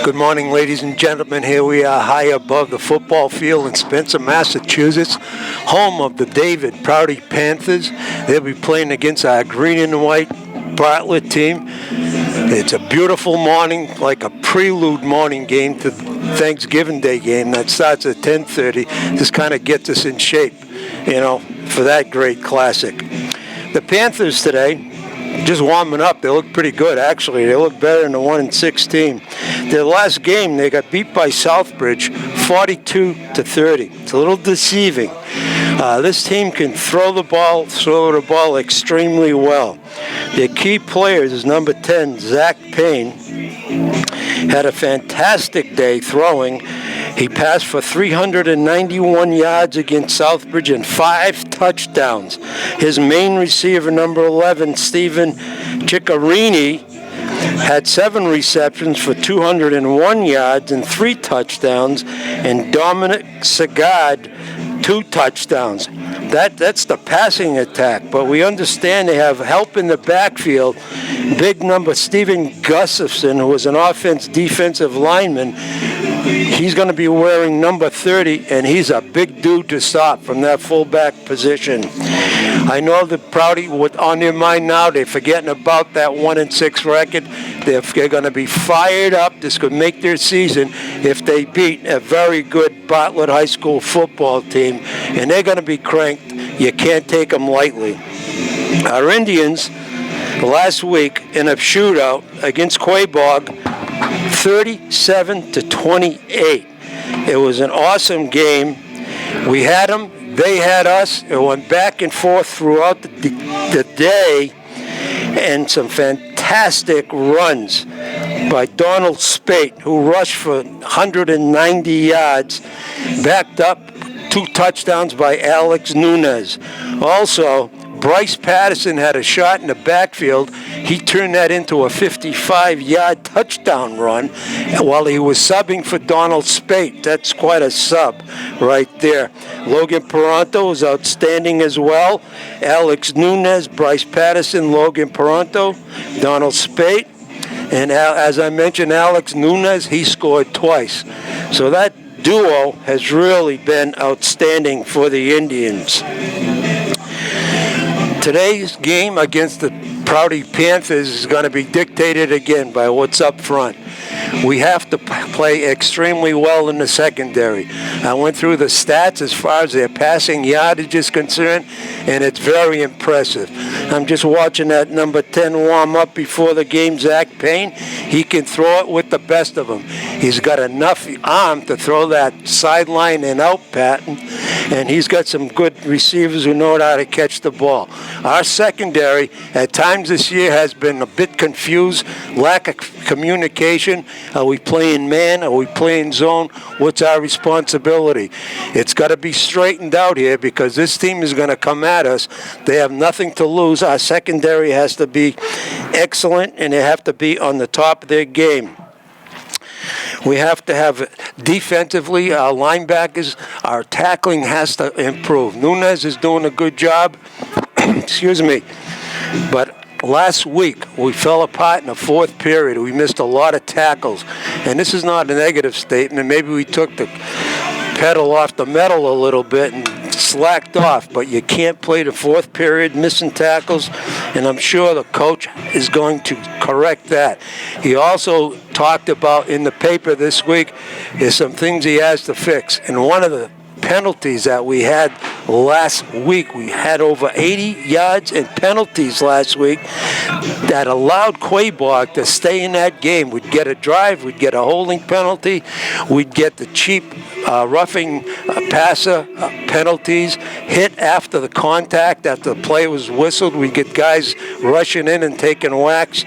Good morning, ladies and gentlemen. Here we are high above the football field in Spencer, Massachusetts, home of the David Prouty Panthers. They'll be playing against our green and white Bartlett team. It's a beautiful morning, like a prelude morning game to Thanksgiving Day game that starts at 10:30. This kind of gets us in shape, for that great classic. The Panthers today, just warming up, they look pretty good, actually. They look better than the 1-6 team. Their last game, they got beat by Southbridge 42-30. It's a little deceiving. This team can throw the ball extremely well. Their key players is number 10, Zach Payne. Had a fantastic day throwing. He passed for 391 yards against Southbridge and 5 touchdowns. His main receiver, number 11, Stephen Ciccarini, had 7 receptions for 201 yards and 3 touchdowns, and Dominic Sagard, 2 touchdowns. That's the passing attack, but we understand they have help in the backfield. Big number Stephen Gustafson, who was an defensive lineman. He's going to be wearing number 30, and he's a big dude to stop from that fullback position. I know that Prouty, on their mind now, they're forgetting about that 1-6 record. They're going to be fired up. This could make their season if they beat a very good Bartlett High School football team, and they're going to be cranked. You can't take them lightly. Our Indians, last week in a shootout against Quabog, 37-28. It was an awesome game. We had them, they had us. It went back and forth throughout the day, and some fantastic runs by Donald Spate, who rushed for 190 yards, backed up 2 touchdowns by Alex Nunez. Also, Bryce Patterson had a shot in the backfield. He turned that into a 55-yard touchdown run while he was subbing for Donald Spate. That's quite a sub right there. Logan Peranto was outstanding as well. Alex Nunez, Bryce Patterson, Logan Peranto, Donald Spate. And as I mentioned, Alex Nunez, he scored twice. So that duo has really been outstanding for the Indians. Today's game against the Prouty Panthers is going to be dictated again by what's up front. We have to play extremely well in the secondary. I went through the stats as far as their passing yardage is concerned, and it's very impressive. I'm just watching that number 10 warm up before the game, Zach Payne. He can throw it with the best of them. He's got enough arm to throw that sideline and out pattern, and he's got some good receivers who know how to catch the ball. Our secondary at times this year has been a bit confused, lack of communication. Are we playing man? Are we playing zone? What's our responsibility? It's got to be straightened out here because this team is going to come at us. They have nothing to lose. Our secondary has to be excellent, and they have to be on the top of their game. We have to have defensively, our linebackers, our tackling has to improve. Nunez is doing a good job. Excuse me. But last week, we fell apart in the 4th period. We missed a lot of tackles. And this is not a negative statement. Maybe we took the pedal off the metal a little bit and slacked off. But you can't play the 4th period missing tackles. And I'm sure the coach is going to correct that. He also talked about in the paper this week is some things he has to fix. And one of the penalties that we had last week, we had over 80 yards in penalties last week that allowed Quabog to stay in that game. We'd get a drive, we'd get a holding penalty, we'd get the cheap roughing passer penalties, hit after the contact, after the play was whistled. We'd get guys rushing in and taking whacks.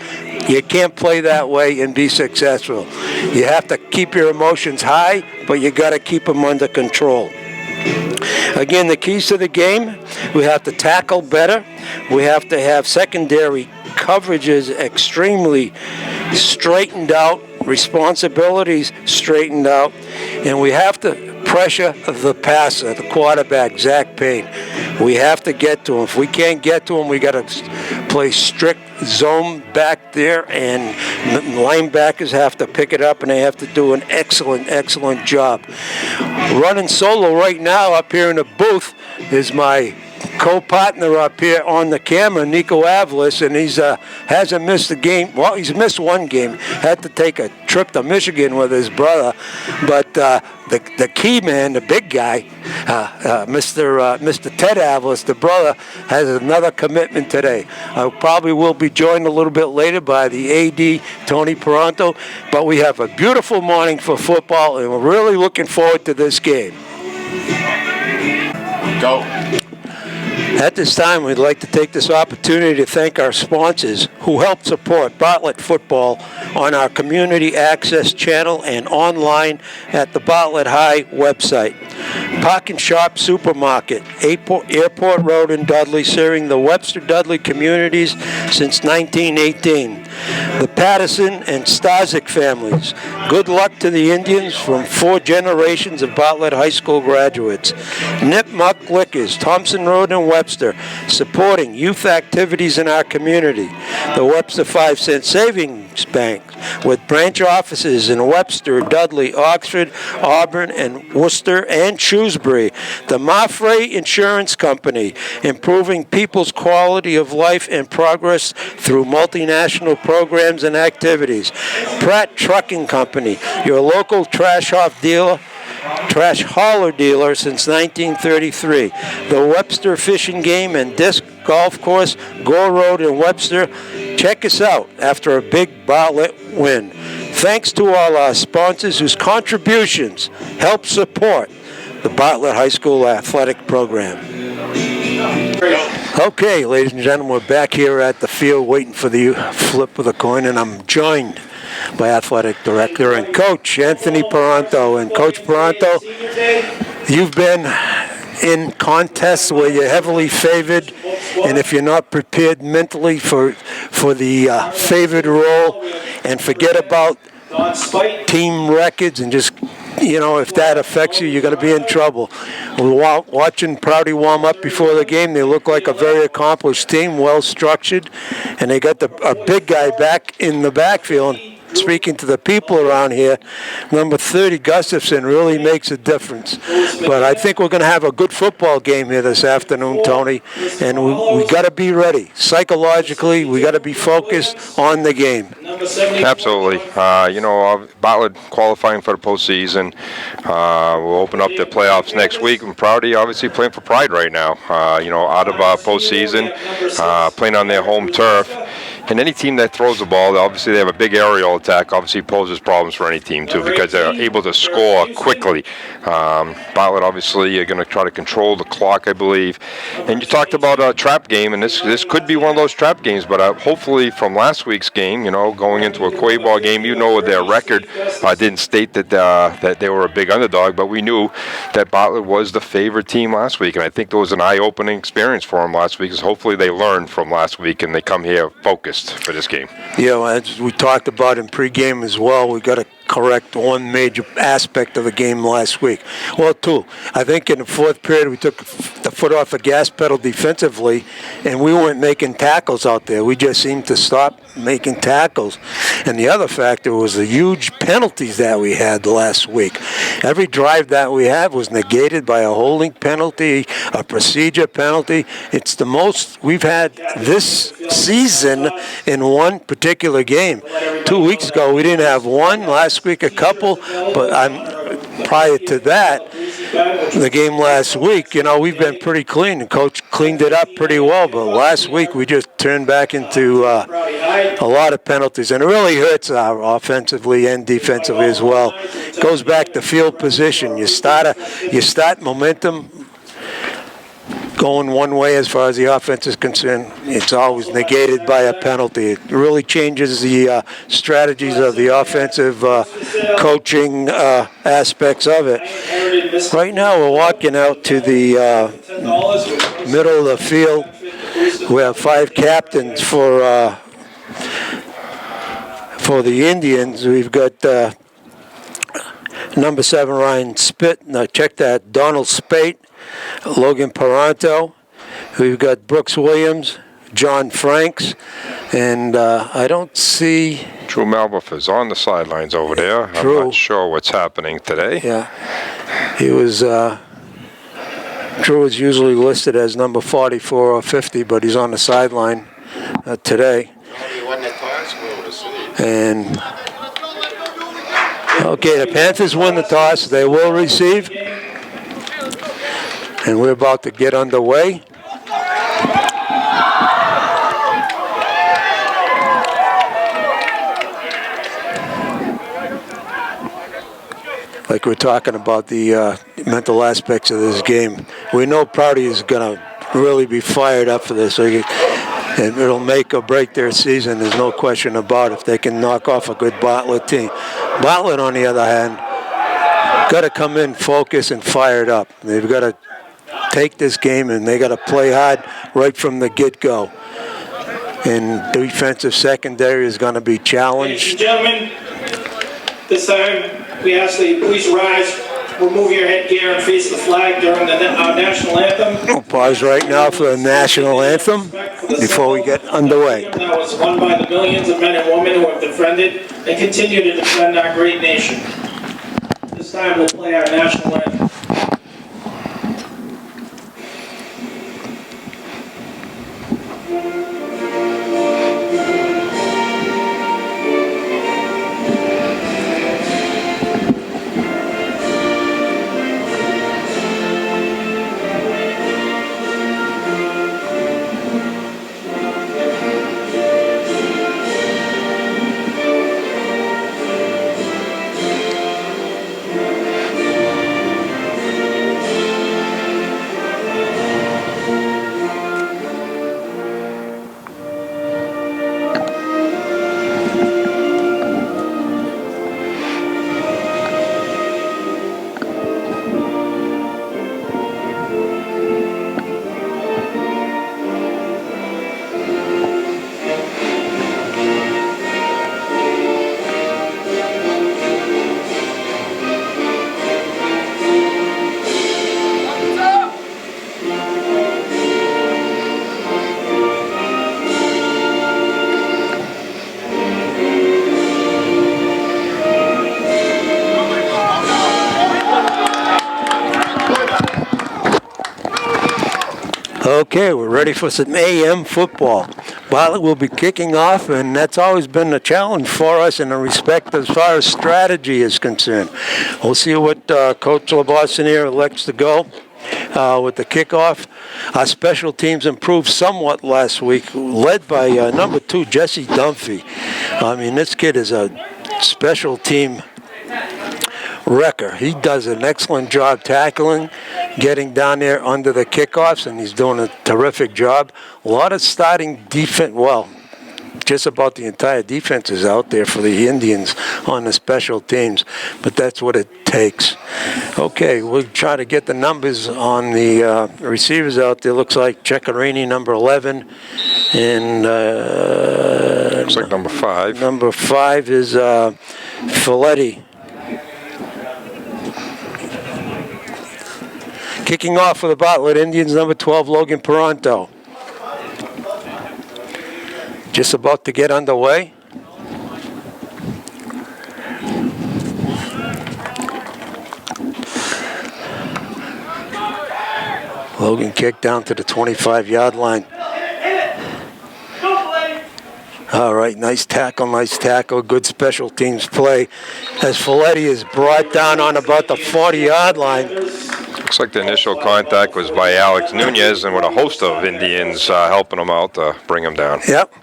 You can't play that way and be successful. You have to keep your emotions high, but you got to keep them under control. Again, the keys to the game, we have to tackle better. We have to have secondary coverages extremely straightened out, responsibilities straightened out, and we have to pressure the passer, the quarterback, Zach Payne. We have to get to them. If we can't get to them, we got to play strict zone back there, and linebackers have to pick it up, and they have to do an excellent job. Running solo right now up here in the booth is my co-partner up here on the camera, Nico Avalos, and he's hasn't missed a game. Well, he's missed one game. Had to take a trip to Michigan with his brother, but the key man, the big guy, Mr. Ted Avalos, the brother, has another commitment today. I probably will be joined a little bit later by the AD, Tony Peranto, but we have a beautiful morning for football, and we're really looking forward to this game. Go. At this time, we'd like to take this opportunity to thank our sponsors who help support Bartlett football on our community access channel and online at the Bartlett High website. Park and Shop Supermarket, Airport Road in Dudley, serving the Webster Dudley communities since 1918. The Patterson and Starzyk families. Good luck to the Indians from 4 generations of Bartlett High School graduates. Nip Muck Liquors, Thompson Road in Webster, supporting youth activities in our community. The Webster 5-cent Savings Bank, with branch offices in Webster, Dudley, Oxford, Auburn, and Worcester, and Shrewsbury. The Mafre Insurance Company, improving people's quality of life and progress through multinational programs and activities. Pratt Trucking Company, your local trash hauler dealer since 1933. The Webster Fishing Game and Disc Golf Course, Gore Road in Webster. Check us out after a big Bartlett win. Thanks to all our sponsors whose contributions help support the Bartlett High School athletic program. Okay, ladies and gentlemen, we're back here at the field waiting for the flip of the coin, and I'm joined by athletic director and coach Anthony Peranto. And Coach Peranto, you've been in contests where you're heavily favored, and if you're not prepared mentally for the favored role, and forget about team records and just, if that affects you, you're going to be in trouble. We're watching Prouty warm up before the game. They look like a very accomplished team, well structured, and they got a big guy back in the backfield. Speaking to the people around here, number 30, Gustafson, really makes a difference. But I think we're going to have a good football game here this afternoon, Tony, and we got to be ready. Psychologically, we got to be focused on the game. Absolutely. Bartlett qualifying for the postseason. We'll open up the playoffs next week, and Prouty obviously playing for pride right now. Out of postseason, playing on their home turf. And any team that throws the ball, obviously they have a big aerial attack, obviously poses problems for any team too, because they're able to score quickly. Bartlett obviously are going to try to control the clock, I believe. And you talked about a trap game, and this could be one of those trap games, but hopefully from last week's game, going into a Quayball game, their record didn't state that they were a big underdog, but we knew that Bartlett was the favorite team last week, and I think there was an eye-opening experience for them last week, because hopefully they learned from last week and they come here focused for this game. As we talked about in pregame as well, we got to correct one major aspect of the game last week. Well, two. I think in the fourth period we took the foot off the gas pedal defensively, and we weren't making tackles out there. We just seemed to stop making tackles. And the other factor was the huge penalties that we had last week. Every drive that we had was negated by a holding penalty, a procedure penalty. It's the most we've had this season in one particular game. 2 weeks ago we didn't have one. Last week a couple, but prior to that, the game last week, we've been pretty clean. The coach cleaned it up pretty well, but last week we just turned back into a lot of penalties, and it really hurts our offensively and defensively as well. It goes back to field position. You start momentum going one way as far as the offense is concerned, it's always negated by a penalty. It really changes the strategies of the offensive coaching aspects of it. Right now we're walking out to the middle of the field. We have 5 captains for the Indians. We've got number 7, Ryan Spitt. Now check that, Donald Spate, Logan Peranto, We've got Brooks Williams, John Franks, and I don't see... Drew Malbuff is on the sidelines over there. Drew. I'm not sure what's happening today. Yeah, he was... Drew is usually listed as number 44 or 50, but he's on the sideline today. And okay, the Panthers win the toss. They will receive. And we're about to get underway. Like we're talking about the mental aspects of this game. We know Prouty is going to really be fired up for this. And it'll make or break their season. There's no question about it if they can knock off a good Bartlett team. Bartlett, on the other hand, got to come in, focus, and fired up. They've got to take this game, and they got to play hard right from the get-go. And defensive secondary is going to be challenged. Ladies and gentlemen, this time we ask that you please rise, remove your headgear, and face the flag during our national anthem. We'll pause right now for the national anthem before we get underway. That was won by the millions of men and women who have defended and continue to defend our great nation. This time we'll play our national anthem. Okay, we're ready for some AM football. Bartlett will be kicking off, and that's always been a challenge for us in the respect as far as strategy is concerned. We'll see what Coach LeBoston here elects to go with the kickoff. Our special teams improved somewhat last week, led by number 2, Jesse Dunphy. I mean, this kid is a special team wrecker. He does an excellent job tackling, getting down there under the kickoffs, and he's doing a terrific job. A lot of starting defense, well, just about the entire defense is out there for the Indians on the special teams, but that's what it takes. Okay, we'll try to get the numbers on the receivers out there. Looks like Ceccarini, number 11, and Looks like number 5. Number 5 is Folletti. Kicking off for the Bartlett Indians, number 12, Logan Peranto. Just about to get underway. Logan kicked down to the 25-yard line. All right, nice tackle, good special teams play. As Folletti is brought down on about the 40-yard line. Looks like the initial contact was by Alex Nunez, and with a host of Indians helping him out to bring him down. Yep.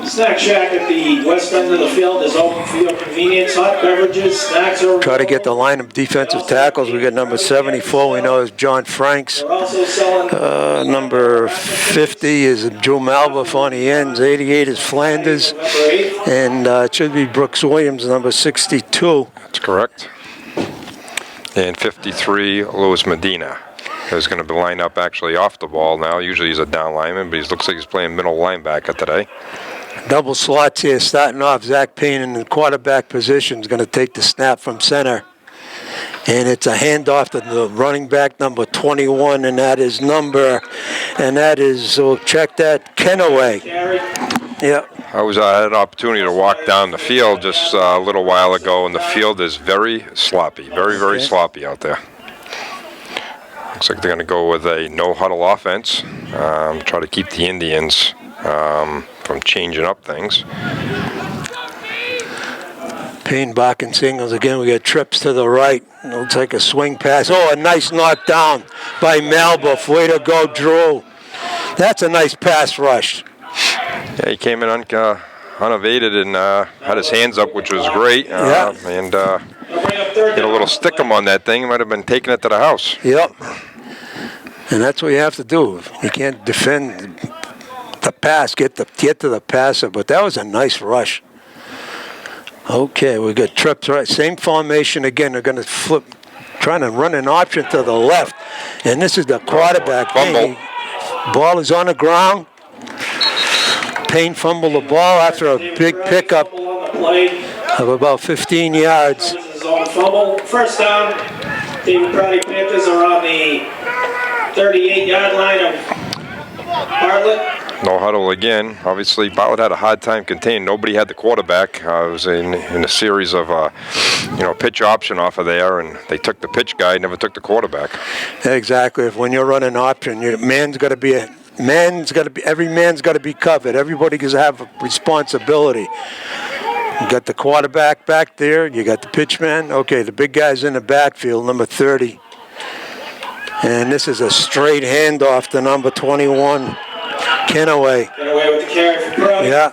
Snack Shack at the west end of the field is open for your convenience. Hot beverages, snacks are... Try to get the line of defensive tackles. We got number 74, we know is John Franks. We're also selling... Number 50 is Drew Malbuff on the ends. 88 is Flanders. And it should be Brooks Williams, number 62. That's correct. And 53, Luis Medina. He's going to be lined up actually off the ball now. Usually he's a down lineman, but he looks like he's playing middle linebacker today. Double slots here starting off. Zach Payne in the quarterback position is going to take the snap from center. And it's a handoff to the running back, number 21, and that is oh, check that, Kenaway. Carry. Yeah. I had an opportunity to walk down the field just a little while ago, and the field is very sloppy, very sloppy out there. Looks like they're going to go with a no-huddle offense, try to keep the Indians from changing up things. Payne, Bach, and singles again. We got trips to the right. It looks like a swing pass. Oh, a nice knockdown by Malbuff. Way to go, Drew. That's a nice pass rush. Yeah, he came in unevaded and had his hands up, which was great. And get a little stickum on that thing. He might have been taking it to the house. Yep. And that's what you have to do. You can't defend the pass, get to the passer. But that was a nice rush. Okay, we got trips right. Same formation again. They're going to flip, trying to run an option to the left. And this is the quarterback. Fumble. Ball is on the ground. Payne fumbled the ball after a big pickup of about 15 yards. This is on fumble. First down. David Prouty Panthers are on the 38-yard line of Bartlett. No huddle again. Obviously, Bartlett had a hard time containing. Nobody had the quarterback. It was in a series of, pitch option off of there, and they took the pitch guy, never took the quarterback. Exactly. If when you're running option, every man's got to be covered. Everybody does have a responsibility. You got the quarterback back there. You got the pitch man. Okay, the big guy's in the backfield, number 30. And this is a straight handoff to number 21. Kenaway. Kenaway with the carry for Prouty. Yeah.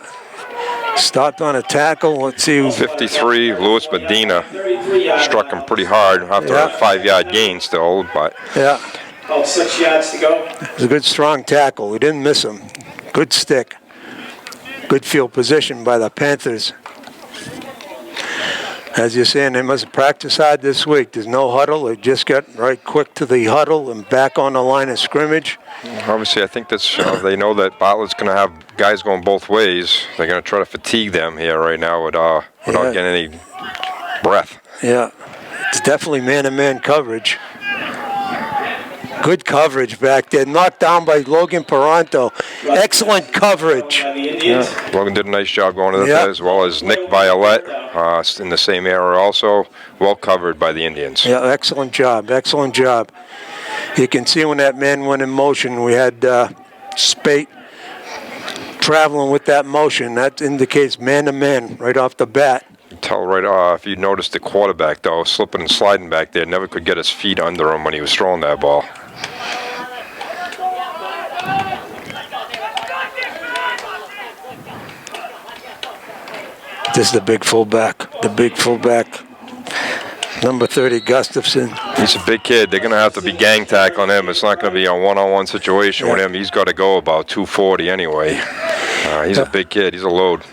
Stopped on a tackle. Let's see. 53, Luis Medina 33 yards. struck him pretty hard after a 5-yard gain still, but Yeah. About 6 yards to go. It was a good strong tackle. We didn't miss him. Good stick. Good field position by the Panthers. As you're saying, they must practice hard this week. There's no huddle. They just got right quick to the huddle and back on the line of scrimmage. obviously I think that's they know that Bartlett's going to have guys going both ways. They're going to try to fatigue them here right now without getting any breath. Yeah, it's definitely man-to-man coverage. Good coverage back there. Knocked down by Logan Paranto. Excellent coverage. By the Indians. Logan did a nice job going to that, as well as Nick Violette in the same area also. Well covered by the Indians. Yeah, excellent job. Excellent job. You can see when that man went in motion, we had Spate traveling with that motion. That indicates man-to-man right off the bat. You can tell right off. If you noticed the quarterback, though, slipping and sliding back there, never could get his feet under him when he was throwing that ball. This is the big fullback. Number 30, Gustafson. He's a big kid. They're going to have to be gang tackling him. It's not going to be a one-on-one situation with him. He's got to go about 240 anyway. He's a big kid. He's a load.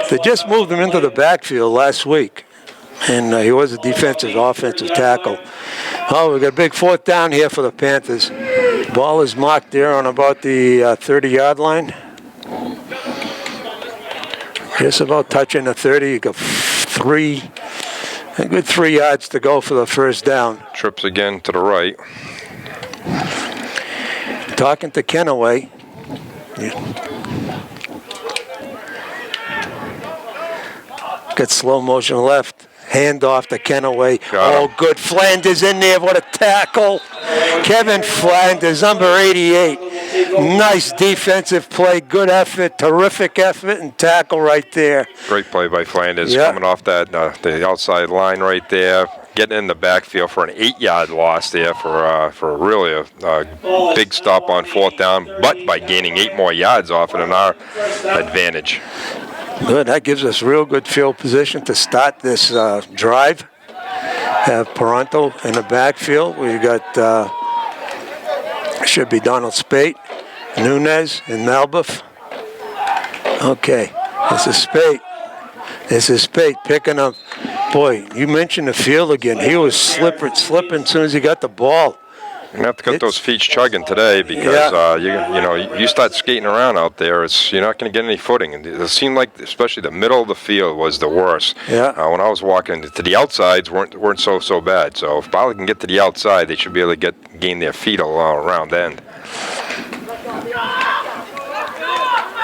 They just moved him into the backfield last week, and he was a defensive, offensive tackle. Oh, we got a big fourth down here for the Panthers. Ball is marked there on about the 30-yard line. Just about touching the 30. You got a good 3 yards to go for the first down. Trips again to the right. Talking to Kenaway. Got slow motion left. Hand off to Kenaway. Oh, good. Flanders in there. What a tackle. Kevin Flanders, number 88. Nice defensive play. Good effort. Terrific effort and tackle right there. Great play by Flanders. Coming off that the outside line right there. Getting in the backfield for an 8-yard loss there for really a big stop on fourth down, but by gaining 8 more yards off it in our advantage. Good. That gives us real good field position to start this drive. Have Paranto in the backfield. We got should be Donald Spate, Nunez, and Malbuff. Okay, this is Spate picking up. Boy, you mentioned the field again. He was slipping as soon as he got the ball. You're gonna have to cut those feet chugging today because you start skating around out there, you're not gonna get any footing. And it seemed like especially the middle of the field was the worst. Yeah. When I was walking to the outsides weren't so bad. So if Bali can get to the outside, they should be able to gain their feet around end.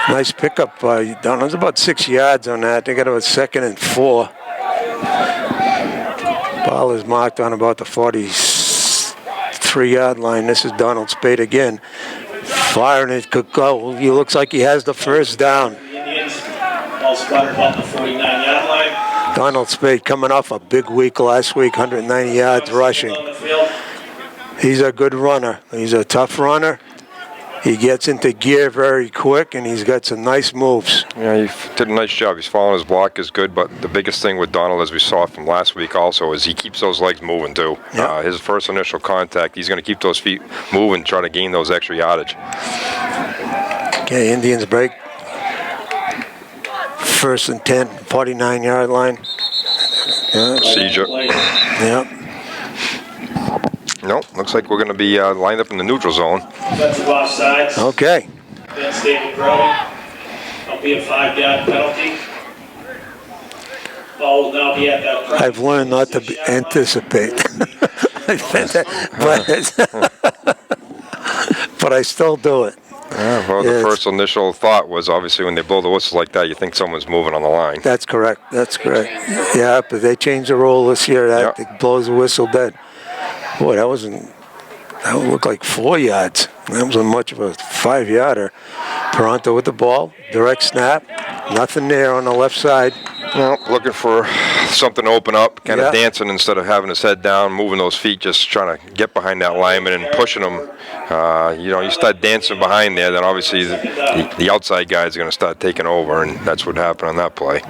Nice pickup by Donald. It's about 6 yards on that. They got about 2nd and 4. Ball is marked on about the 43-yard line. This is Donald Spade again. Firing it could go. He looks like he has the first down. The Indians all spotted about the 49-yard line. Donald Spade coming off a big week last week, 190 yards rushing. On the field. He's a good runner. He's a tough runner. He gets into gear very quick, and he's got some nice moves. Yeah, he did a nice job. He's following his block is good, but the biggest thing with Donald, as we saw from last week also, is he keeps those legs moving too. Yeah. His first initial contact, he's going to keep those feet moving, try to gain those extra yardage. Okay, Indians break. 1st and 10, 49-yard line. Yeah. Procedure. Yeah. Nope, looks like we're going to be lined up in the neutral zone. Defensive offsides. Okay. Against David Brody. That'll be a 5-yard penalty. Ball will now be at that. I've learned not to anticipate. but I still do it. Yeah, well, the first initial thought was obviously when they blow the whistle like that, you think someone's moving on the line. That's correct. That's correct. Yeah, but they changed the rule this year. That it blows the whistle dead. Boy, that would look like 4 yards. That wasn't much of a 5-yarder. Toronto with the ball, direct snap, nothing there on the left side. Well, looking for something to open up, kind of Yeah. dancing instead of having his head down, moving those feet, just trying to get behind that lineman and pushing him. You start dancing behind there, then obviously the outside guys are going to start taking over, and that's what happened on that play.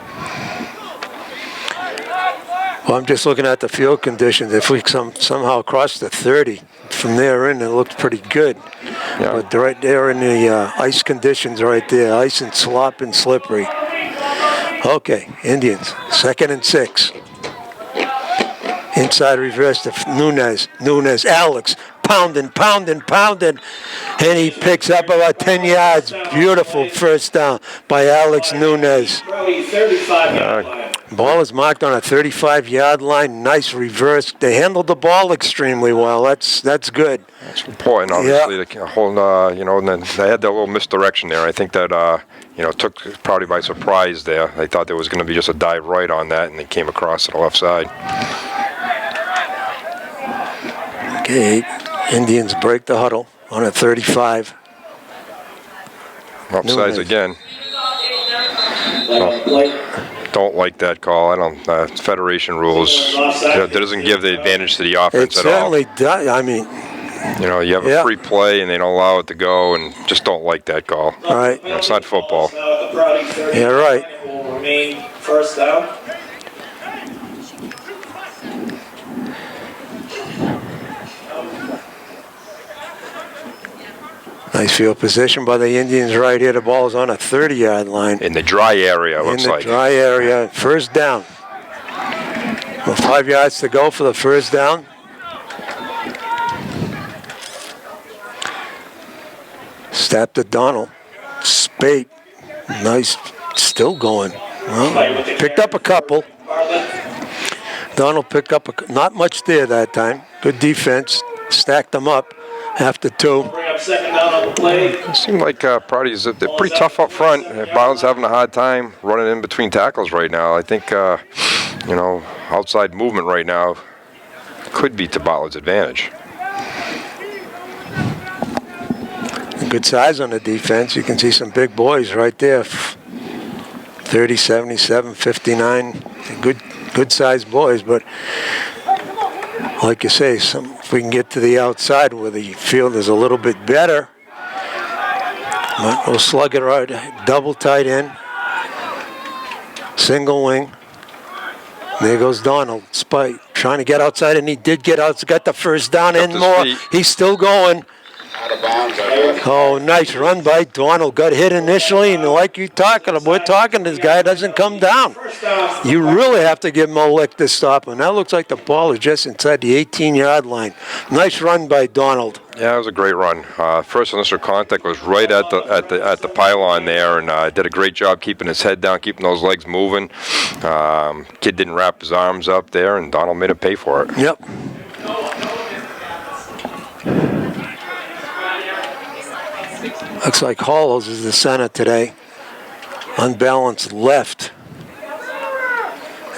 Well, I'm just looking at the field conditions. If we somehow cross the 30, from there in, it looked pretty good. Yeah. But right there in the ice conditions right there, ice and slop and slippery. Okay, Indians, 2nd and 6. Inside reverse to Nunez, Alex, pounding, and he picks up about 10 yards. Beautiful first down by Alex Nunez. Brody, 35-yard line. Ball is marked on a 35-yard line. Nice reverse. They handled the ball extremely well. That's good. It's important, obviously, to hold, and then they had that little misdirection there. I think that, took Prouty by surprise there. They thought there was going to be just a dive right on that, and they came across to the left side. Okay, Indians break the huddle on a 35. Offsides Nunez. again. Play. Don't like that call. I don't. Federation rules. That doesn't give the advantage to the offense It at all. certainly does. I mean, You have a free play and they don't allow it to go, and just don't like that call. all right. It's not football. Now at the Brody 30, Yeah, right. It will remain first down. Nice field position by the Indians right here. The ball is on a 30-yard line. In the dry area, it In looks the like. dry area. First down. Well, 5 yards to go for the first down. Snap to Donald. Spate. Nice. Still going. Well, picked up a couple. Donald picked up not much there that time. Good defense. Stacked them up after 2. Bring up second down on the play. It seemed like Prouty's they're pretty tough up front. Bowden's having a hard time running in between tackles right now. I think, outside movement right now could be to Butler's advantage. Good size on the defense. You can see some big boys right there. 30, 77, 59. Good sized boys, but like you say, if we can get to the outside where the field is a little bit better, but we'll slug it right. Double tight end, single wing. There goes Donald. Spike trying to get outside, and he did get out. Got the first down and his more. feet. He's still going. Oh, nice run by Donald. Got hit initially, and like we're talking, this guy doesn't come down. First down. You really have to give him a lick to stop him. That looks like the ball is just inside the 18-yard line. Nice run by Donald. Yeah, it was a great run. First initial contact was right at the pylon there, and did a great job keeping his head down, keeping those legs moving. Kid didn't wrap his arms up there, and Donald made him pay for it. Yep. Looks like Hollows is the center today. Unbalanced left.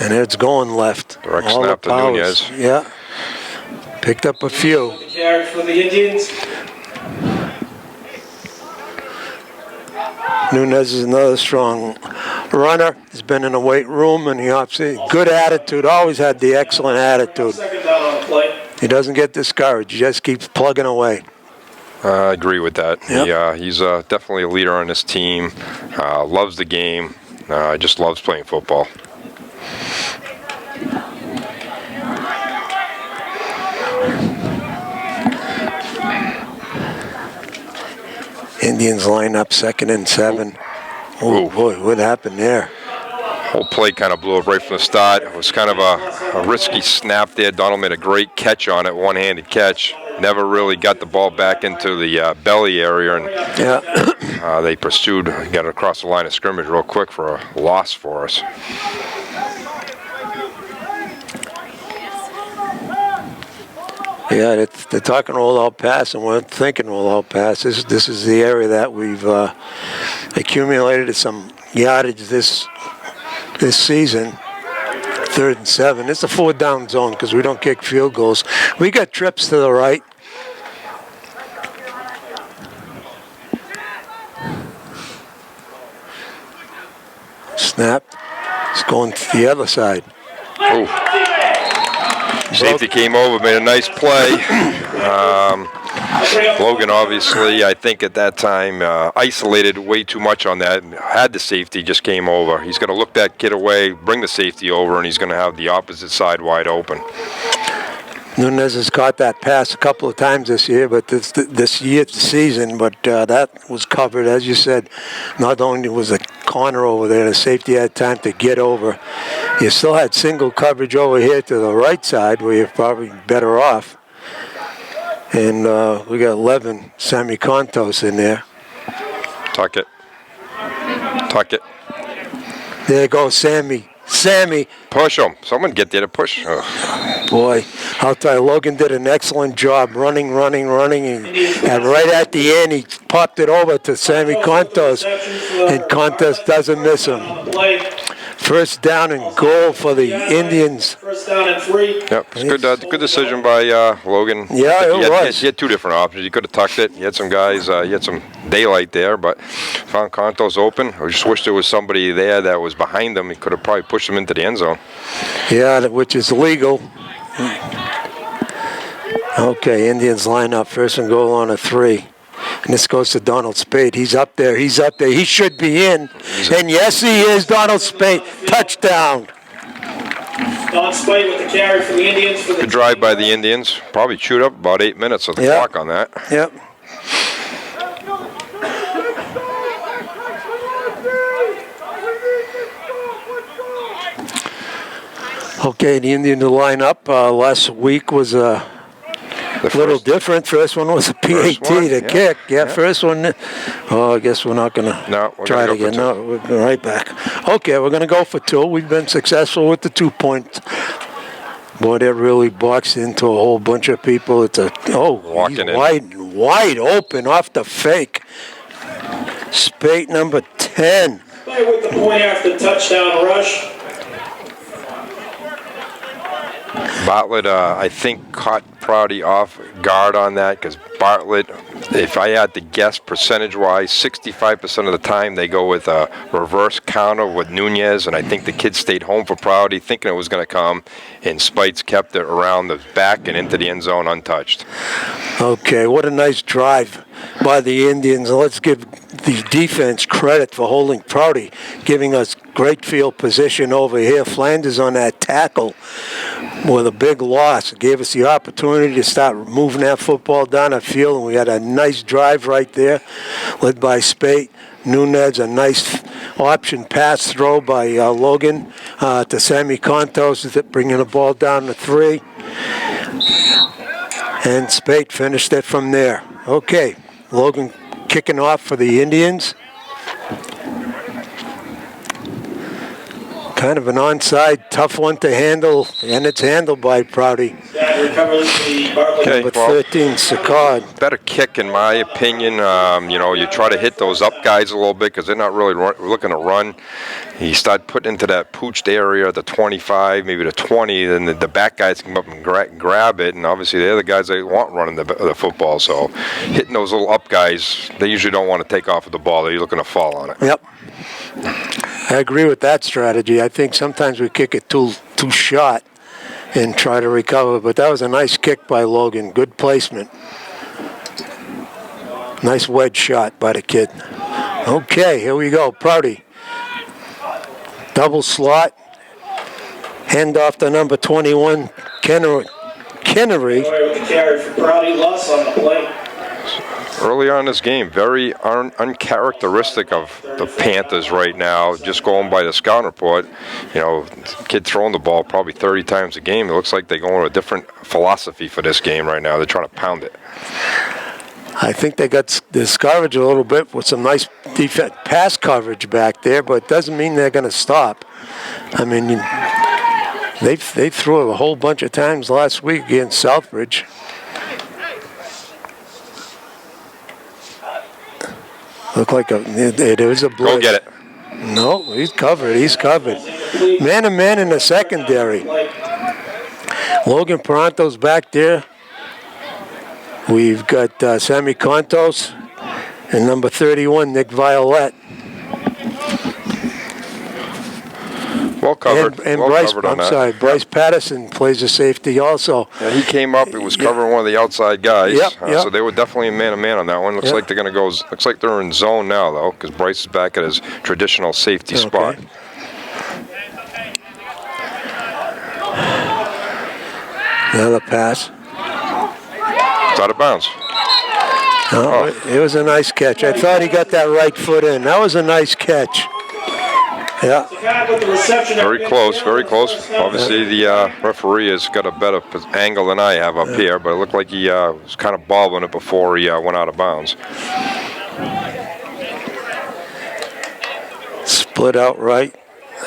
And it's going left. Direct All snap the to powers. Nunez. Yeah. Picked up a few. The carry for the Indians. Nunez is another strong runner. He's been in the weight room, and he obviously good attitude. Always had the excellent attitude. Second down on the play. He doesn't get discouraged. He just keeps plugging away. I agree with that. Yep. He's definitely a leader on this team. Loves the game. Just loves playing football. Indians line up 2nd and 7. Oh, boy, what happened there? Whole play kind of blew up right from the start. It was kind of a risky snap there. Donald made a great catch on it, one-handed catch. Never really got the ball back into the belly area, and Yeah. they pursued, got across the line of scrimmage real quick for a loss for us. Yeah, they're talking all-out pass, and we're thinking all-out pass. This is the area that we've accumulated some yardage this season. 3rd and 7. It's a 4-down zone because we don't kick field goals. We got trips to the right. Snap. It's going to the other side. Ooh. Safety came over, made a nice play. Logan, obviously, I think at that time, isolated way too much on that. Had the safety, just came over. He's going to look that kid away, bring the safety over, and he's going to have the opposite side wide open. Nunez has caught that pass a couple of times this year, but this season, but that was covered, as you said. Not only was a corner over there, the safety had time to get over. You still had single coverage over here to the right side, where you're probably better off. And we got 11 Sammy Contos in there. Tuck it. Tuck it. There goes Sammy. Sammy. Push him. Someone get there to push. Ugh. Boy, I'll tell you, Logan did an excellent job running. And right at the end, he popped it over to Sammy Contos. And Contos doesn't miss him. First down and goal for the Indians. First down and 3. Yep, it's good decision by Logan. Yeah, it was. He had two different options. He could have tucked it. He had some guys, he had some daylight there, but found Contos open. I just wish there was somebody there that was behind him. He could have probably pushed him into the end zone. Yeah, which is legal. Okay, Indians line up 1st and goal on a 3. And this goes to Donald Spade. He's up there. He should be in. And yes, he is. Donald Spade. Touchdown. Don Spade with the carry for the Indians. For the Good drive by the Indians. Probably chewed up about 8 minutes of the clock on that. Yep. Okay, the Indians line up. Last week was a little different. First one was a PAT to kick. Yeah, first one. Oh, I guess we're not going to try it again. No, we're going right back. Okay, we're going to go for 2. We've been successful with the 2 points. Boy, that really boxed into a whole bunch of people. It's he's wide open off the fake. Spate number 10. Spade with the point after touchdown rush. Bartlett, I think, caught Prouty off guard on that because Bartlett, if I had to guess percentage-wise, 65% of the time they go with a reverse counter with Nunez, and I think the kid stayed home for Prouty thinking it was going to come, and Spites kept it around the back and into the end zone untouched. Okay, what a nice drive by the Indians. Let's give the defense credit for holding Prouty, giving us great field position over here. Flanders on that tackle. with a big loss. It gave us the opportunity to start moving that football down the field, and we had a nice drive right there, led by Spate. Nunez, a nice option pass throw by Logan to Sammy Contos, bringing the ball down to 3. And Spate finished it from there. Okay, Logan kicking off for the Indians. Kind of an onside, tough one to handle, and it's handled by Prouty. Okay, Number well, 13, Sicard. better kick in my opinion. You try to hit those up guys a little bit because they're not really looking to run. You start putting into that pooched area, the 25, maybe the 20, then the back guys come up and grab it, and obviously they're the guys that want running the football. So hitting those little up guys, they usually don't want to take off with the ball. They're looking to fall on it. Yep. I agree with that strategy. I think sometimes we kick it too short and try to recover, but that was a nice kick by Logan. Good placement. Nice wedge shot by the kid. Okay, here we go. Prouty. Double slot. Hand off to number 21, Kennery. With the carry for Prouty, loss on the play. Early on in this game, very uncharacteristic of the Panthers right now. Just going by the scout report, kid throwing the ball probably 30 times a game. It looks like they're going with a different philosophy for this game right now. They're trying to pound it. I think they got discouraged a little bit with some nice defense pass coverage back there, but it doesn't mean they're going to stop. I mean, they threw a whole bunch of times last week against Southbridge. Look like it was a blitz. Go get it. No, he's covered. He's covered. Man-to-man in the secondary. Logan Paranto's back there. We've got Sammy Contos and number 31, Nick Violette. Well covered. And well Bryce, covered on that. sorry, Bryce Patterson plays the safety also. Yeah, he came up. It was covering one of the outside guys. Yep. So they were definitely a man-to-man on that one. Looks like they're going to go. Looks like they're in zone now though, because Bryce is back at his traditional safety spot. Another pass. It's out of bounds. No, it was a nice catch. I thought he got that right foot in. That was a nice catch. Yeah. Very close, very close. Obviously, the referee has got a better angle than I have up here, but it looked like he was kind of bobbling it before he went out of bounds. Split out right.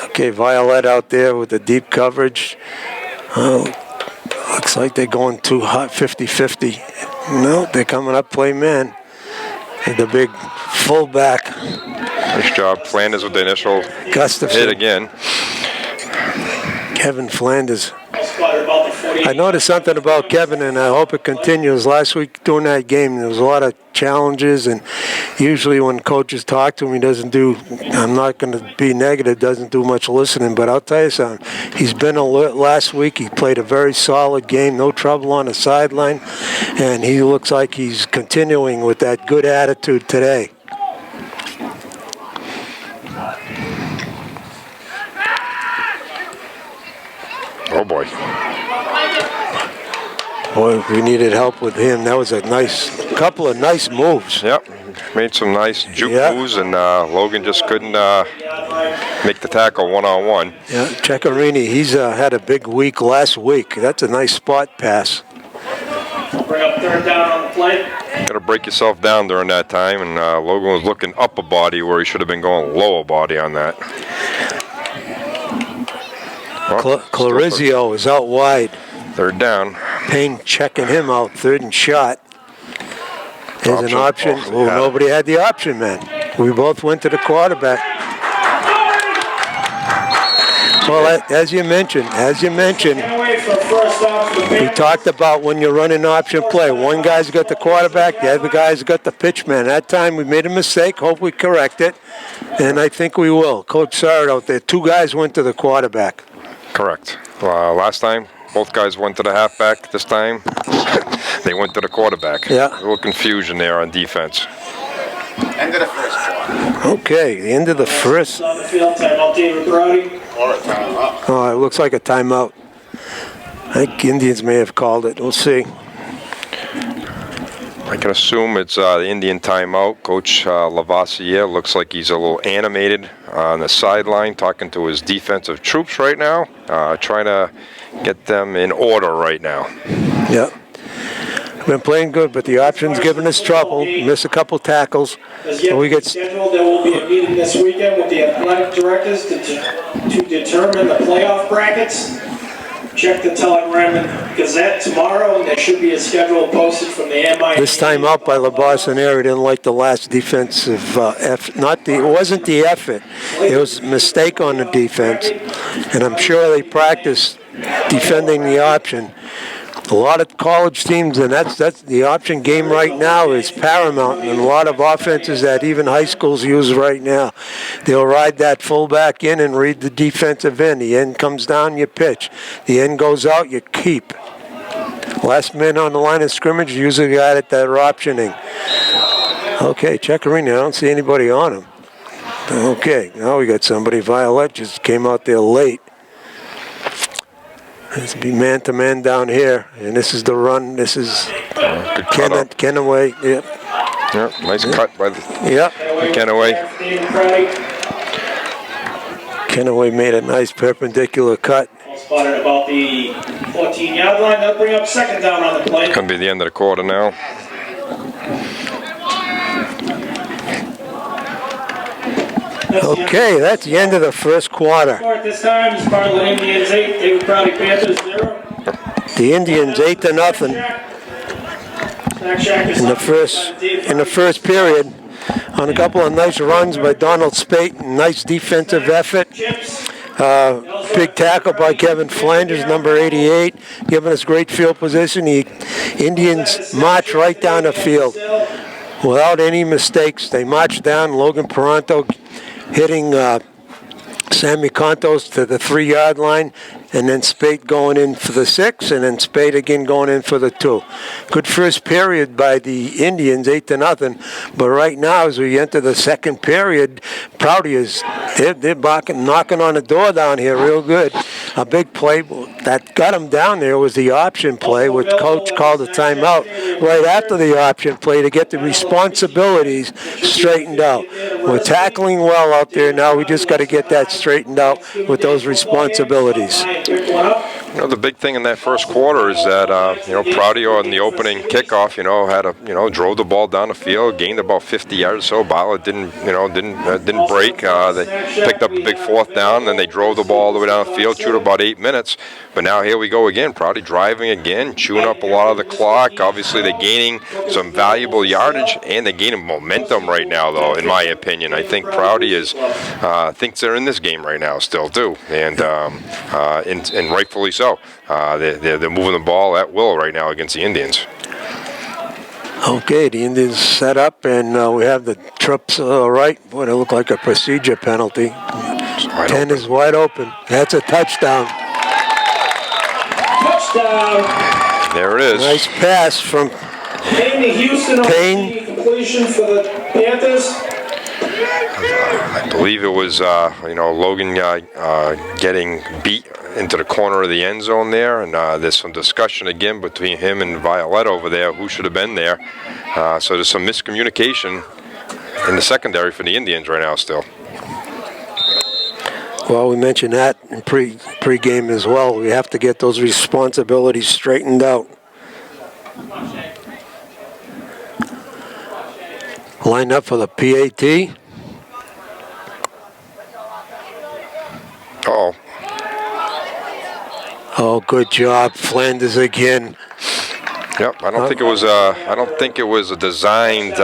Okay, Violette out there with the deep coverage. Looks like they're going too hot, 50-50. No, they're coming up, play man. And the big fullback. Nice job. Flanders with the initial Gustafson. hit again. Kevin Flanders. I noticed something about Kevin, and I hope it continues. Last week during that game, there was a lot of challenges, and usually when coaches talk to him, he doesn't do, I'm not going to be negative, doesn't do much listening, but I'll tell you something. He's been alert last week. He played a very solid game, no trouble on the sideline, and he looks like he's continuing with that good attitude today. Oh boy. Boy, we needed help with him. That was a couple of nice moves. Yep. Made some nice juke moves, and Logan just couldn't make the tackle one-on-one. Yeah, Ceccarini, he's had a big week last week. That's a nice spot pass. Bring up third down on the play. Got to break yourself down during that time, and Logan was looking up a body where he should have been going lower body on that. Clarizio is out wide. Third down. Payne checking him out, third and shot. There's an option. Oh, yeah. Nobody had the option, man. We both went to the quarterback. Well, as you mentioned, we talked about when you're running option play. One guy's got the quarterback, the other guy's got the pitchman. That time we made a mistake. Hope we correct it, and I think we will. Coach Sard out there, two guys went to the quarterback. Correct. Last time, both guys went to the halfback. This time, they went to the quarterback. Yeah. A little confusion there on defense. End of the first quarter. Okay, the end of the first. On the field, timeout, David Brody. Or a timeout. Oh, it looks like a timeout. I think Indians may have called it. We'll see. I can assume it's the Indian timeout. Coach Lavoisier looks like he's a little animated on the sideline, talking to his defensive troops right now, trying to get them in order right now. Yeah. Been playing good, but the option's giving us trouble. Miss a couple tackles. As yet So we get scheduled, there will be a meeting this weekend with the athletic directors to determine the playoff brackets. Check the Telegram and Gazette tomorrow, and there should be a schedule posted from the MI. this time out by LaBarson didn't like the last defensive effort. It wasn't the effort. It was a mistake on the defense, and I'm sure they practiced defending the option. A lot of college teams, and that's the option game right now is paramount, and a lot of offenses that even high schools use right now. They'll ride that fullback in and read the defensive end. The end comes down, you pitch. The end goes out, you keep. Last man on the line of scrimmage, usually got it that optioning. Okay, Ceccarini, I don't see anybody on him. Okay, now we got somebody. Violet just came out there late. Let's be man-to-man down here, and this is the run. This is Good cut up. Kenaway. Yep. Yep, nice cut by the Yep. Kenaway. Kenaway made a nice perpendicular cut. Spotted about the 14-yard line. They'll bring up second down on the play. Gonna be the end of the quarter now. Okay, that's the end of the first quarter. Score at this time is Bartlett Indians 8, David Crowley Panthers 0. The Indians 8-0 in the first period. On a couple of nice runs by Donald Spate, nice defensive effort. Big tackle by Kevin Flanders, number 88, giving us great field position. The Indians march right down the field without any mistakes. They march down. Logan Paranto hitting Sammy Contos to the 3-yard line, and then Spate going in for the 6, and then Spate again going in for the 2. Good first period by the Indians, 8-0. But right now, as we enter the second period, Prouty is they're knocking on the door down here real good. A big play that got them down there was the option play, which coach called a timeout right after the option play to get the responsibilities straightened out. We're tackling well out there now. We just got to get that straightened out with those responsibilities. You know, the big thing in that first quarter is that, Prouty on the opening kickoff, drove the ball down the field, gained about 50 yards or so. Bartlett didn't break. They picked up a big fourth down, then they drove the ball all the way down the field, chewed about 8 minutes. But now here we go again. Prouty driving again, chewing up a lot of the clock. Obviously, they're gaining some valuable yardage, and they're gaining momentum right now, though, in my opinion. I think Prouty thinks they're in this game right now still, too, and rightfully so. They're moving the ball at will right now against the Indians. Okay, the Indians set up, and we have the trips right. Boy, it looked like a procedure penalty. 10 is wide open. That's a touchdown. Touchdown. There it is. Nice pass from Payne to Houston on Payne. the completion for the Panthers. I believe it was, Logan getting beat into the corner of the end zone there, and there's some discussion again between him and Violet over there, who should have been there. So there's some miscommunication in the secondary for the Indians right now still. Well, we mentioned that in pre-game as well. We have to get those responsibilities straightened out. Line up for the PAT. Uh-oh. Oh, good job, Flanders again. Yep, I don't think it was a designed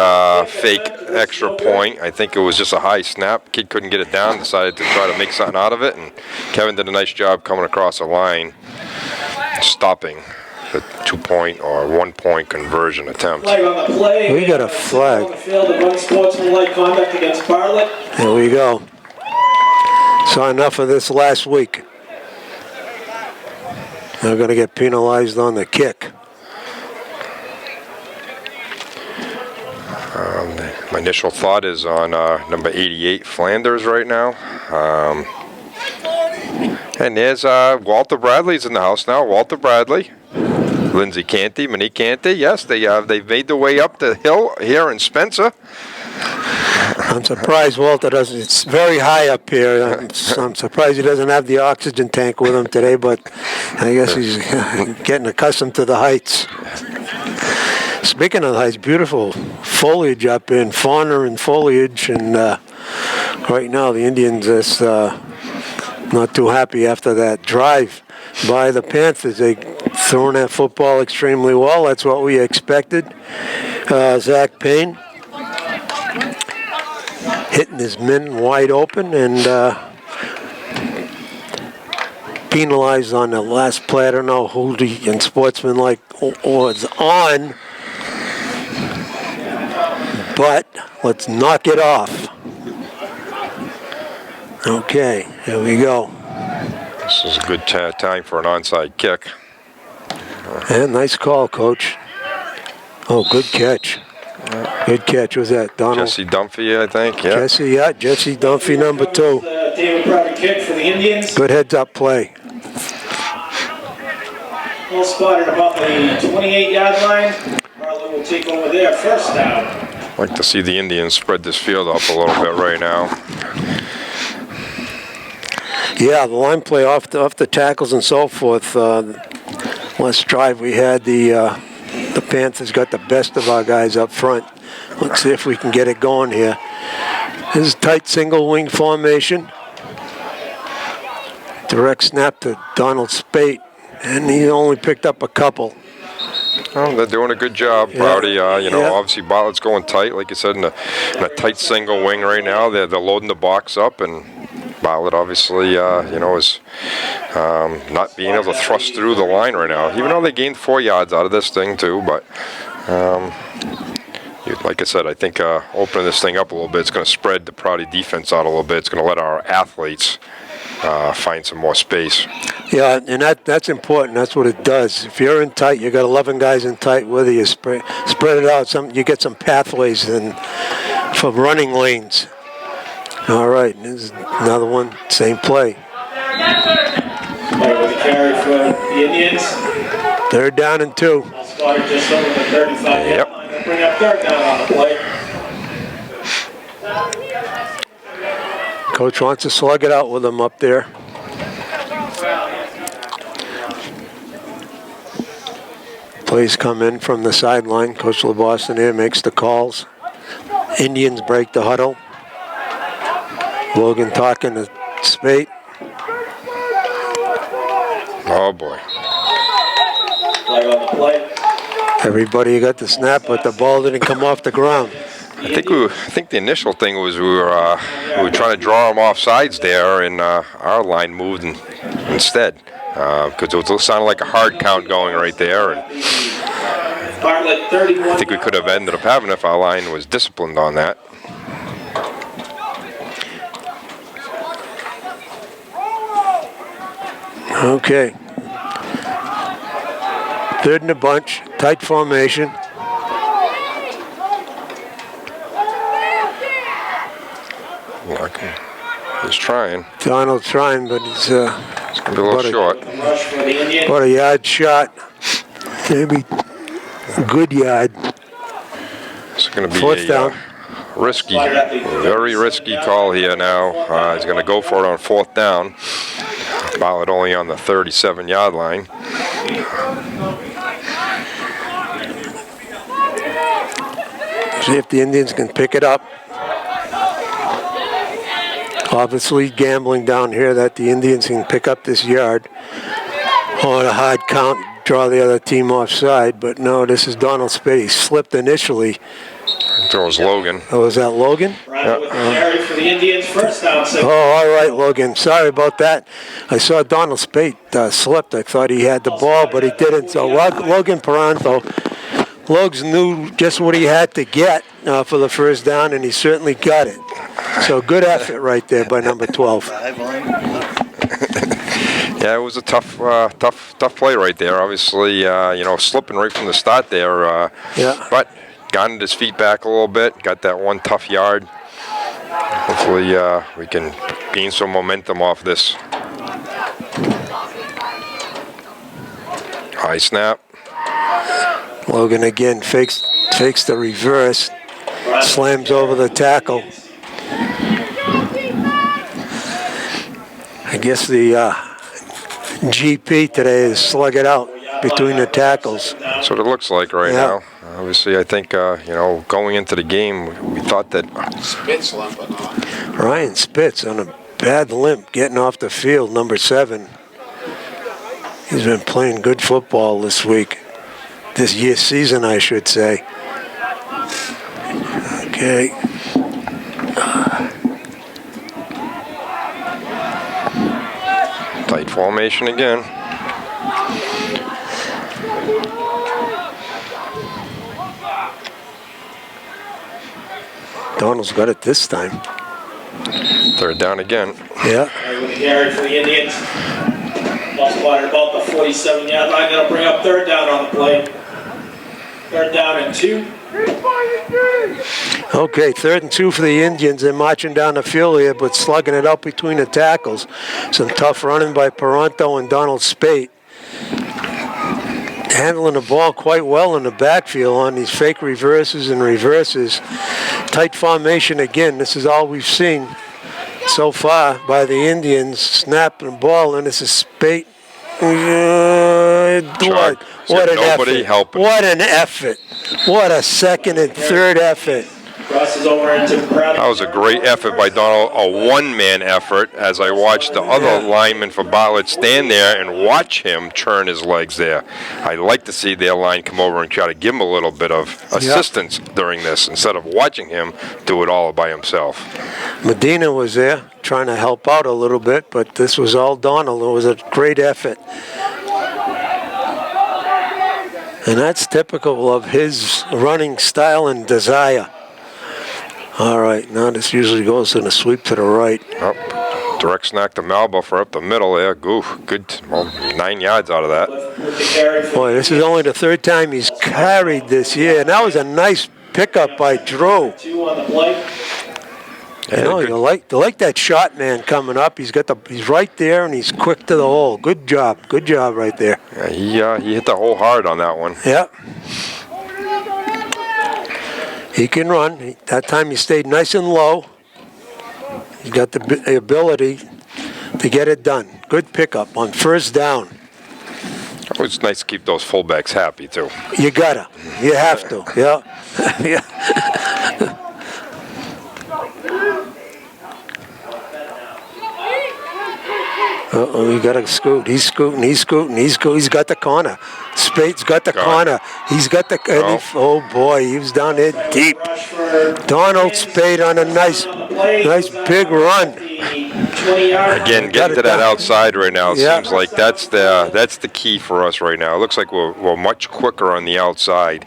fake extra point. I think it was just a high snap. Kid couldn't get it down, decided to try to make something out of it, and Kevin did a nice job coming across the line, stopping the 2-point or 1-point conversion attempt. Flag on the play. We got a flag. On the field of unsportsmanlike conduct against Bartlett. There we go. Saw enough of this last week. They're going to get penalized on the kick. My initial thought is on number 88, Flanders, right now. And there's Walter Bradley's in the house now. Walter Bradley, Lindsay Canty, Monique Canty. Yes, they've made their way up the hill here in Spencer. I'm surprised Walter doesn't. It's very high up here. I'm surprised he doesn't have the oxygen tank with him today, but I guess he's getting accustomed to the heights. Speaking of the heights, beautiful foliage up in fauna and foliage, and right now the Indians is not too happy after that drive by the Panthers. They thrown that football extremely well. That's what we expected. Zach Payne hitting his men wide open and penalized on the last play. I don't know who the unsportsmanlike was on, but let's knock it off. Okay, here we go. This is a good time for an onside kick. And nice call, Coach. Oh, good catch. Good catch. Was that Donald? Jesse Dunphy, I think. Yeah. Jesse Dunphy, number 2. David Crowder kick for the Indians. Good heads-up play. Well spotted about the 28-yard line. Bartlett will take over there, first down. I'd like to see the Indians spread this field up a little bit right now. Yeah, the line play off the tackles and so forth. Last drive we had the Panthers got the best of our guys up front. Let's see if we can get it going here. This is tight single wing formation. Direct snap to Donald Spate, and he only picked up a couple. Oh, they're doing a good job, Prouty. Obviously Bartlett's going tight, like you said, in a tight single wing right now. They're loading the box up, and Bartlett obviously, is not being able to thrust through the line right now. Even though they gained 4 yards out of this thing too, but like I said, I think opening this thing up a little bit, it's going to spread the Prouty defense out a little bit. It's going to let our athletes find some more space. Yeah, and that's important. That's what it does. If you're in tight, you got 11 guys in tight with you. Spread it out. You get some pathways and for running lanes. All right, this is another one. Same play. Play with the carry for the Indians. 3rd down and 2. Well spotted just over the 35-yard line. They'll bring up 3rd down on the play. Coach wants to slug it out with them up there. Plays come in from the sideline. Coach LeBoston here makes the calls. Indians break the huddle. Logan talking to Spate. Oh boy. Flag on the play. Everybody got the snap, but the ball didn't come off the ground. I think the initial thing was we were trying to draw them off sides there, and our line moved instead because it sounded like a hard count going right there. And Bartlett 31. I think we could have ended up having if our line was disciplined on that. Okay. 3rd and a bunch, tight formation. He's trying. Donald's trying, but he's It's going to be a little short. Rush for the Indians. about a yard shot. Maybe a good yard. It's going to be 4th down. Risky, very risky call here now. He's going to go for it on 4th down. Bartlett only on the 37-yard line. See if the Indians can pick it up. Obviously gambling down here that the Indians can pick up this yard on a hard count, draw the other team offside, but no, this is Donald Spade. He slipped initially. Throws Logan. Oh, was that Logan? Right with the carry for the Indians, first down. Oh, all right, Logan. Sorry about that. I saw Donald Spate slipped. I thought he had the ball, but he didn't. So Logan Paranto, Logs knew just what he had to get for the first down, and he certainly got it. So good effort right there by number 12. Yeah, it was a tough play right there. Obviously, slipping right from the start there. Yeah. But got his feet back a little bit. Got that one tough yard. Hopefully, we can gain some momentum off this. High snap. Logan again fakes the reverse, slams over the tackle. I guess the GP today is slug it out between the tackles. That's what it looks like right now. Obviously, I think, going into the game, we thought that Spitz limping off. Ryan Spitz on a bad limp getting off the field, number 7. He's been playing good football this season, I should say. Okay. tight formation again. Donald's got it this time. 3rd down again. Yeah. With the carry for the Indians. Ball spotted about the 47-yard line. That'll bring up 3rd down on the play. 3rd down and 2. Okay, 3rd and 2 for the Indians. They're marching down the field here, but slugging it out between the tackles. Some tough running by Paronto and Donald Spate. Handling the ball quite well in the backfield on these fake reverses and reverses. Tight formation again. This is all we've seen so far by the Indians. Snapping the ball, and this is Spate. What an nobody effort. helping. What an effort. What a 2nd and 3rd effort. Crosses over into Browning. That was a great effort by Donald, a one-man effort, as I watched the other lineman for Bartlett stand there and watch him churn his legs there. I'd like to see their line come over and try to give him a little bit of assistance during this instead of watching him do it all by himself. Medina was there trying to help out a little bit, but this was all Donald. It was a great effort. And that's typical of his running style and desire. All right, now this usually goes in a sweep to the right. Oh, direct snack to Malba for up the middle there. Good, 9 yards out of that. Boy, this is only the 3rd time he's carried this year, and that was a nice pickup by Drew. 2 on the play. You know, you like that shot man coming up. He's right there, and he's quick to the hole. Good job right there. Yeah, he hit the hole hard on that one. Yeah. He can run. That time he stayed nice and low. He's got the ability to get it done. Good pickup on 1st down. It's nice to keep those fullbacks happy, too. You gotta. You have to. Yeah. Yeah. Uh-oh, he got to scoot. He's scooting. He's got the corner. Spate's got the corner. He's got the... Oh, boy, he was down there deep. Donald Spate on a nice big run. Again, getting to that outside right now, it seems like that's the key for us right now. It looks like we're much quicker on the outside.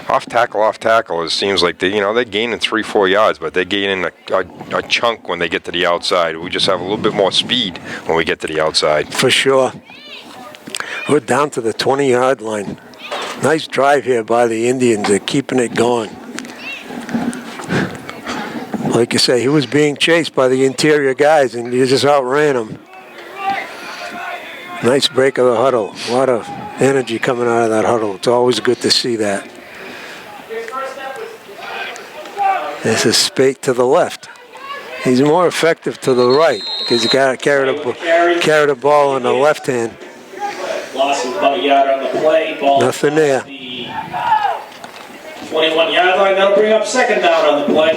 Off tackle, it seems like they're gaining 3-4 yards, but they're gaining a chunk when they get to the outside. We just have a little bit more speed when we get to the outside. For sure. We're down to the 20-yard line. Nice drive here by the Indians. They're keeping it going. Like you say, he was being chased by the interior guys, and you just outran him. Nice break of the huddle. A lot of energy coming out of that huddle. It's always good to see that. This is Spate to the left. He's more effective to the right because he got to carry the ball on the left hand. Loss of about a yard on the play. Ball Nothing there. The 21-yard line. That'll bring up 2nd down on the play.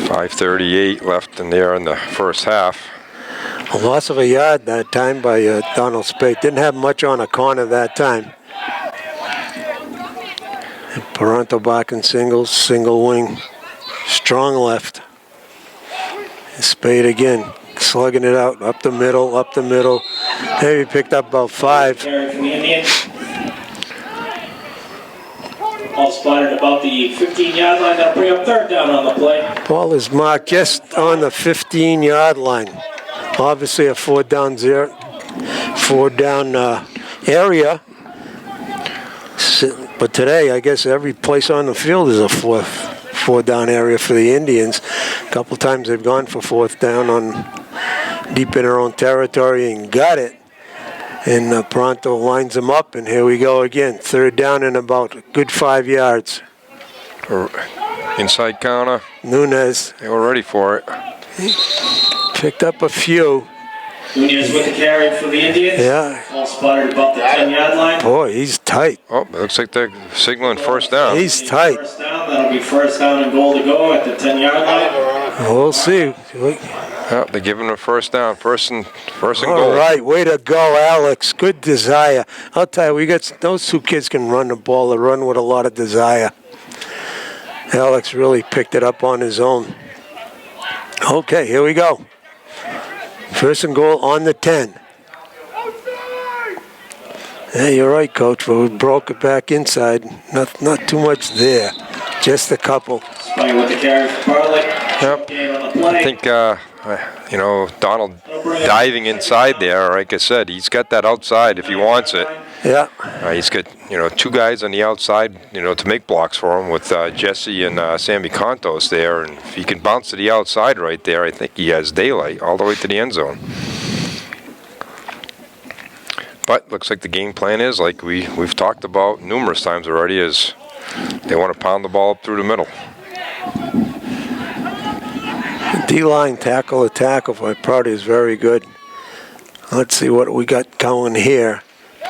.538 left in there in the 1st half. A loss of a yard that time by Donald Spate. Didn't have much on a corner that time. And Paronto back in single wing. Strong left. And Spate again, slugging it out, up the middle. Maybe picked up about 5. Carry from the Indians. Ball spotted about the 15-yard line. That'll bring up 3rd down on the play. Ball is marked just on the 15-yard line. Obviously a 4-down area. But today, I guess every place on the field is a four down area for the Indians. A couple times they've gone for fourth down on deep in their own territory and got it. And Pronto lines them up, and here we go again. Third down and about a good 5 yards. Inside counter. Nunez They were ready for it. picked up a few. Nunez with the carry for the Indians. Yeah. All spotted about the 10-yard line. Boy, he's tight. Oh, it looks like they're signaling first down. He's tight. First down, that'll be first down and goal to go at the 10-yard line. We'll see. Yeah, they're giving them first down. First and All goal. right, way to go, Alex. Good desire. I'll tell you, we got those two kids can run the ball. They run with a lot of desire. Alex really picked it up on his own. Okay, here we go. First and goal on the 10. Yeah, you're right, Coach. But we broke it back inside. Not too much there. Just a couple. Spike with the carry for Bartlett. Yep. Gain on the play. I think, Donald diving inside there, like I said, he's got that outside if he wants it. Yeah. He's got, two guys on the outside, to make blocks for him with Jesse and Sammy Contos there. And if he can bounce to the outside right there, I think he has daylight all the way to the end zone. But looks like the game plan is, like we've talked about numerous times already, is they want to pound the ball up through the middle. D-line tackle to tackle by Prouty is very good. Let's see what we got going here.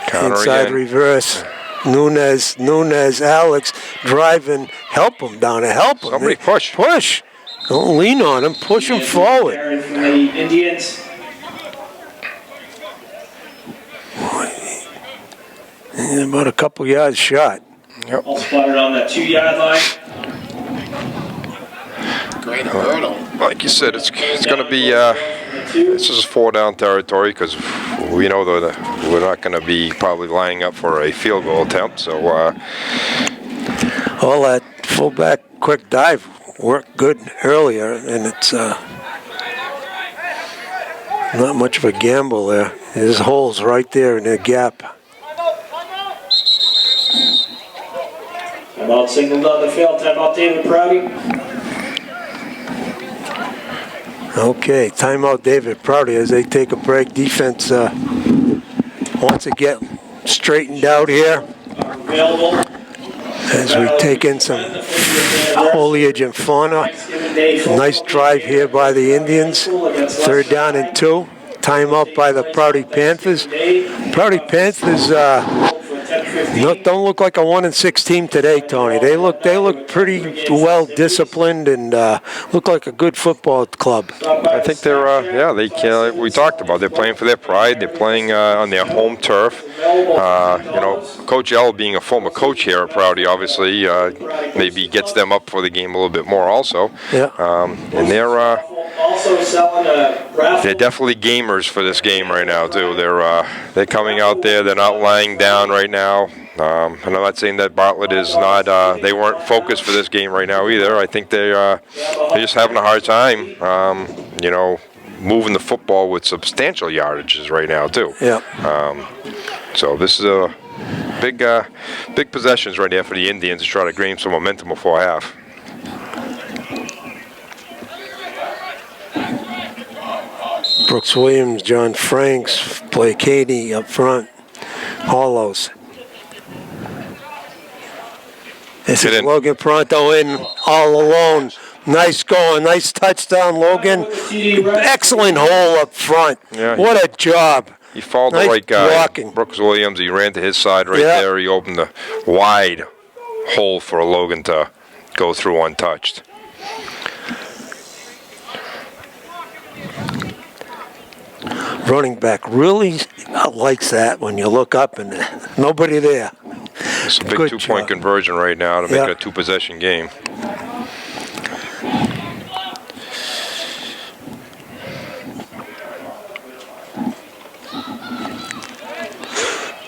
Counter Inside again. reverse. Nunez, Alex driving. Help him down there. Help him. Somebody push. Push. Don't lean on him. Push him forward. Carry from the Indians. About a couple yards shot. All spotted on that 2-yard line. Great hurdle. Like you said, it's going to be this is 4-down territory because we know that we're not going to be probably lining up for a field goal attempt. So All that fullback quick dive worked good earlier, and it's not much of a gamble there. There's holes right there in the gap. Timeout signaled on the field. Timeout David Prouty. Okay, timeout David Prouty as they take a break. Defense wants to get straightened out here Available. as we take in some foliage and fauna. Nice drive here by the Indians. Third down and 2. Timeout by the Prouty Panthers. Prouty Panthers don't look like a 1-6 team today, Tony. They look pretty well disciplined and look like a good football club. I think they're we talked about they're playing for their pride. They're playing on their home turf. Coach L being a former coach here at Prouty, obviously maybe gets them up for the game a little bit more also. Yeah. And they're Also selling a raffle. they're definitely gamers for this game right now too. They're coming out there. They're not lying down right now. And I'm not saying that Bartlett is not. They weren't focused for this game right now either. I think they're just having a hard time. Moving the football with substantial yardages right now too. Yeah. So this is a big possessions right there for the Indians to try to gain some momentum before half. Brooks Williams, John Franks, play Katie up front. Hollows. This Get is in. Logan Pronto in all alone. Nice going, nice touchdown, Logan. Excellent hole up front. Yeah, What a job. He followed Nice the right guy. blocking. Brooks Williams, he ran to his side right Yeah. there. He opened the wide hole for Logan to go through untouched. Running back really likes that when you look up and nobody there. It's a big Good two-point job. conversion right now to make Yeah. it a two-possession game.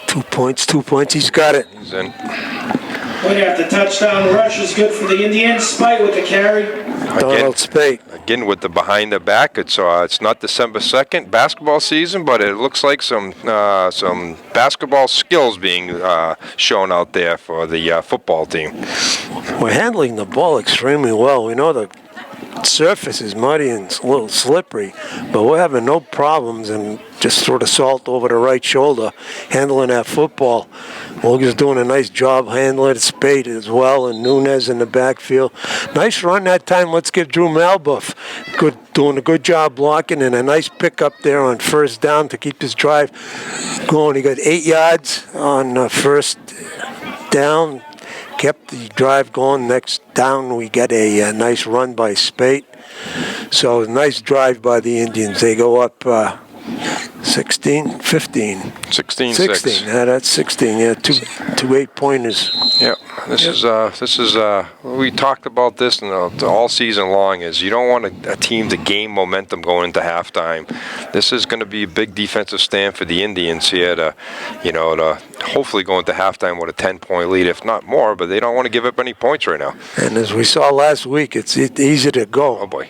Two points, he's got it. He's in. Point after touchdown rush is good for the Indians. Spite with the carry. Donald Spate. Again, with the behind the back, it's not December 2nd basketball season, but it looks like some basketball skills being shown out there for the football team. We're handling the ball extremely well. We know the surface is muddy and a little slippery, but we're having no problems and just sort of salt over the right shoulder handling that football. Logan's doing a nice job handling it, Spade as well, and Nunez in the backfield. Nice run that time. Let's give Drew Malbuff doing a good job blocking and a nice pickup there on first down to keep his drive going. He got 8 yards on first down. Kept the drive going. Next down, we get a nice run by Spate. So nice drive by the Indians. They go up 16, 15. 16. Yeah, that's 16. Yeah, two 8-pointers. Yeah, this is we talked about this all season long. Is you don't want a team to gain momentum going into halftime. This is going to be a big defensive stand for the Indians here to hopefully go into halftime with a 10-point lead, if not more. But they don't want to give up any points right now. And as we saw last week, it's easy to go. Oh boy.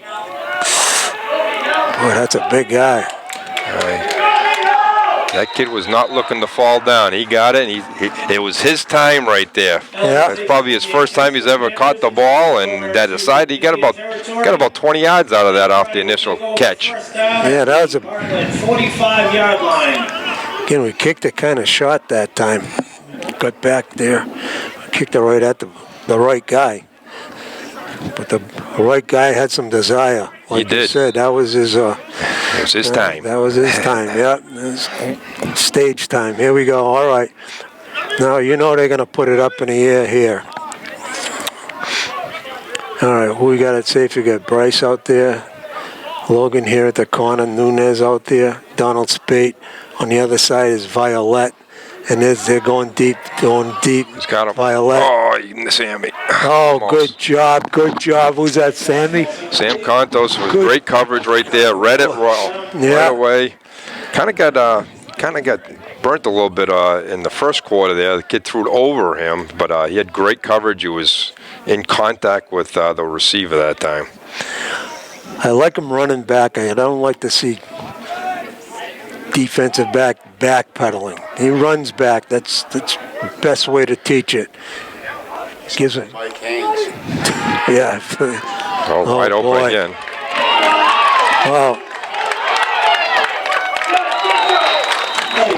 Boy, that's a big guy. That kid was not looking to fall down. He got it, and it was his time right there. Yeah. That's probably his first time he's ever caught the ball, and that aside, he got about 20 yards out of that off the initial catch. Yeah, that was a 45-yard line. Again, we kicked it kind of short that time. Got back there, kicked it right at the right guy. But the right guy had some desire. Like He did. you said, that was his. It was his time. That was his time. Yeah, his stage time. Here we go. All right. Now you know they're gonna put it up in the air here. All right. Who we got at safe? We got Bryce out there. Logan here at the corner. Nunez out there. Donald Spate. On the other side is Violet. And they're going deep. He's got him. Violet. Oh, Sammy. Oh, Almost. good job. Who's that, Sammy? Sam Contos with Good. great coverage right there. Read it right Yeah. away. Kind of got burnt a little bit in the first quarter there. The kid threw it over him, but he had great coverage. He was in contact with the receiver that time. I like him running back. I don't like to see defensive backpedaling. He runs back. That's the best way to teach it. Gives it. Mike Haynes. Yeah. Wide open boy. again. Wow.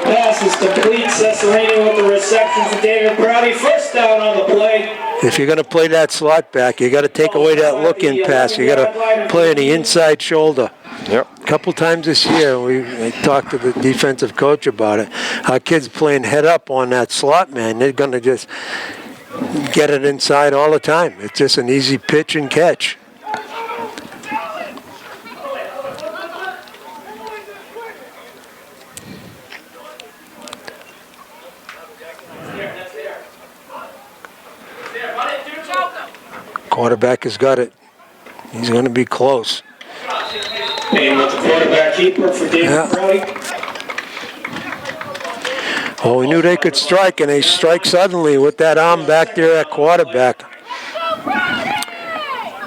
Pass is complete. Cesarino with the reception for David Prouty. First down on the play. If you're going to play that slot back, you got to take away that look-in pass. You got to play on the inside shoulder. Yep. A couple times this year, I talked to the defensive coach about it. Our kids playing head up on that slot, man. They're going to just get it inside all the time. It's just an easy pitch and catch. Quarterback has got it. He's going to be close. And with the quarterback keeper for David Prouty. Well, we knew they could strike, and they strike suddenly with that arm back there at quarterback.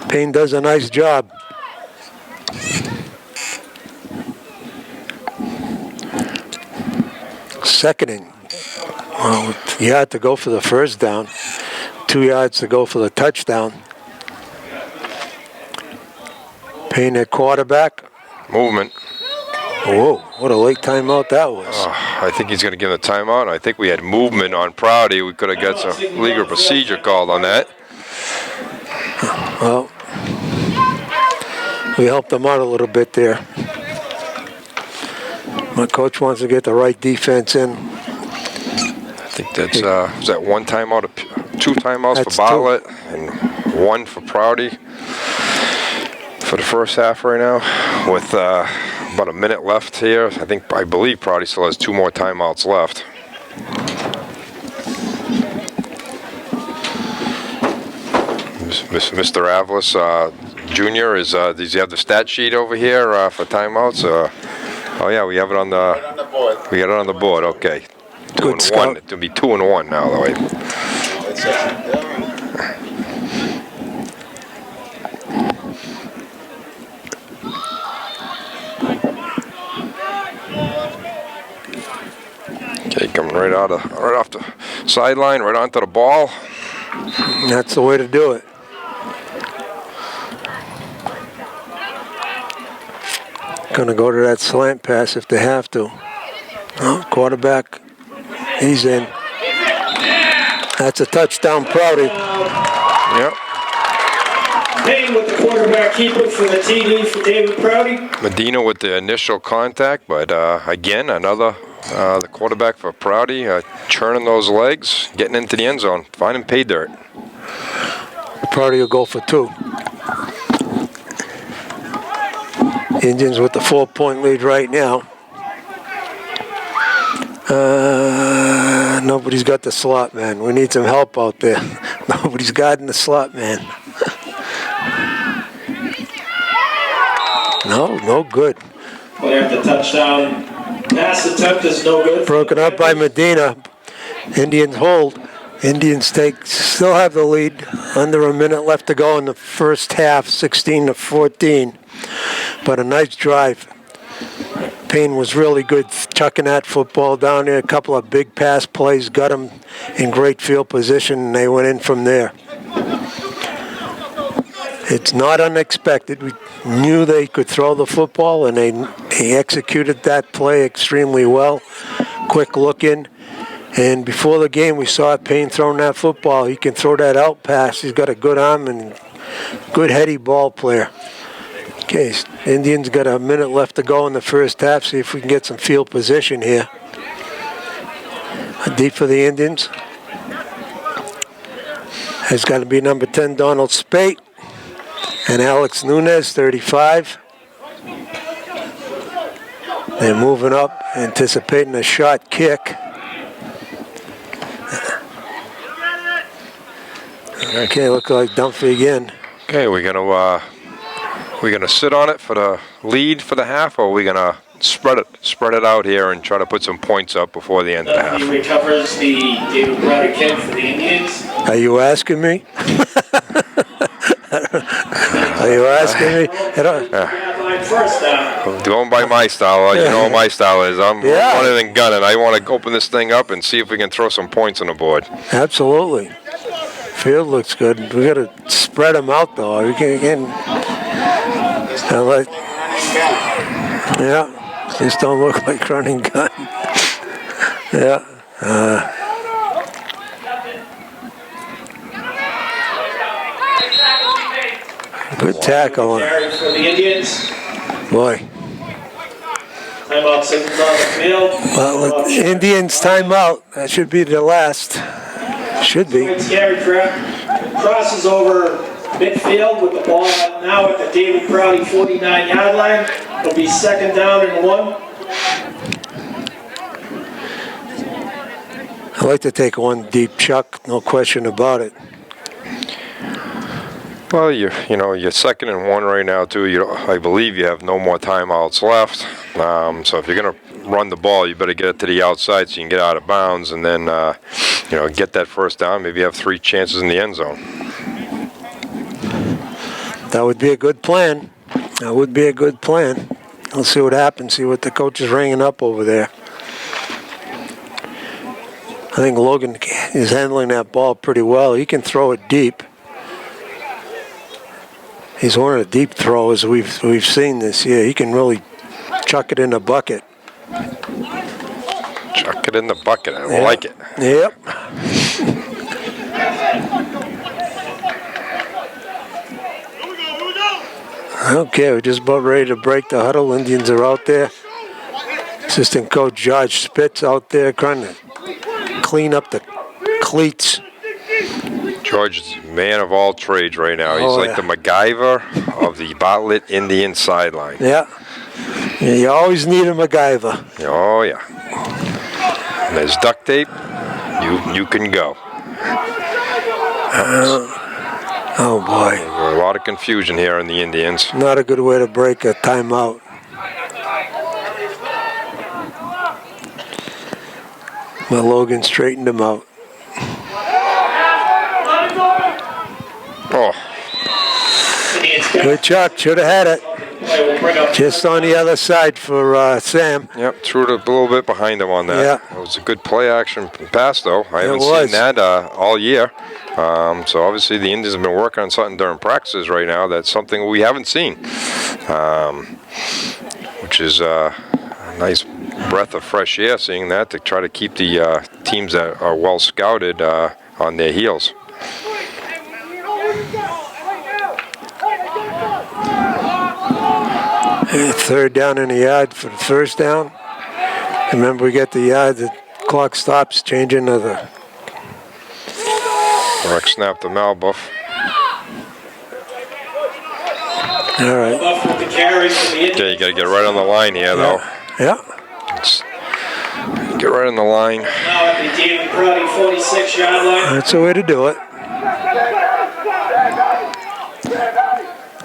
Payne does a nice job. Seconding. Well, you had to go for the first down. 2 yards to go for the touchdown. Payne at quarterback. Movement. Whoa, what a late timeout that was. I think he's going to give him a timeout. I think we had movement on Prouty. We could have got some legal procedure called on that. Well, we helped them out a little bit there. My coach wants to get the right defense in. I think that's was that one timeout, two timeouts That's for Bartlett and one for Prouty for the first half right now. With about a minute left here, I believe Prouty still has 2 more timeouts left. Mr. Avalos Jr. does he have the stat sheet over here for timeouts? Oh yeah, we have it on the. Right on the board. We got it on the board. Okay. 2 and 1. scout. It'll be 2 and 1 now, though. That's it. right off the sideline, right onto the ball. That's the way to do it. Gonna go to that slant pass if they have to. Oh, quarterback, he's in. That's a touchdown, Prouty. Yep. Payne with the quarterback keeper for the TD for David Prouty. Medina with the initial contact, but again, another the quarterback for Prouty, churning those legs, getting into the end zone, finding pay dirt. Prouty will go for 2. Indians with the 4-point lead right now. Nobody's got the slot man. We need some help out there. Nobody's guarding the slot man. No good. We have the touchdown. Pass attempt is no good. Broken up by Medina. Indians hold. Indians still have the lead. Under a minute left to go in the first half, 16-14. But a nice drive. Payne was really good chucking that football down there. A couple of big pass plays, got them in great field position, and they went in from there. It's not unexpected. We knew they could throw the football, and they executed that play extremely well. Quick look in. And before the game, we saw Payne throwing that football. He can throw that out pass. He's got a good arm and good heady ball player. Okay, Indians got a minute left to go in the first half. See if we can get some field position here. Deep for the Indians. It's got to be number 10, Donald Spate. And Alex Nunez, 35. They're moving up, anticipating a shot kick. Okay, look like Dunphy again. Okay, we're gonna sit on it for the lead for the half, or we're gonna spread it out here and try to put some points up before the end of the half. He recovers the David Prouty kick for the Indians. Are you asking me? Are you asking me? First down. Going by my style, you know what my style is. I'm running and gunning. I want to open this thing up and see if we can throw some points on the board. Absolutely. Field looks good. We got to spread them out, though. We can yeah, just don't look like running gun. Yeah. Good tackle. Carry for the Indians. Boy. Timeout signals on the field. Well, Indians timeout. That should be the last. Should be. It's carry track. Crosses over midfield with the ball now at the David Prouty 49-yard line. It'll be 2nd down and 1. I like to take one deep chuck, no question about it. Well, you're 2nd and 1 right now too. I believe you have no more timeouts left. So if you're gonna run the ball, you better get it to the outside so you can get out of bounds, and then get that first down. Maybe you have 3 chances in the end zone. That would be a good plan. That would be a good plan. Let's see what happens. See what the coach is ringing up over there. I think Logan is handling that ball pretty well. He can throw it deep. He's one of the deep throwers we've seen this year. He can really chuck it in the bucket. Chuck it in the bucket. I like it. Yep. Okay, we're just about ready to break the huddle. Indians are out there. Assistant coach George Spitz out there trying to clean up the cleats. George is man of all trades right now. He's like the MacGyver of the Bartlett Indian sideline. Yeah. You always need a MacGyver. Oh, yeah. And there's duct tape. You can go. Oh, boy. A lot of confusion here in the Indians. Not a good way to break a timeout. But Logan straightened him out. Oh. Good chuck. Should have had it. play will bring up. Just on the other side for Sam. Yep, threw it a little bit behind him on that. Yeah. It was a good play action pass, though. I haven't was. seen that all year. So obviously the Indians have been working on something during practices right now. That's something we haven't seen, which is a nice breath of fresh air, seeing that, to try to keep the teams that are well scouted on their heels. Third down in the yard for the first down. Remember, we get the yard, the clock stops, changing to the... Rex snapped the Malbuff. All right. Buff with the carry for the Indians. Okay, you got to get right on the line here, though. Yeah. Get right on the line. Now at the David Prouty 46-yard line. That's the way to do it.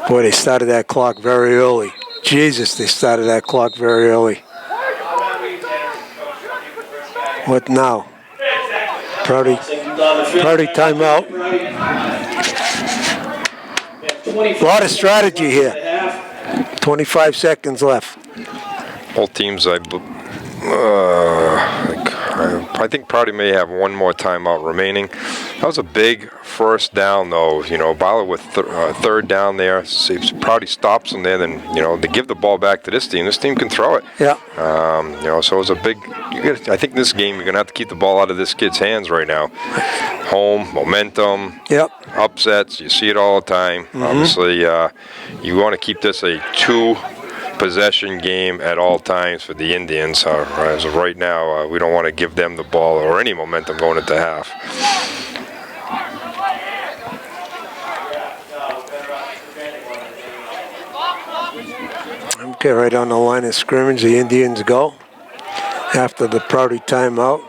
Boy, they started that clock very early. Jesus, they started that clock very early. What now? Prouty timeout. A lot of strategy here. 25 seconds left. Both teams, I think Prouty may have one more timeout remaining. That was a big first down, though. You know, Ballard with third down there. See if Prouty stops them there, then, you know, they give the ball back to this team. This team can throw it. Yeah. You know, so it was a big. I think this game you're gonna have to keep the ball out of this kid's hands right now. Home momentum. Yep. Upsets. You see it all the time. Obviously, you want to keep this a two-possession game at all times for the Indians. As of right now, we don't want to give them the ball or any momentum going into half. Okay, right on the line of scrimmage, the Indians go after the Prouty timeout.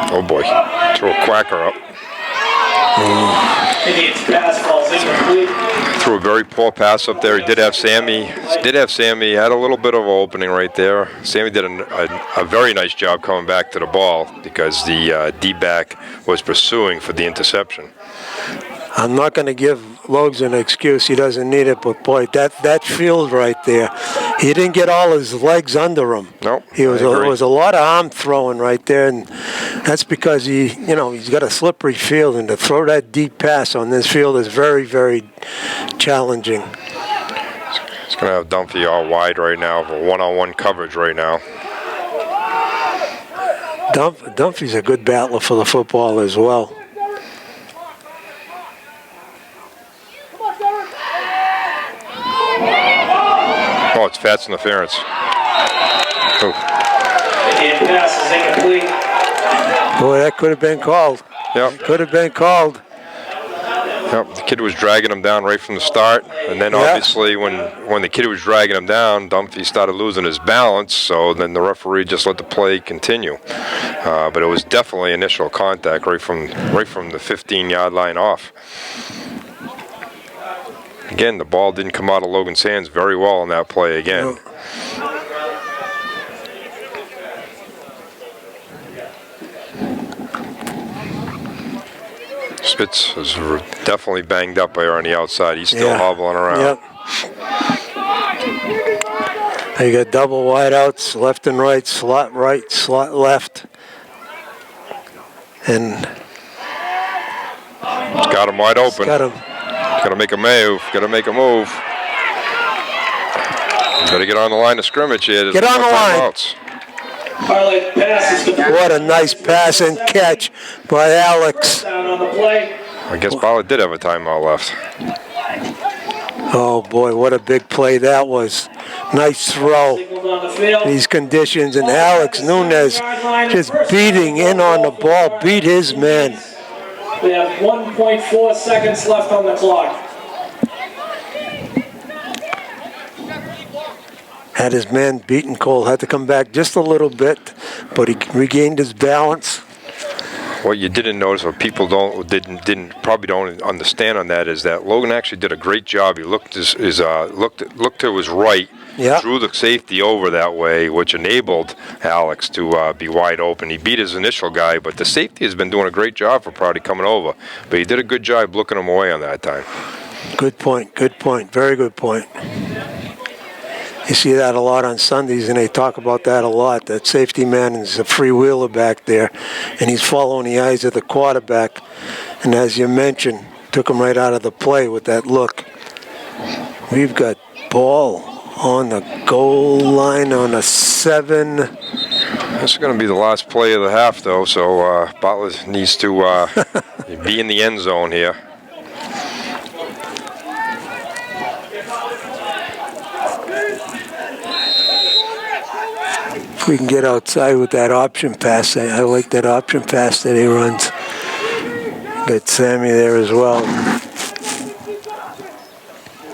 Oh boy, threw a quacker up. Indians pass falls incomplete. Threw a very poor pass up there. He did have Sammy. Had a little bit of an opening right there. Sammy did a very nice job coming back to the ball because the D-back was pursuing for the interception. I'm not going to give Logs an excuse. He doesn't need it, but boy, that field right there, he didn't get all his legs under him. No, It was a lot of arm throwing right there, and that's because he's got a slippery field, and to throw that deep pass on this field is very, very challenging. He's going to have Dunphy all wide right now for one-on-one coverage right now. Dunphy's a good battler for the football as well. Oh, it's Fats interference. Oh. Indian pass is incomplete. Boy, that could have been called. Yep. Could have been called. Yep. The kid was dragging him down right from the start, and then obviously when the kid was dragging him down, Dunphy started losing his balance. So then the referee just let the play continue. But it was definitely initial contact right from the 15-yard line off. Again, the ball didn't come out of Logan's hands very well on that play again. Spitz is definitely banged up there on the outside. He's still hobbling around. Yep. You got double wideouts, left and right, slot left. And He's got him wide open. got him. Got to make a move. Got to make a move. Got to get on the line of scrimmage here. Get on the line. Timeouts. Highlight pass is complete. What a nice pass and catch by Alex. Down on the play. I guess Ballard did have a timeout left. Oh boy, what a big play that was. Nice throw. Signaled on the field. These conditions, and Alex Nunez just beating in on the ball, beat his man. We have 1.4 seconds left on the clock. Had his man beaten. Cole had to come back just a little bit, but he regained his balance. What you didn't notice, or people probably don't understand on that, is that Logan actually did a great job. He looked to his right Yeah. drew the safety over that way, which enabled Alex to be wide open. He beat his initial guy, but the safety has been doing a great job for Prouty coming over. But he did a good job looking him away on that time. Good point. Good point. Very good point. You see that a lot on Sundays, and they talk about that a lot. That safety man is a freewheeler back there, and he's following the eyes of the quarterback. And as you mentioned, took him right out of the play with that look. We've got ball on the goal line on a 7. This is going to be the last play of the half, though, so Butler needs to be in the end zone here. If we can get outside with that option pass, I like that option pass that he runs. Got Sammy there as well.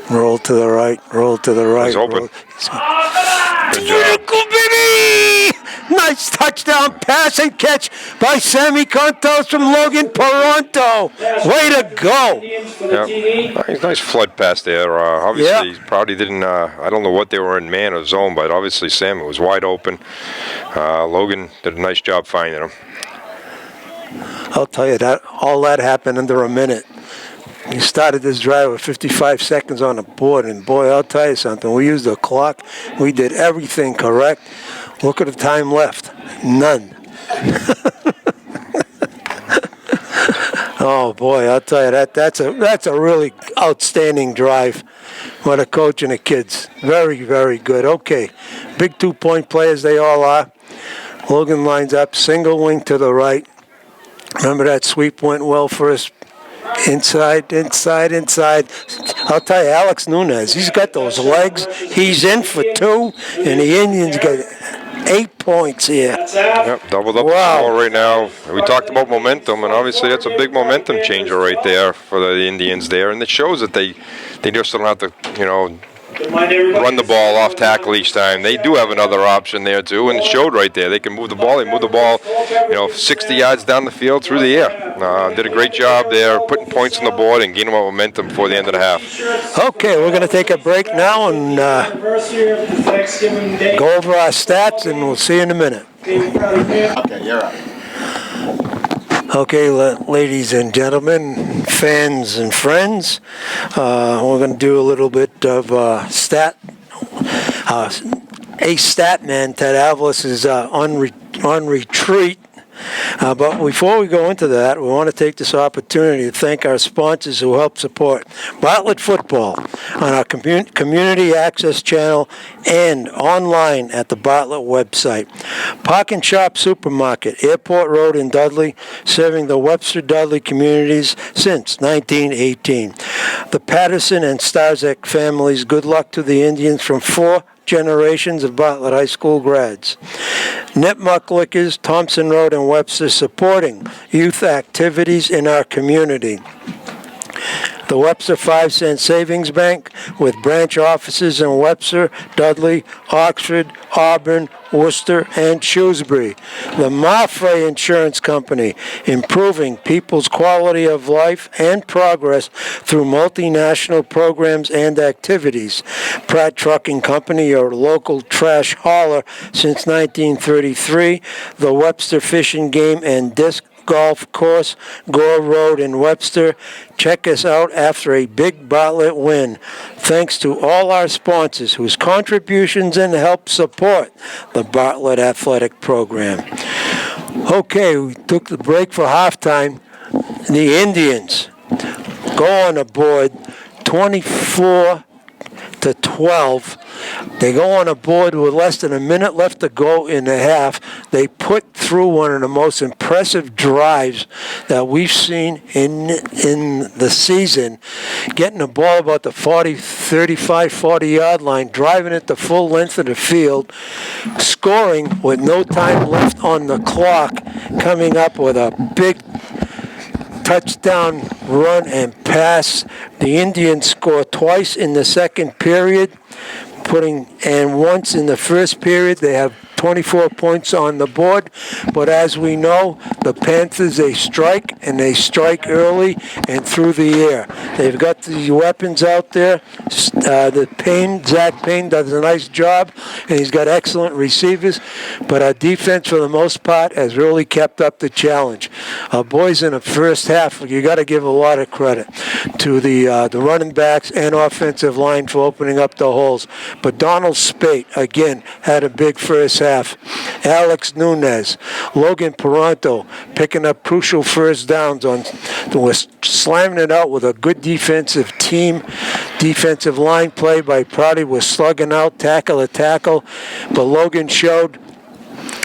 Roll to the right, roll to the right. He's open. Roll. Good job. Baby! Nice touchdown pass and catch by Sammy Contos from Logan Paronto. Way to go. Yep. Nice flood pass there. Obviously, Prouty didn't, I don't know what they were in man or zone, but obviously Sammy was wide open. Logan did a nice job finding him. I'll tell you, that all that happened under a minute. We started this drive with 55 seconds on the board, and boy, I'll tell you something. We used the clock. We did everything correct. Look at the time left. None. Oh boy, I'll tell you that's a really outstanding drive. What a coach and the kids. Very, very good. Okay, big 2-point players they all are. Logan lines up, single wing to the right. Remember that sweep went well for us. Inside. I'll tell you, Alex Nunez, he's got those legs. He's in for 2, and the Indians got 8 points here. Yep, doubled up the score right now. We talked about momentum, and obviously that's a big momentum changer right there for the Indians there, and it shows that they just don't have to, run the ball off tackle each time. They do have another option there too, and it showed right there. They can move the ball. They move the ball, 60 yards down the field through the air. Did a great job there, putting points on the board and gaining more momentum before the end of the half. Okay, we're going to take a break now and go over our stats, and we'll see you in a minute. Okay, you're up. Okay, ladies and gentlemen, fans and friends, we're going to do a little bit of stat. Ace stat man Ted Avalos is on retreat. But before we go into that, we want to take this opportunity to thank our sponsors who help support Bartlett football on our community access channel and online at the Bartlett website. Park and Shop Supermarket, Airport Road in Dudley, serving the Webster Dudley communities since 1918. The Patterson and Starzak families, good luck to the Indians from 4 generations of Bartlett High School grads. Nipmuc Liquors, Thompson Road and Webster, supporting youth activities in our community. The Webster 5-cent Savings Bank, with branch offices in Webster, Dudley, Oxford, Auburn, Worcester, and Shrewsbury. The Mafre Insurance Company, improving people's quality of life and progress through multinational programs and activities. Pratt Trucking Company, your local trash hauler since 1933. The Webster Fishing Game and Disc Golf Course, Gore Road in Webster. Check us out after a big Bartlett win. Thanks to all our sponsors whose contributions and help support the Bartlett Athletic Program. Okay, we took the break for halftime. The Indians go on the board 24-12. They go on a board with less than a minute left to go in the half. They put through one of the most impressive drives that we've seen in the season, getting the ball about the 40 line, driving it the full length of the field, scoring with no time left on the clock, coming up with a big touchdown run and pass. The Indians score twice in the second period, and once in the first period. They have 24 points on the board. But as we know, the Panthers, they strike, and they strike early and through the air. They've got the weapons out there. Zach Payne does a nice job, and he's got excellent receivers. But our defense, for the most part, has really kept up the challenge. Our boys in the first half, you got to give a lot of credit to the running backs and offensive line for opening up the holes. But Donald Spate, again, had a big first half. Alex Nunez, Logan Paranto picking up crucial first downs was slamming it out with a good defensive team. Defensive line play by Prouty was slugging out tackle to tackle. But Logan showed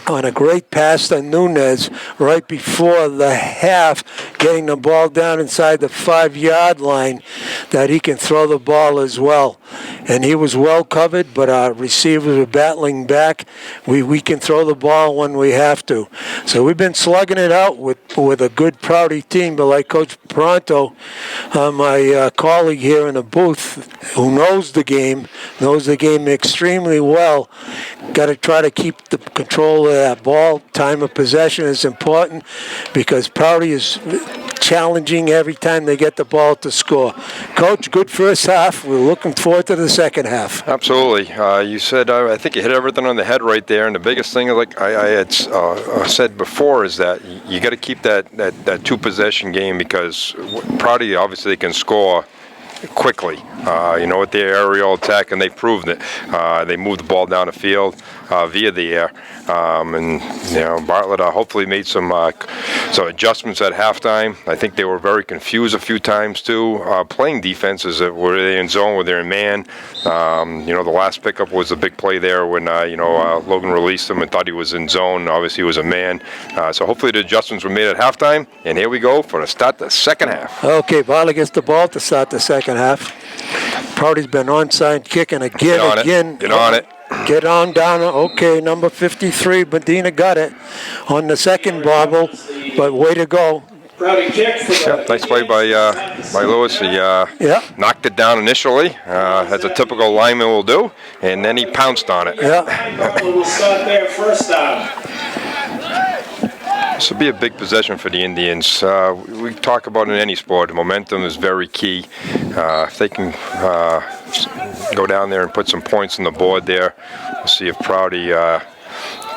on a great pass to Nunez right before the half, getting the ball down inside the 5-yard line, that he can throw the ball as well. And he was well covered, but our receivers were battling back. We can throw the ball when we have to. So we've been slugging it out with a good Prouty team, but like Coach Pronto, my colleague here in the booth, who knows the game extremely well, got to try to keep the control of that ball. Time of possession is important because Prouty is challenging every time they get the ball to score. Coach, good first half. We're looking forward to the second half. Absolutely. You said, I think you hit everything on the head right there. And the biggest thing, like I had said before, is that you got to keep that two-possession game, because Prouty obviously can score quickly, with their aerial attack, and they've proved it. They moved the ball down the field via the air, and Bartlett hopefully made some adjustments at halftime. I think they were very confused a few times too, playing defenses that were they in zone, were they in man. The last pickup was a big play there when Logan released him and thought he was in zone. Obviously, he was a man. So hopefully the adjustments were made at halftime, and here we go for the start the second half. Okay, Bartlett gets the ball to start the second half. Prouty's been onside kicking again. Get on it. Get on down. Okay, number 53, Medina got it on the second bobble, but way to go. Prouty kick for the Nice play by Lewis. He knocked it down initially, as a typical lineman will do, and then he pounced on it. We'll start there first down. This will be a big possession for the Indians. We talk about in any sport, momentum is very key. If they can go down there and put some points on the board there, we'll see if Prouty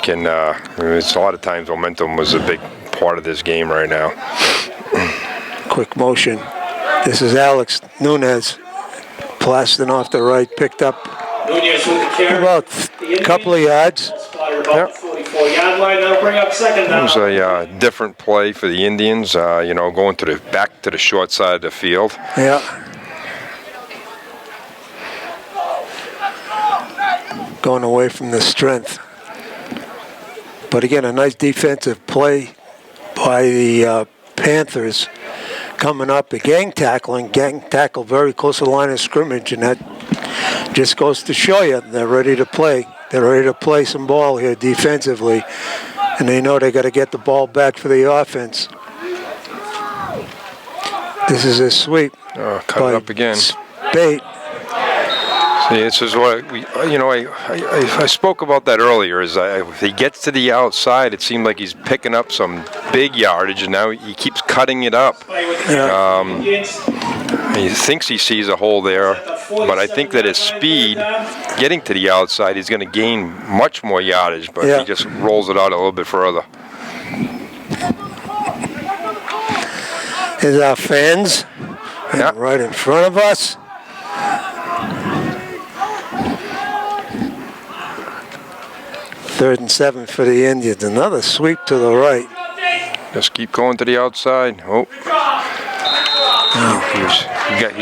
can. It's a lot of times momentum was a big part of this game right now. Quick motion. This is Alex Nunez, blasting off the right, picked up Nunez with the carry. about a couple of yards. About the 44-yard line. That'll bring up second down. It was a different play for the Indians. Going back to the short side of the field. Yeah. Going away from the strength. But again, a nice defensive play by the Panthers coming up. The gang tackle very close to the line of scrimmage, and that just goes to show you they're ready to play. They're ready to play some ball here defensively, and they know they got to get the ball back for the offense. This is a sweep. Cut it up again. Spate. See, this is what I spoke about that earlier. If he gets to the outside, it seemed like he's picking up some big yardage, and now he keeps cutting it up. He thinks he sees a hole there, but I think that his speed, getting to the outside, he's going to gain much more yardage, but he just rolls it out a little bit further. Here's our fans right in front of us. Third and 7 for the Indians. Another sweep to the right. Just keep going to the outside. He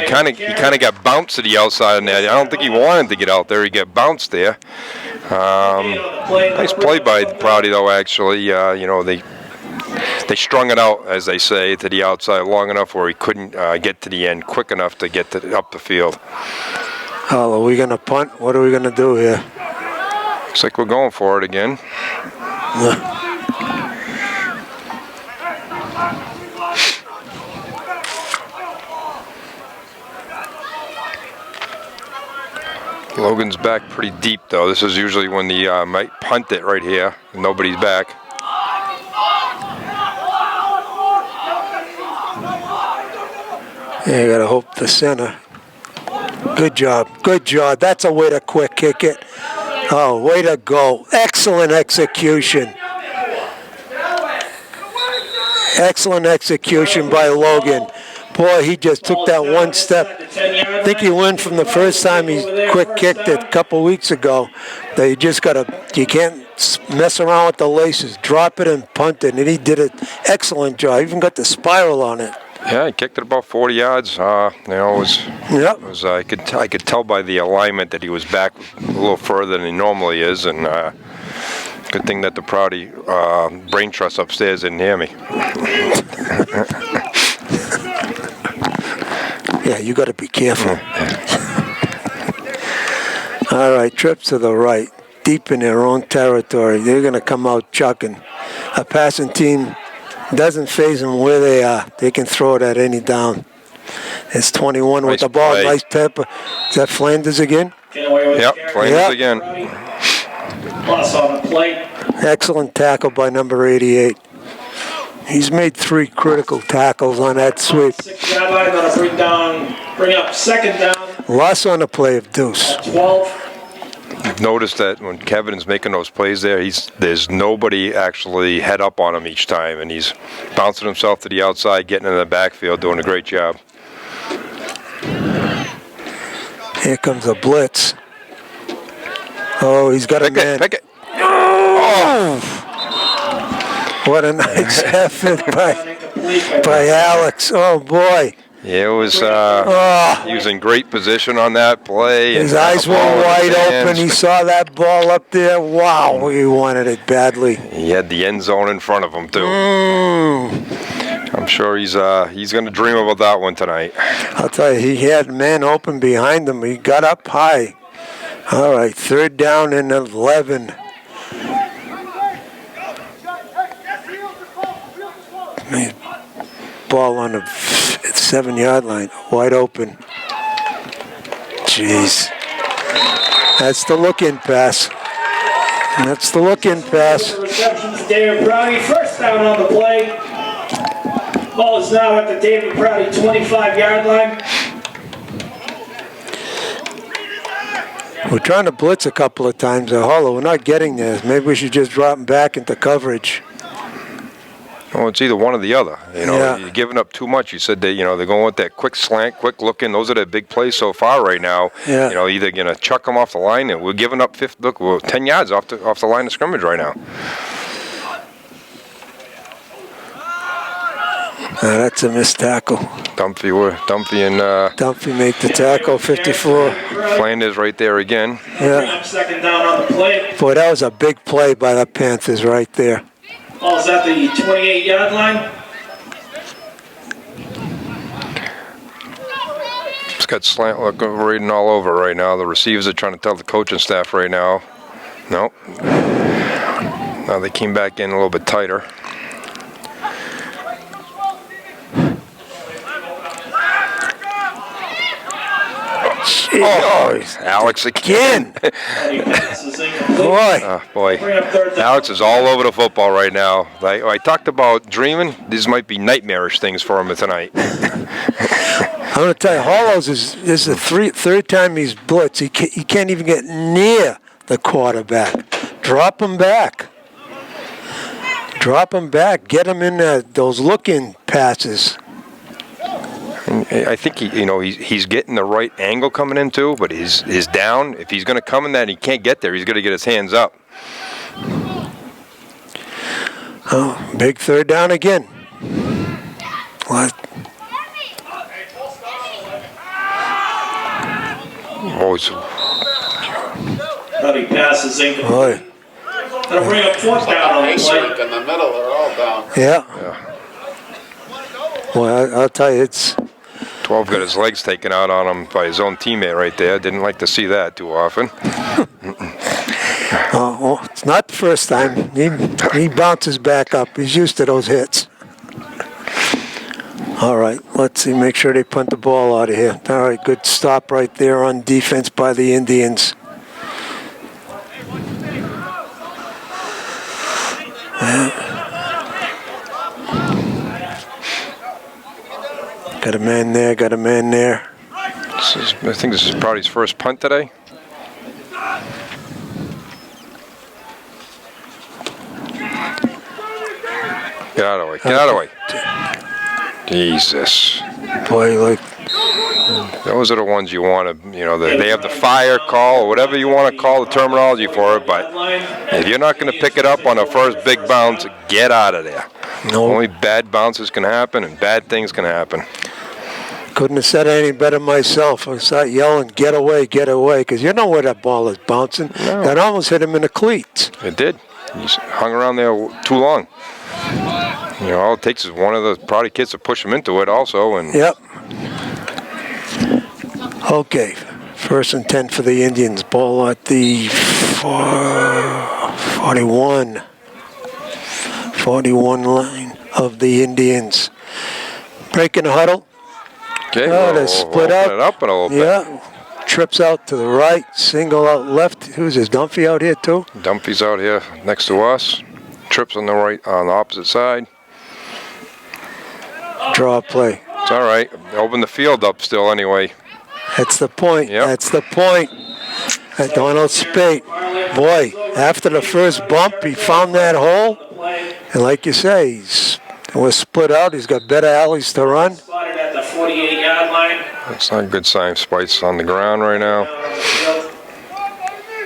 kind of got bounced to the outside in there. I don't think he wanted to get out there. He got bounced there. Nice play by Prouty, though. Actually, they strung it out, as they say, to the outside long enough where he couldn't get to the end quick enough to get up the field. Oh, are we going to punt? What are we going to do here? Looks like we're going for it again. Logan's back pretty deep, though. This is usually when the might punt it right here. Nobody's back. Yeah, you gotta hope the center. Good job. Good job. That's a way to quick kick it. Oh, way to go. Excellent execution. Excellent execution by Logan. Boy, he just took that one step. I think he learned from the first time he quick kicked it a couple weeks ago that you just you can't mess around with the laces. Drop it and punt it, and he did an excellent job. Even got the spiral on it. Yeah, he kicked it about 40 yards. It was I could tell by the alignment that he was back a little further than he normally is, and good thing that the Prouty brain trust upstairs didn't hear me. Yeah, you got to be careful. All right, trip to the right, deep in their own territory. They're going to come out chucking. A passing team doesn't phase them where they are. They can throw it at any down. It's 21 with Nice the ball. play. Nice pepper. Is that Flanders again? Yep, Flanders Yep. again. Plus on the plate. Excellent tackle by number 88. He's made 3 critical tackles on that sweep. 6-yard line, gonna bring up second down. Loss on the play of Deuce. 12. You've noticed that when Kevin's making those plays there's nobody actually head up on him each time, and he's bouncing himself to the outside, getting in the backfield, doing a great job. Here comes a blitz. Oh, he's got a man. Pick it. What a nice effort by Alex. Oh, boy. Yeah, it was. Oh, He was in great position on that play. his and eyes the were ball in his wide open. hands. He saw that ball up there. Wow, he wanted it badly. He had the end zone in front of him, too. I'm sure he's going to dream about that one tonight. I'll tell you, he had a man open behind him. He got up high. All right, 3rd down and 11. Ball on the 7-yard line, wide open. Jeez. That's the look-in pass. That's the look-in pass. Receptions, David Prouty. First down on the play. Ball is now at the David Prouty 25-yard line. We're trying to blitz a couple of times at Hollow. We're not getting there. Maybe we should just drop them back into coverage. Well, it's either one or the other. You know, Yeah. You're giving up too much. You said that, they're going with that quick slant, quick looking. Those are the big plays so far right now. Yeah. Either going to chuck them off the line, and we're giving up 10 yards off the line of scrimmage right now. That's a missed tackle. Dumphy and Dumphy make the tackle, 54. Flanders right there again. Bring Yeah. up second down on the play. Boy, that was a big play by the Panthers right there. Ball's at the 28-yard line. It's got slant look reading all over right now. The receivers are trying to tell the coaching staff right now. Nope. Now they came back in a little bit tighter. Oh, Alex again. This is incomplete. boy. Boy. Bring up third down. Alex is all over the football right now. I talked about dreaming. These might be nightmarish things for him tonight. I'm going to tell you, Hollows is the third time he's blitzed. He can't even get near the quarterback. Drop him back. Drop him back. Get him in those look-in passes. I think he's getting the right angle coming in too, but his down, if he's going to come in that and he can't get there, he's going to get his hands up. Oh, big 3rd down again. What? Oh, it's Prouty passes incomplete. Boy. Gonna bring up 4th down on the play. In the middle, they're all down. Yeah. Well, I'll tell you, it's 12 got his legs taken out on him by his own teammate right there. Didn't like to see that too often. it's not the first time. He bounces back up. He's used to those hits. All right, let's see, make sure they punt the ball out of here. All right, good stop right there on defense by the Indians. Got a man there, got a man there. I think this is Prouty's first punt today. Get out of the way, get out of the way. Jesus. Boy, like, those are the ones you want to, you know, they have the fire call or whatever you want to call the terminology for it, but if you're not going to pick it up on the first big bounce, get out of there. no, Only bad bounces can happen and bad things can happen. couldn't have said it any better myself. I started yelling, get away, because you know where that ball is bouncing. No. That almost hit him in the cleats. It did. He hung around there too long. You know, all it takes is one of the Prouty kids to push him into it also. And Yep. Okay, 1st and 10 for the Indians. Ball at the 41 line of the Indians. Breaking the huddle. okay, Oh, they we'll split open out. it up in a little bit. Yeah. Trips out to the right, single out left. Who's this, Dunphy out here too? Dumpy's out here next to us. Trips on the right, on the opposite side. Draw play. It's all right. Open the field up still anyway. That's the point. Yep. That's the point. Donald Spate. Boy, after the first bump, he found that hole. And like you say, it was split out. He's got better alleys to run. Spotted at the 48-yard line. That's not a good sign. Spite's on the ground right now.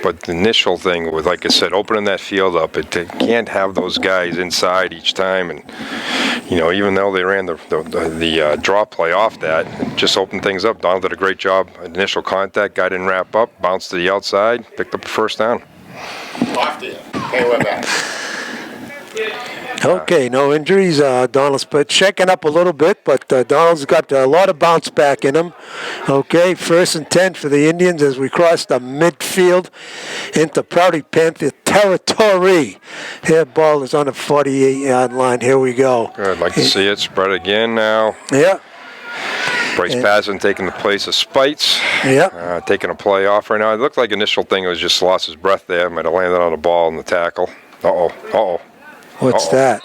But the initial thing with, like I said, opening that field up, it can't have those guys inside each time. And, you know, even though they ran the draw play off that, it just opened things up. Donald did a great job. Initial contact, guy didn't wrap up, bounced to the outside, picked up a first down. Off to you. Okay, we're back. Okay, no injuries. Donald's checking up a little bit, but Donald's got a lot of bounce back in him. Okay, 1st and 10 for the Indians as we cross the midfield into Prouty Panther territory. Here, ball is on the 48-yard line. Here we go. Good, like to see it spread again now. Yeah, Bryce Patterson taking the place of Spites. yeah. Taking a play off right now. It looked like initial thing was just lost his breath there. Might have landed on the ball in the tackle. Uh-oh. What's that?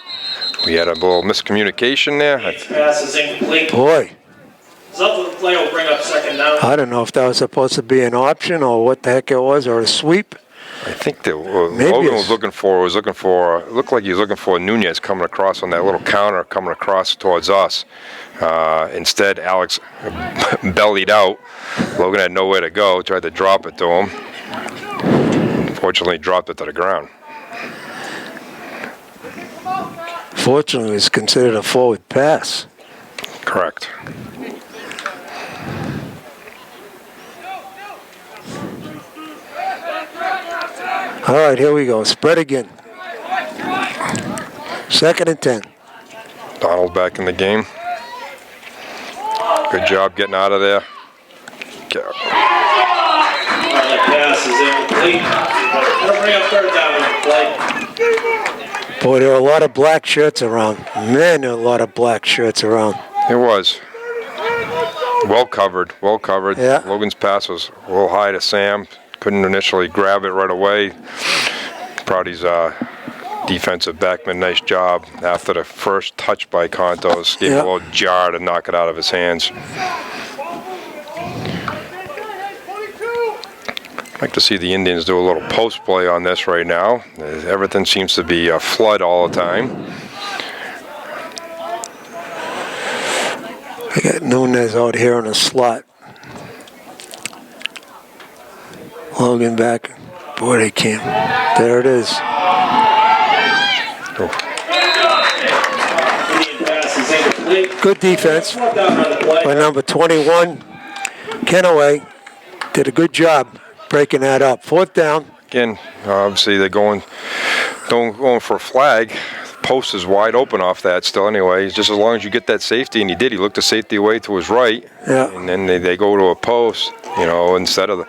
We had a little miscommunication there. Pass is incomplete. Boy, Result of the play will bring up 2nd down. I don't know if that was supposed to be an option or what the heck it was, or a sweep. I think that Maybe Logan it's- was looking for, it looked like he was looking for Nunez coming across on that little counter, coming across towards us. Instead, Alex bellied out. Logan had nowhere to go, tried to drop it to him. Fortunately, dropped it to the ground. Fortunately, it's considered a forward pass. Correct. All right, here we go. Spread again. 2nd and 10. Donald back in the game. Good job getting out of there. The pass is incomplete. That'll bring up 3rd down on the play. Boy, there are a lot of black shirts around. Man, there are a lot of black shirts around. It was. Well covered. Yeah. Logan's pass was a little high to Sam. Couldn't initially grab it right away. Prouty's defensive backman, nice job. After the first touch by Contos, gave Yeah. a little jar to knock it out of his hands. I'd like to see the Indians do a little post play on this right now. Everything seems to be a flood all the time. I got Nunez out here in a slot. Logan back. Boy, they can't. There it is. Oh, Indian pass is incomplete. Good defense 4th down on the play. by number 21. Kenaway did a good job breaking that up. 4th down. again, obviously they're going for a flag. Post is wide open off that still anyway. Just as long as you get that safety, and he did. He looked the safety away to his right. Yeah. And then they go to a post, you know, instead of the...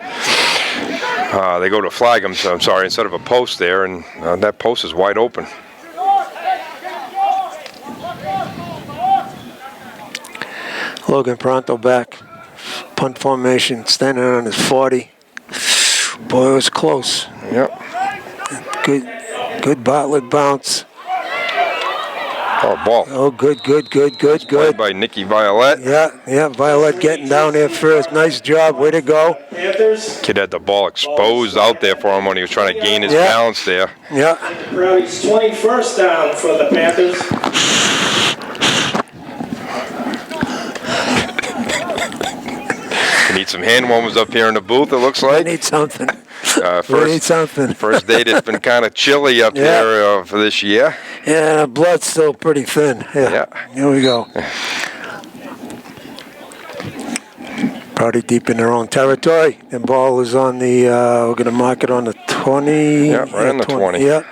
they go to a flag, I'm sorry, instead of a post there, and that post is wide open. Logan Pronto back. Punt formation, standing on his 40. Boy, it was close. Yep. Good Bartlett bounce. Oh, ball. Oh, good. Played by Nicky Violet. Yeah, Violet getting down there first. Nice job, way to go. Panthers. Kid had the ball exposed out there for him when he was trying to gain his Yeah. balance there. Yeah, Proudy's 21st down for the Panthers. We need some hand warmers up here in the booth, it looks I like. need something. Uh, We need first, something. first date, it's been kind of chilly up Yeah. here for this year. Yeah, the blood's still pretty thin. Yeah. Here we go. Proudy deep in their own territory. The ball is on the, we're going to mark it on the 20. Yeah, right on the 20. Yeah.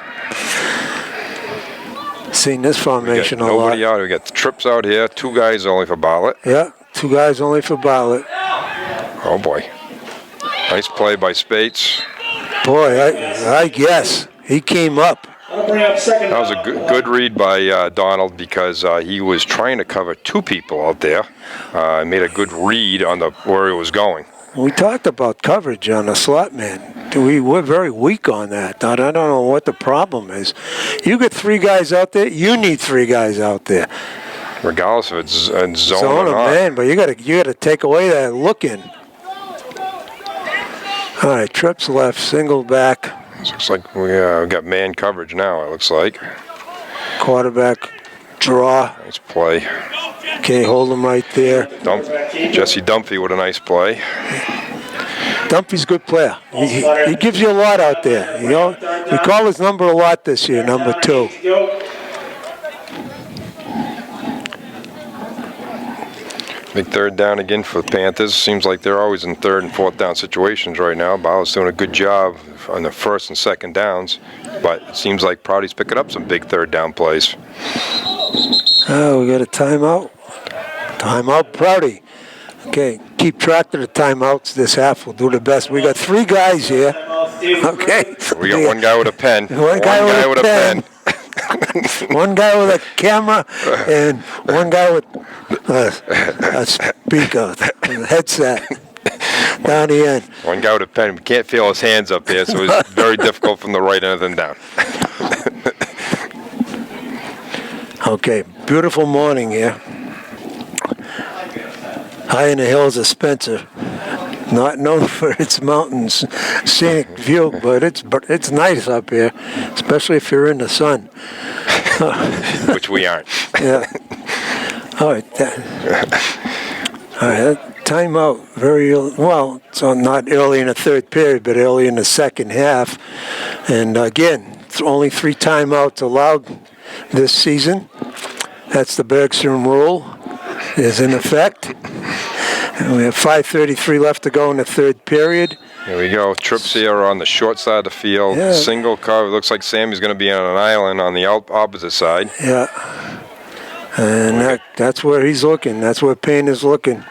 Seen this We formation got a lot. nobody out. We got trips out here. 2 guys only for Bartlett. Yeah, 2 guys only for Bartlett. Oh boy. Nice play by Spates. Boy, I guess he came up. I'll bring up second. That was a good read by Donald because he was trying to cover 2 people out there. Made a good read on where he was going. We talked about coverage on the slot man. We're very weak on that. I don't know what the problem is. You get 3 guys out there, you need 3 guys out there. Regardless if it's zone Zone or them, not. man, but you gotta take away that look in. All right, trips left, single back, Looks like we got man coverage now, it looks like. quarterback draw. Nice play. Okay, hold him right there. Jesse Dumphy with a nice play. Dumpy's a good player. He gives you a lot out there. You know, we call his number a lot this year, number 2. Go. Big third down again for the Panthers. Seems like they're always in 3rd and 4th down situations right now. Bartlett's doing a good job on the 1st and 2nd downs, but it seems like Proudy's picking up some big 3rd down plays. Oh, we got a timeout. Timeout, Proudy. Okay, keep track of the timeouts this half. We'll do the best. We got 3 guys here. Okay. We got one guy with a pen. One guy with a pen. One guy with a camera and one guy with a speaker, a headset down the end. One guy with a pen. We can't feel his hands up there, so it's very difficult from the right end and down. Okay, beautiful morning here. High in the hills of Spencer. Not known for its mountains, scenic view, but it's nice up here, especially if you're in the sun. Which we aren't. Yeah. All right. Timeout. Very well. So not early in the 3rd period, but early in the 2nd half. And again, only 3 timeouts allowed this season. That's the Bergstrom rule. Is in effect. And we have 5:33 left to go in the 3rd period. Here we go. Trips here on the short side of the field. Yeah. Single cover. Looks like Sammy's going to be on an island on the opposite side. Yeah. And that's where he's looking. That's where Payne is looking.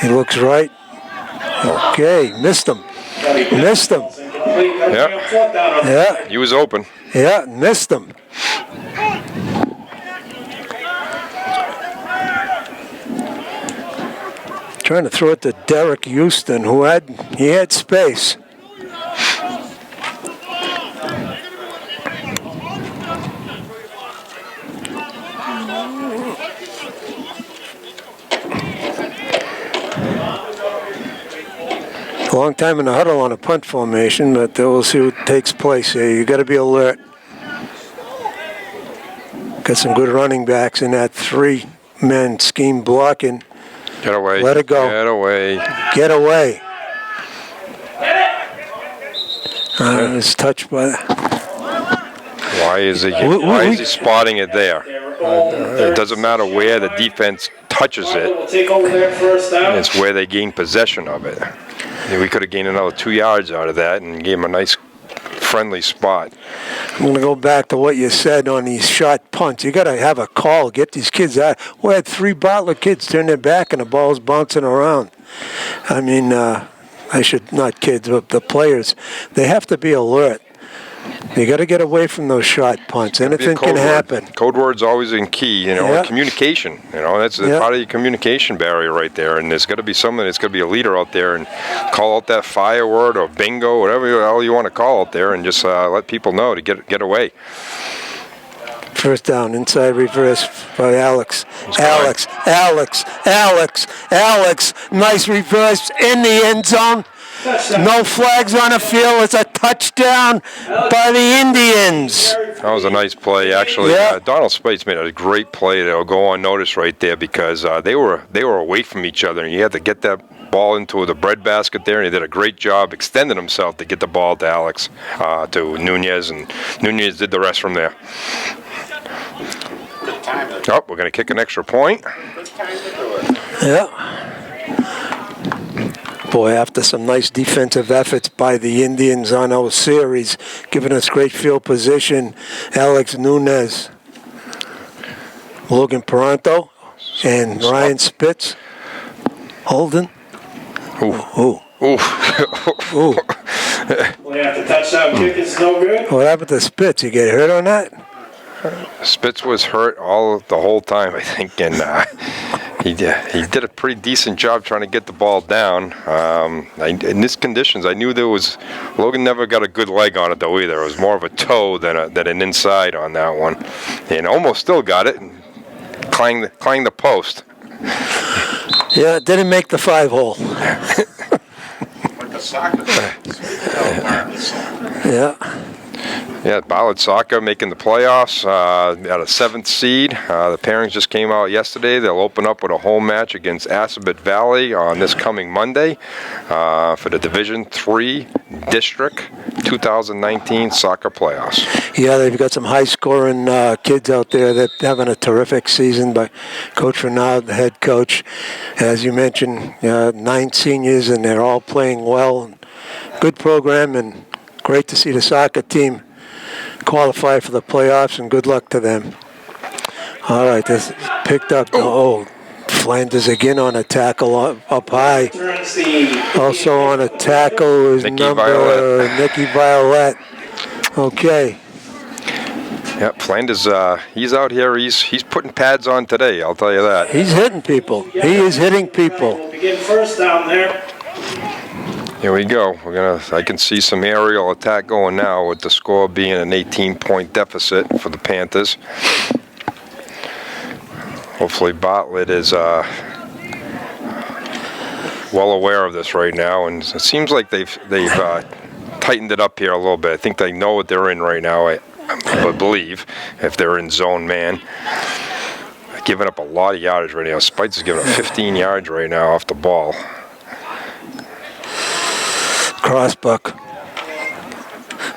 He looks right. Okay, missed him. Missed him. Yeah, He was open. yeah, missed him. Trying to throw it to Derek Houston, who had space. Long time in the huddle on a punt formation, but we'll see what takes place here. You got to be alert. Got some good running backs in that 3-man scheme blocking. Get away. Let it go. Get away. Get away. It's touched by. Why is he spotting it there? It doesn't matter where the defense touches it. We'll take over there first down. It's where they gain possession of it. We could have gained another 2 yards out of that and gave him a nice, friendly spot. I'm going to go back to what you said on these shot punts. You got to have a call. Get these kids out. We had 3 Bartlett kids turn their back and the ball's bouncing around. I mean, not kids, but the players. They have to be alert. You got to get away from those shot punts. Anything can happen. Code word's always in key, Yeah. communication. That's part of your communication barrier right there. And there's got to be someone, there's got to be a leader out there and call out that fire word or bingo, whatever the hell you want to call out there, and just let people know to get away. First down, inside reverse by Alex. Alex. Nice reverse in the end zone. No flags on the field. It's a touchdown by the Indians. That was a nice play, actually. Yeah. Donald Spates made a great play that'll go unnoticed right there because they were away from each other, and you had to get that ball into the breadbasket there, and he did a great job extending himself to get the ball to Alex, to Nunez, and Nunez did the rest from there. Good time to, Oh, we're going to kick an extra point. good time to do it. Yeah. Boy, after some nice defensive efforts by the Indians on those series, giving us great field position, Alex Nunez, Logan Paranto, and Ryan Spitz. Holden. Ooh. Ooh. We have the touchdown kick is no good. What happened to Spitz? You get hurt on that? Spitz was hurt the whole time, I think, and he did a pretty decent job trying to get the ball down. In these conditions, I knew Logan never got a good leg on it though either. It was more of a toe than an inside on that one, and almost still got it and clanged the post. Yeah, it didn't make the 5-hole. Like a soccer game. Yeah. Yeah, Ballard Soccer making the playoffs at a 7th seed. The pairings just came out yesterday. They'll open up with a home match against Assabet Valley on this coming Monday for the Division III District 2019 soccer playoffs. Yeah, they've got some high-scoring kids out there that are having a terrific season by Coach Renaud, the head coach. As you mentioned, 9 seniors, and they're all playing well. Good program, and great to see the soccer team qualify for the playoffs, and good luck to them. All right, this picked up. Flanders again on a tackle up high. Turns the Also on a tackle is Nicky number Violet. Nicky Violet. Okay. Yep, Flanders, he's out here. He's putting pads on today, I'll tell you that. He's hitting people. He is hitting people. We'll begin first down there. Here we go. I can see some aerial attack going now with the score being an 18-point deficit for the Panthers. Hopefully Bartlett is well aware of this right now, and it seems like they've tightened it up here a little bit. I think they know what they're in right now, I believe, if they're in zone man. Giving up a lot of yardage right now. Spites is giving up 15 yards right now off the ball. Crossbuck.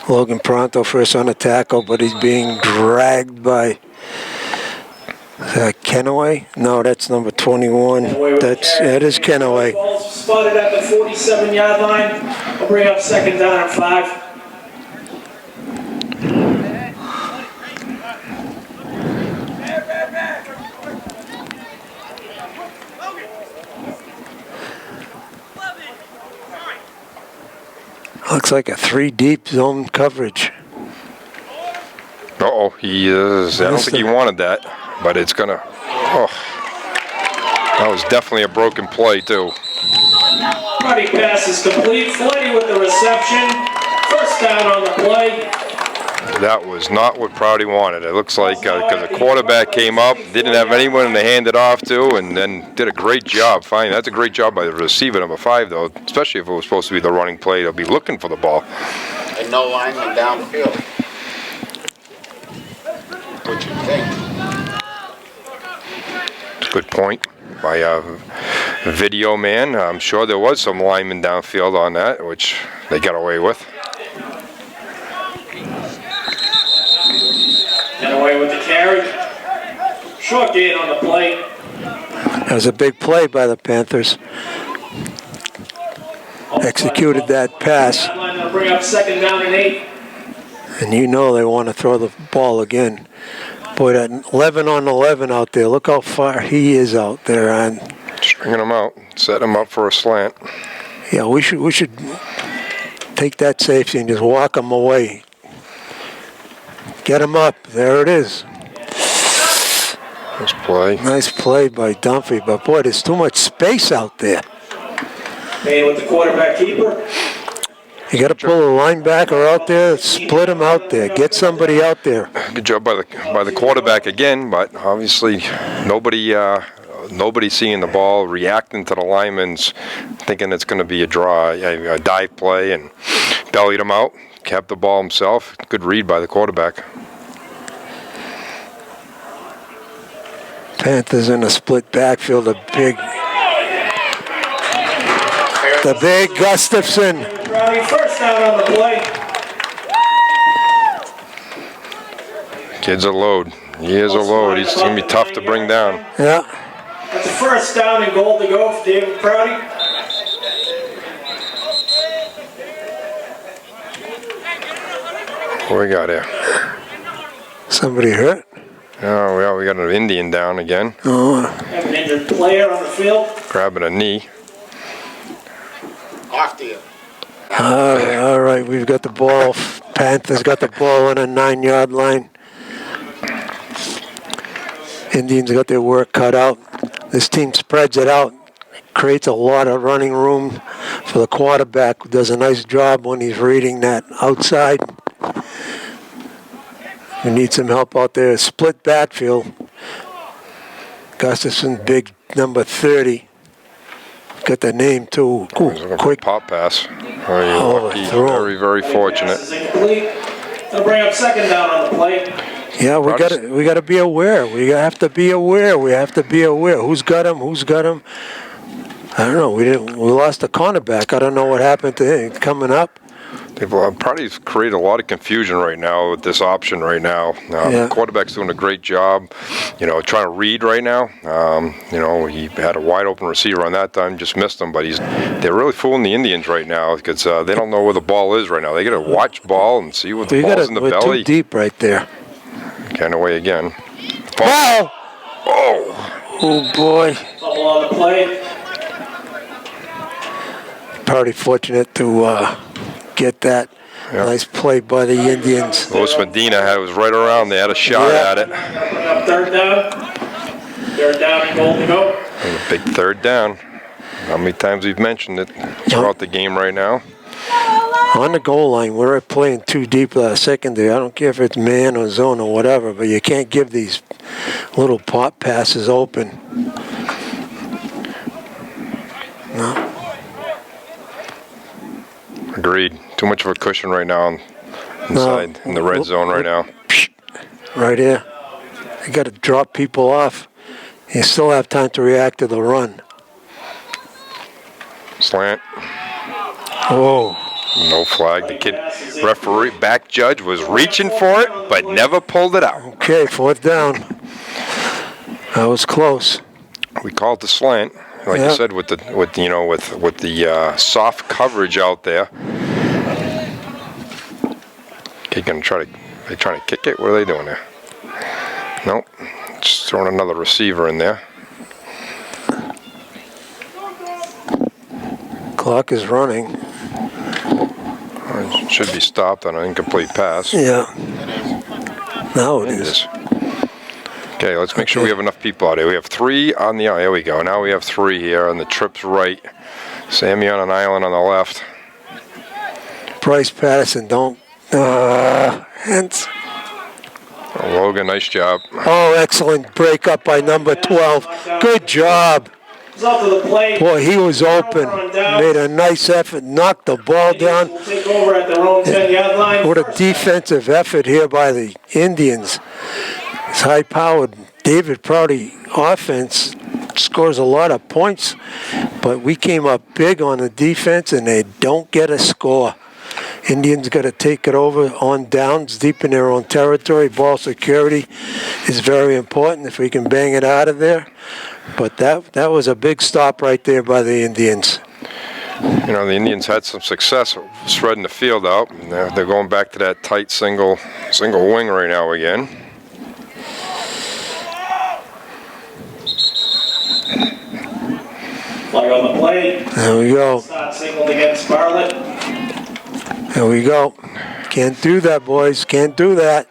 Logan Pronto first on a tackle, but he's being dragged by Kenaway? No, that's number 21. It is Kenaway. Ball's spotted at the 47-yard line. I'll bring up second down and 5. Looks like a 3-deep zone coverage. Uh-oh, he is. I don't think he wanted that, but it's going to... Oh, that was definitely a broken play, too. Running pass is complete. Fletty with the reception. First down on the play. That was not what Prouty wanted. It looks like because the quarterback came up, didn't have anyone to hand it off to, and then did a great job. Fine, that's a great job by the receiver, number 5, though, especially if it was supposed to be the running play. They'll be looking for the ball. And no lineman downfield. What you think? Good point by video man. I'm sure there was some linemen downfield on that, which they got away with. And away with the carry. Short gain on the play. That was a big play by the Panthers. Executed that pass. Going to bring up second down and 8. And you know they want to throw the ball again. Boy, that 11 on 11 out there. Look how far he is out there. And Stringing him out, setting him up for a slant. yeah, we should take that safety and just walk him away. Get him up. There it is. Nice play. Nice play by Dunphy, but boy, there's too much space out there. Made with the quarterback keeper. You got to pull a linebacker out there, split him out there, get somebody out there. Good job by the quarterback again, but obviously nobody seeing the ball, reacting to the linemen's, thinking it's going to be a dive play, and bellied him out, kept the ball himself. Good read by the quarterback. Panthers in a split backfield, the big Gustafson. Rowdy, first down on the play. Kid's a load. He is a load. He's going to be tough to bring down. Yeah. That's a first down and goal to go for David Prouty. What we got here? Somebody hurt? Oh, well, we got an Indian down again, Oh, Have an injured player on the field. grabbing a knee. Off to you. all right, we've got the ball. Panthers got the ball on a 9-yard line. Indians got their work cut out. This team spreads it out, creates a lot of running room for the quarterback, who does a nice job when he's reading that outside. We need some help out there. Split backfield. Gustafson, big number 30. Got the name too. Ooh, He's looking for a quick. pop pass. Very lucky. Overthrown. Very, very fortunate. Pass is incomplete. They'll bring up second down on the play. Yeah, we got to be aware. We have to be aware. We have to be aware. Who's got him? Who's got him? I don't know. We lost a cornerback. I don't know what happened to him. Coming up. They've probably created a lot of confusion right now with this option right now. The quarterback's doing a great job, trying to read right now. He had a wide open receiver on that time, just missed him, but they're really fooling the Indians right now because they don't know where the ball is right now. They got to watch ball and see what the ball's in the We're belly. too deep right there. Can't away again. Wow! Oh! Oh boy! Fumble on the play. Pretty fortunate to get that. Yeah. Nice play by the Indians. Luis Medina was right around. They had a shot at it. Bring up third down. Third down and goal to go. And a big third down. How many times we've mentioned it throughout the game right now. On the goal line, we're playing too deep secondary. I don't care if it's man or zone or whatever, but you can't give these little pop passes open. No. Agreed. Too much of a cushion right now inside in the red zone right now. Right here. You got to drop people off. You still have time to react to the run. Slant. Oh. No flag. The referee, back judge was reaching for it, but never pulled it out. Okay, fourth down. That was close. We called the slant, like you said, with the soft coverage out there. Okay, they trying to kick it? What are they doing there? Nope. Just throwing another receiver in there. Clock is running. It should be stopped on an incomplete pass. Yeah. Now it is. Okay, let's make sure we have enough people out here. We have 3 on the island. There we go. Now we have 3 here on the trip's right. Sammy on an island on the left. Bryce Patterson, don't. Hence. Logan, nice job. Oh, excellent break up by number 12. Good job. Result of the play. Boy, he was open. Made a nice effort. Knocked the ball down. Will take over at their own 10-yard line. What a defensive effort here by the Indians. It's high-powered David Prouty offense scores a lot of points, but we came up big on the defense, and they don't get a score. Indians got to take it over on downs deep in their own territory. Ball security is very important if we can bang it out of there. But that was a big stop right there by the Indians. The Indians had some success spreading the field out. And they're going back to that tight single wing right now again. Flag on the play. There we go. Start signaled against Bartlett. There we go. Can't do that, boys. Can't do that.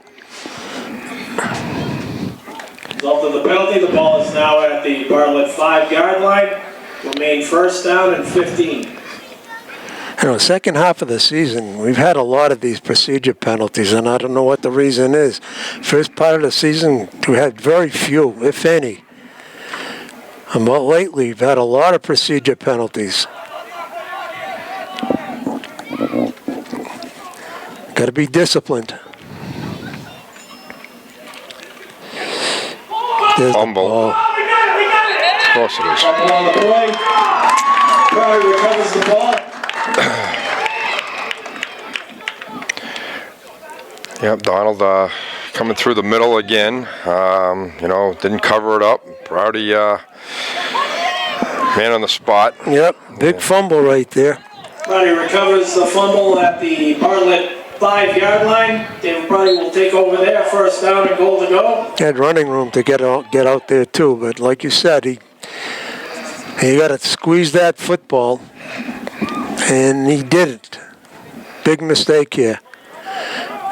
penalty. The ball is now at the Bartlett 5-yard line. Remain first down and 15. You know, second half of the season, we've had a lot of these procedure penalties, and I don't know what the reason is. First part of the season, we had very few, if any. But lately, we've had a lot of procedure penalties. Got to be disciplined. There's the Fumble. ball. Of course it is. Fumble on the play. Crowder recovers the ball. Yep, Donald coming through the middle again. You know, didn't cover it up. Prouty man on the spot. Yep, big fumble right there. Crowder recovers the fumble at the Bartlett 5-yard line. David Prouty will take over there. First down and goal to go. He had running room to get out there too, but like you said, he got to squeeze that football, and he did it. Big mistake here.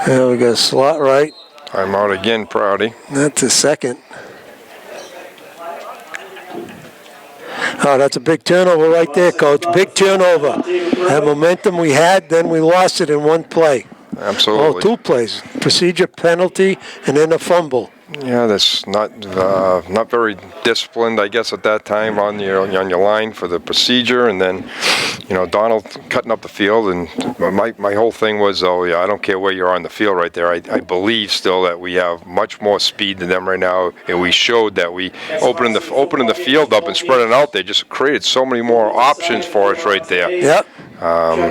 There we go, slot right. Timeout again, Prouty. That's a second. Oh, that's a big turnover right there, Coach. Big turnover. That momentum we had, then we lost it in one play. Absolutely. Oh, two plays. Procedure penalty and then a fumble. Yeah, that's not very disciplined, I guess, at that time on your line for the procedure, and then, you know, Donald cutting up the field, and my whole thing was, oh yeah, I don't care where you're on the field right there. I believe still that we have much more speed than them right now, and we showed that we opening the field up and spreading out. They just created so many more options for us right there. Yep.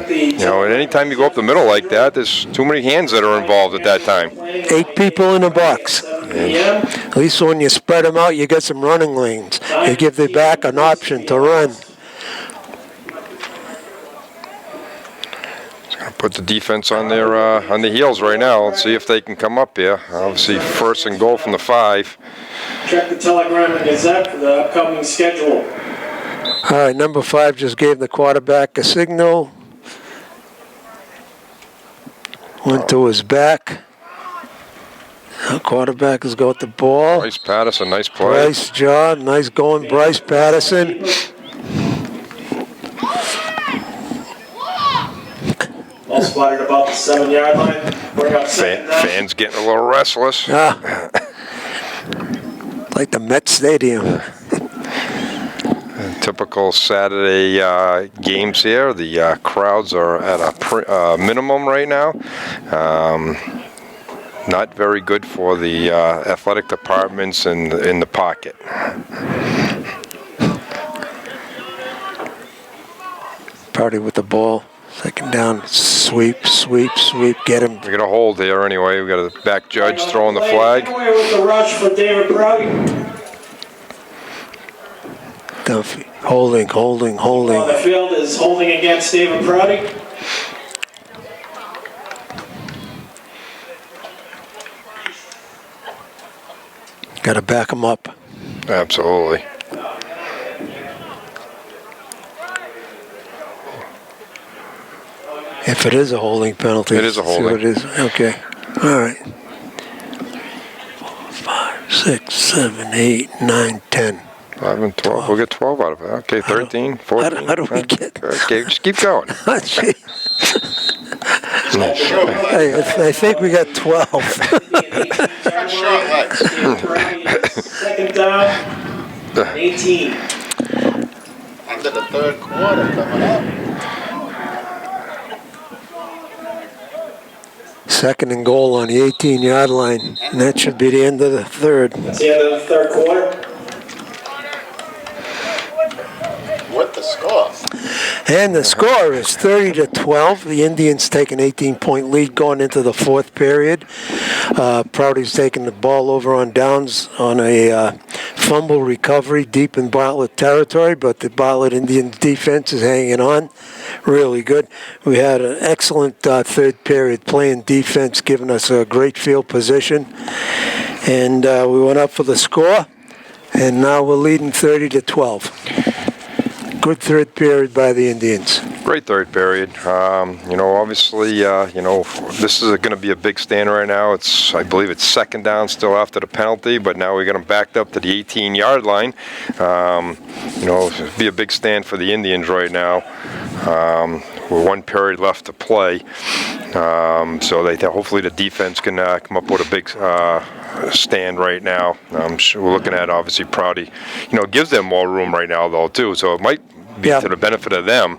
You know, and anytime you go up the middle like that, there's too many hands that are involved at that time. 8 people in the box. At least when you spread them out, you get some running lanes. You give the back an option to run. It's going to put the defense on their on the heels right now. Let's see if they can come up here. Obviously, first and goal from the 5. Check the Telegram and Gazette for the upcoming schedule. All right, number 5 just gave the quarterback a signal. Went to his back. The quarterback has got the ball. Bryce Patterson, nice play. Bryce job, nice going, Bryce Patterson. Ball spotted about the 7-yard line. Bring up second down. Fans getting a little restless. Like the Met Stadium. Typical Saturday games here. The crowds are at a minimum right now. Not very good for the athletic departments in the pocket. Prouty with the ball. Second down, sweep, sweep, sweep, get him. We got a hold here anyway. We got a back judge throwing the flag. Away with the rush for David Prouty. Duffy, holding. On the field is holding against David Prouty. Got to back him up. Absolutely. If it is a holding penalty. It is a see holding. what it is. Okay. All right. 5, 6, 7, 8, 9, 10. 11, 12. We'll get 12 out of it. Okay, 13, 14. How do we get? Okay, just keep going. Gee. Hey, I think we got 12. Second down, 18. Under the third quarter coming up. Second and goal on the 18-yard line. And that should be the end of the third. That's the end of the third quarter. What the score? And the score is 30-12. The Indians take an 18-point lead going into the fourth period. Prouty's taking the ball over on downs on a fumble recovery deep in Bartlett territory, but the Bartlett Indians defense is hanging on really good. We had an excellent third period playing defense, giving us a great field position. And we went up for the score, and now we're leading 30-12. Good third period by the Indians. Great third period. Obviously, this is going to be a big stand right now. I believe it's second down still after the penalty, but now we got them backed up to the 18-yard line. It'll be a big stand for the Indians right now. With one period left to play. So hopefully the defense can come up with a big stand right now. We're looking at, obviously, Prouty. Gives them more room right now, though, too. So it might be to the benefit of them,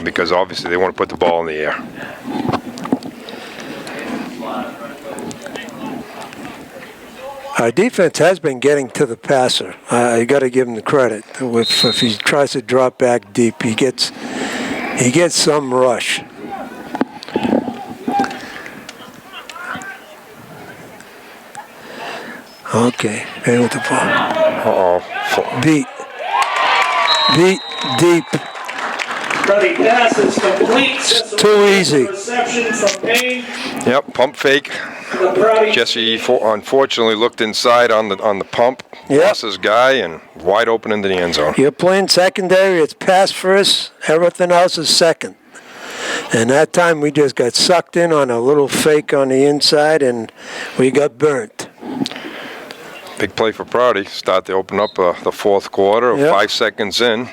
because obviously they want to put the ball in the air. Our defense has been getting to the passer. I got to give him the credit. If he tries to drop back deep, he gets some rush. Okay, in with the ball. Beat deep. Prouty pass is complete. Too easy. Reception from Payne. Yep, pump fake. The Prouty. Jesse unfortunately looked inside on the pump. Yep. Lost his guy and wide open into the end zone. You're playing secondary. It's pass first. Everything else is second. And that time we just got sucked in on a little fake on the inside, and we got burnt. Big play for Prouty. Start to open up the fourth quarter. Yep. 5 seconds in.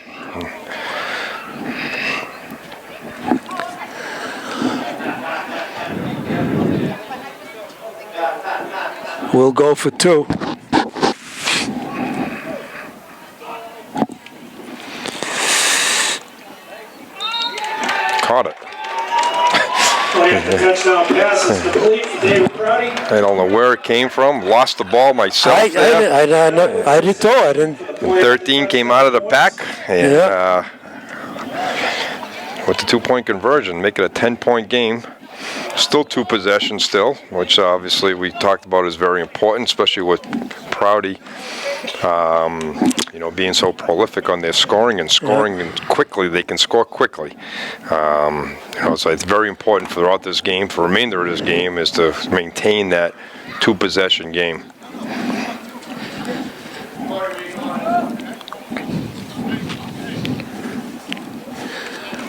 We'll go for 2. Caught it. The touchdown pass is complete for David Prouty. I don't know where it came from. Lost the ball myself. I did too. I didn't. 13 came out of the pack. And Yeah. with the 2-point conversion, make it a 10-point game. Still 2 possessions still, which obviously we talked about is very important, especially with Prouty, being so prolific on their scoring and quickly. They can score quickly. So it's very important throughout this game, for the remainder of this game, is to maintain that 2-possession game.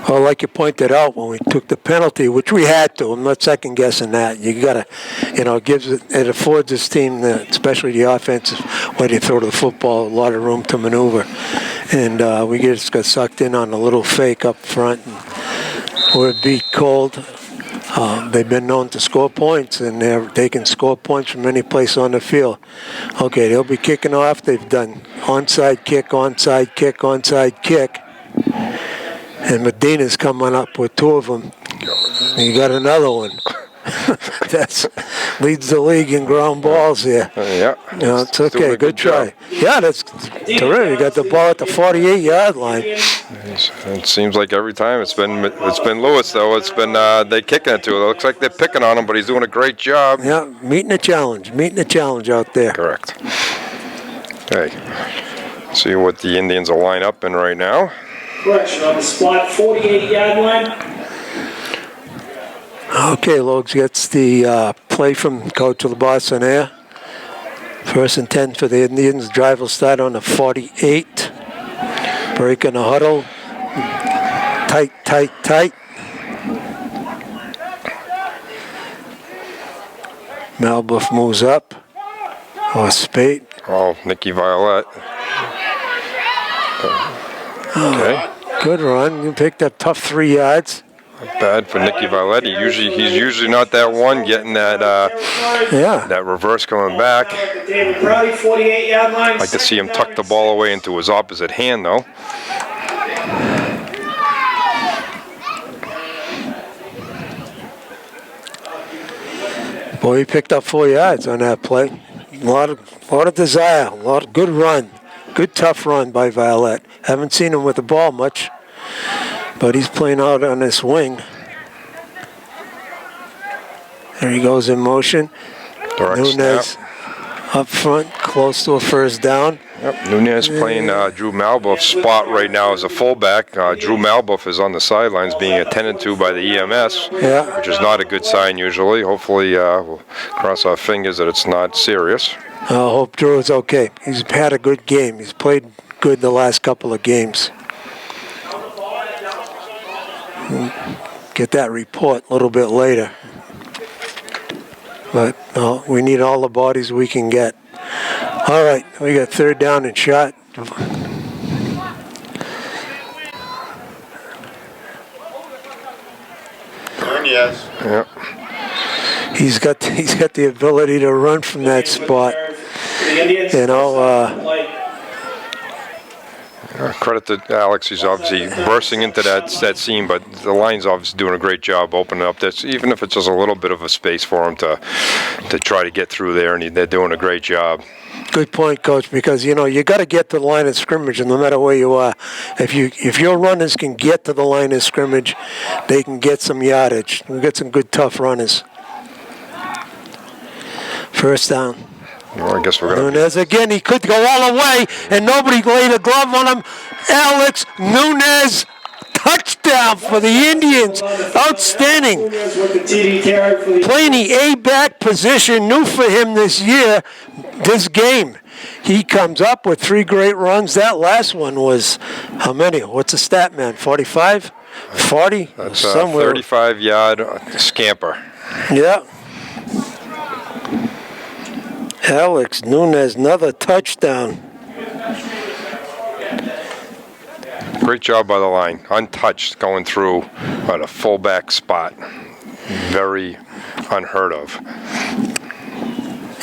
Well, like you pointed out, when we took the penalty, which we had to, I'm not second guessing that. You gotta, it affords this team, especially the offensive, when you throw the football, a lot of room to maneuver. And we just got sucked in on a little fake up front. And we're beat cold. They've been known to score points, and they can score points from any place on the field. Okay, they'll be kicking off. They've done onside kick, onside kick, onside kick. And Medina's coming up with 2 of them. You got another one. That leads the league in ground balls here. Yeah. It's okay. Good try. Yeah, that's terrific. You got the ball at the 48-yard line. It seems like every time it's been Lewis, though. It's been they kicking it to. It looks like they're picking on him, but he's doing a great job. Yeah, meeting the challenge out there. Correct. Okay. See what the Indians will line up in right now. Correction on the spot, 48-yard line. Okay, Logs gets the play from Coach of the Boston Air. 1st and 10 for the Indians. Drive will start on the 48. Break in the huddle. Tight. Malbuff moves up. Spate. Oh, Nicky Violet. Okay. Good run. You picked up tough 3 yards. Not bad for Nicky Violet. He's usually not that one getting that that reverse coming back. David Prouty, 48-yard line. I'd like to see him tuck the ball away into his opposite hand, though. Boy, he picked up 4 yards on that play. A lot of desire. A lot of good run. Good tough run by Violet. Haven't seen him with the ball much, but he's playing out on this wing. There he goes in motion. Direct Nunez snap. up front, close to a first down. Yep. Nunez playing Drew Malbuff's spot right now as a fullback. Drew Malbuff is on the sidelines being attended to by the EMS, which is not a good sign usually. Hopefully, we'll cross our fingers that it's not serious. I hope Drew is okay. He's had a good game. He's played good the last couple of games. Get that report a little bit later. But no, we need all the bodies we can get. All right, we got third down and shot. Yes. Yeah. He's got the ability to run from that spot. The Indians, You know, Credit to Alex. He's obviously bursting into that scene, but the line's obviously doing a great job opening up this, even if it's just a little bit of a space for him to try to get through there, and they're doing a great job. Good point, Coach, because, you know, you got to get to the line of scrimmage, and no matter where you are, if your runners can get to the line of scrimmage, they can get some yardage. We'll get some good, tough runners. First down. Well, I guess we're going to... Nunez again, he could go all the way, and nobody laid a glove on him. Alex Nunez, touchdown for the Indians. Outstanding. with the TD carry for the Playing the A-back position, new for him this year, this game. He comes up with 3 great runs. That last one was, how many? What's the stat, man? 45? 40? That's a Somewhere. 35-yard scamper. Yeah. Alex Nunez, another touchdown. Great job by the line. Untouched going through at a fullback spot. Very unheard of.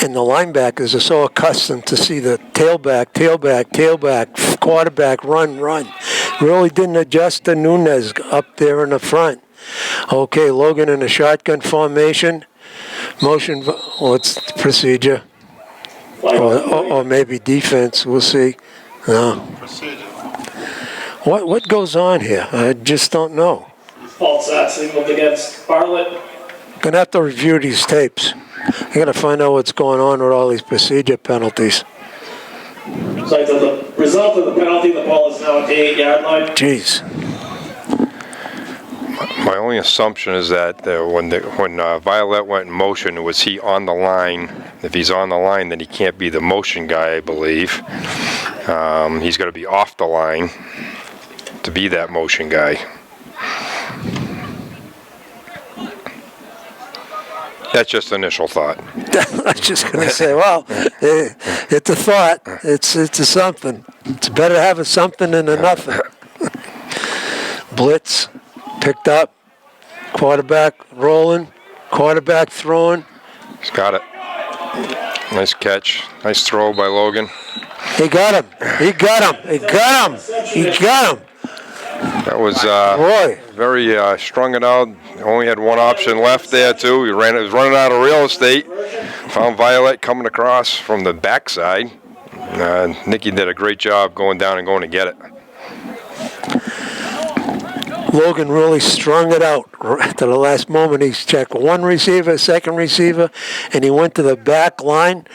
And the linebackers are so accustomed to see the tailback, quarterback, run. Really didn't adjust to Nunez up there in the front. Okay, Logan in a shotgun formation. Motion, what's the procedure? Or maybe defense, we'll see. No. Procedure. What goes on here? I just don't know. false start signaled against Bartlett. Gonna have to review these tapes. I gotta find out what's going on with all these procedure penalties. So the result of the penalty, the ball is now at the 8-yard line. Jeez. My only assumption is that when Violet went in motion, was he on the line? If he's on the line, then he can't be the motion guy, I believe. He's got to be off the line to be that motion guy. That's just initial thought. I was just gonna say, well, it's a thought. It's a something. It's better to have a something than a nothing. Blitz picked up, quarterback rolling, quarterback throwing. He's got it. Nice catch. Nice throw by Logan. He got him. He got him. He got him. He got him. That was Boy. very strung it out. Only had one option left there too. He was running out of real estate. Found Violet coming across from the backside. Nicky did a great job going down and going to get it. Logan really strung it out right to the last moment. He's checked one receiver, second receiver, and he went to the back line.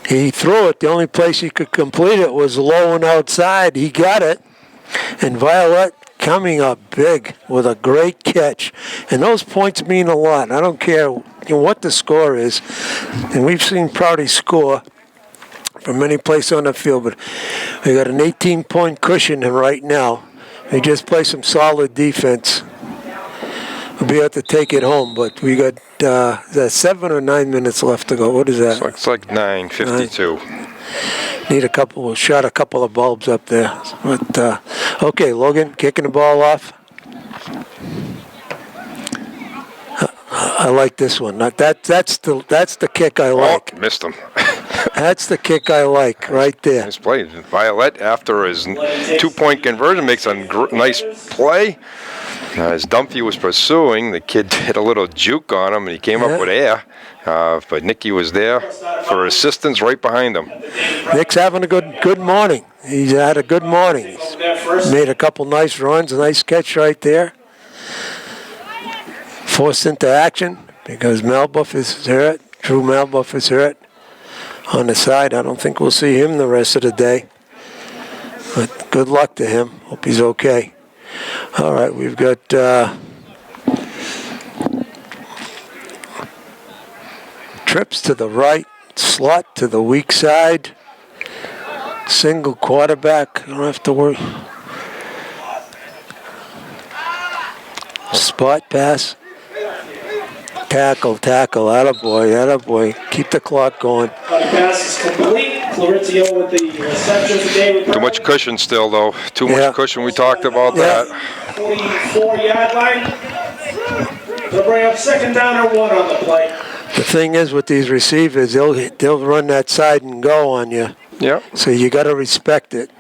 He threw it. The only place he could complete it was low and outside. He got it. And Violet coming up big with a great catch. And those points mean a lot. I don't care what the score is. And we've seen Prouty score from many places on the field, but we got an 18-point cushion right now. We just play some solid defense. We'll be able to take it home, but we got is that 7 or 9 minutes left to go. What is that? It's like 9:52. Need a couple of bulbs up there. But okay, Logan kicking the ball off. I like this one. That's the kick I like. Oh, missed him. That's the kick I like right there. Nice play. Violet, after his 2-point conversion, makes a nice play. As Dumphy was pursuing, the kid hit a little juke on him, and he came up with air. But Nicky was there for assistance right behind him. Nick's having a good morning. He's had a good morning. He's made a couple nice runs, a nice catch right there. Forced into action because Malbuff is hurt. Drew Malbuff is hurt on the side. I don't think we'll see him the rest of the day. But good luck to him. Hope he's okay. All right, we've got trips to the right, slot to the weak side. Single quarterback. You don't have to worry. Spot pass. Tackle. Attaboy. Keep the clock going. The pass is complete. Florencio with the reception for David Too much cushion still, though. Too much cushion. We talked about that. 44-yard line. They'll bring up second down or 1 on the play. The thing is with these receivers, they'll run that side and go on you. Yeah. So you got to respect it.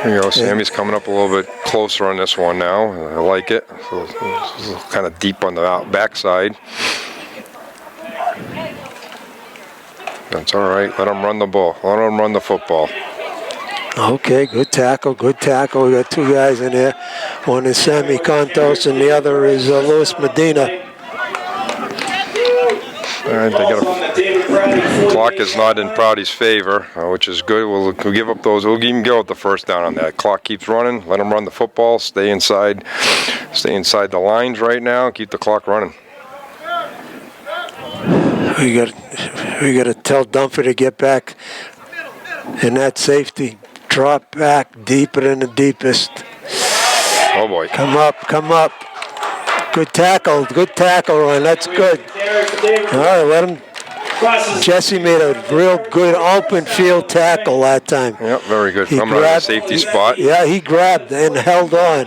There you go. Sammy's coming up a little bit closer on this one now. I like it. So it's kind of deep on the backside. That's all right. Let him run the ball. Let him run the football. Okay, good tackle. We got 2 guys in there. One is Sammy Contos and the other is Luis Medina. All right, they got a clock is not in Prouty's favor, which is good. We'll give up those. We'll even go with the first down on that. Clock keeps running. Let them run the football. Stay inside the lines right now. Keep the clock running. We got to tell Dunphy to get back in that safety. Drop back deeper than the deepest. Oh boy! Come up. Good tackle, Ryan. That's good. All right, let him. Jesse made a real good open field tackle that time. Yep, very good. From the safety spot. Yeah, he grabbed and held on.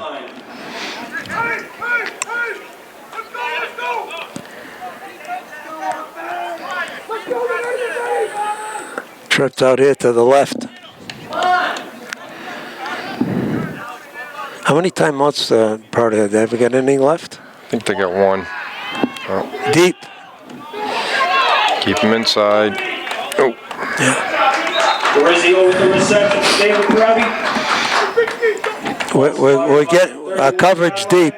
Tripped out here to the left. How many timeouts part of that? Have we got anything left? I think they got 1. Oh. Deep. Keep him inside. Oh. Yeah. Orizio with the reception for David Prouty. We get our coverage deep.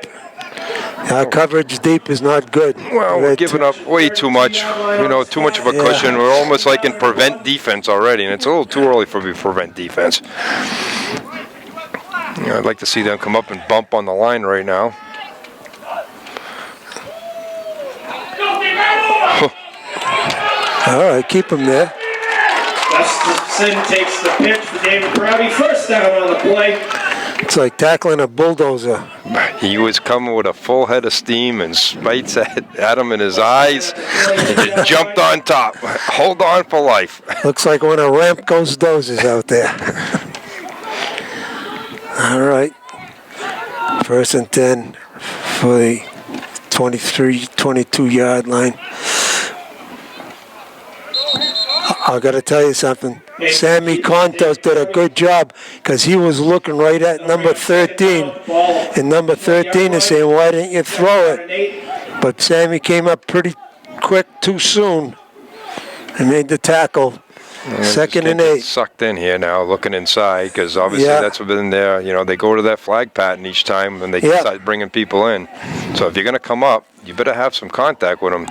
Our coverage deep is not good. Well, we're giving up way too much. Too much of a cushion. We're almost like in prevent defense already, and it's a little too early for prevent defense. I'd like to see them come up and bump on the line right now. All right, keep him there. Gustafson takes the pitch for David Prouty. First down on the play. It's like tackling a bulldozer. He was coming with a full head of steam and spites at him in his eyes. And just jumped on top. Hold on for life. Looks like when a ramp goes dozes out there. All right. 1st and 10 for the 22-yard line. I got to tell you something. Sammy Contos did a good job because he was looking right at number 13. And number 13 is saying, why didn't you throw it? But Sammy came up pretty quick too soon and made the tackle. 2nd and 8. Sucked in here now, looking inside, because obviously that's been there. They go to that flag pattern each time when they start bringing people in. So if you're going to come up, you better have some contact with them.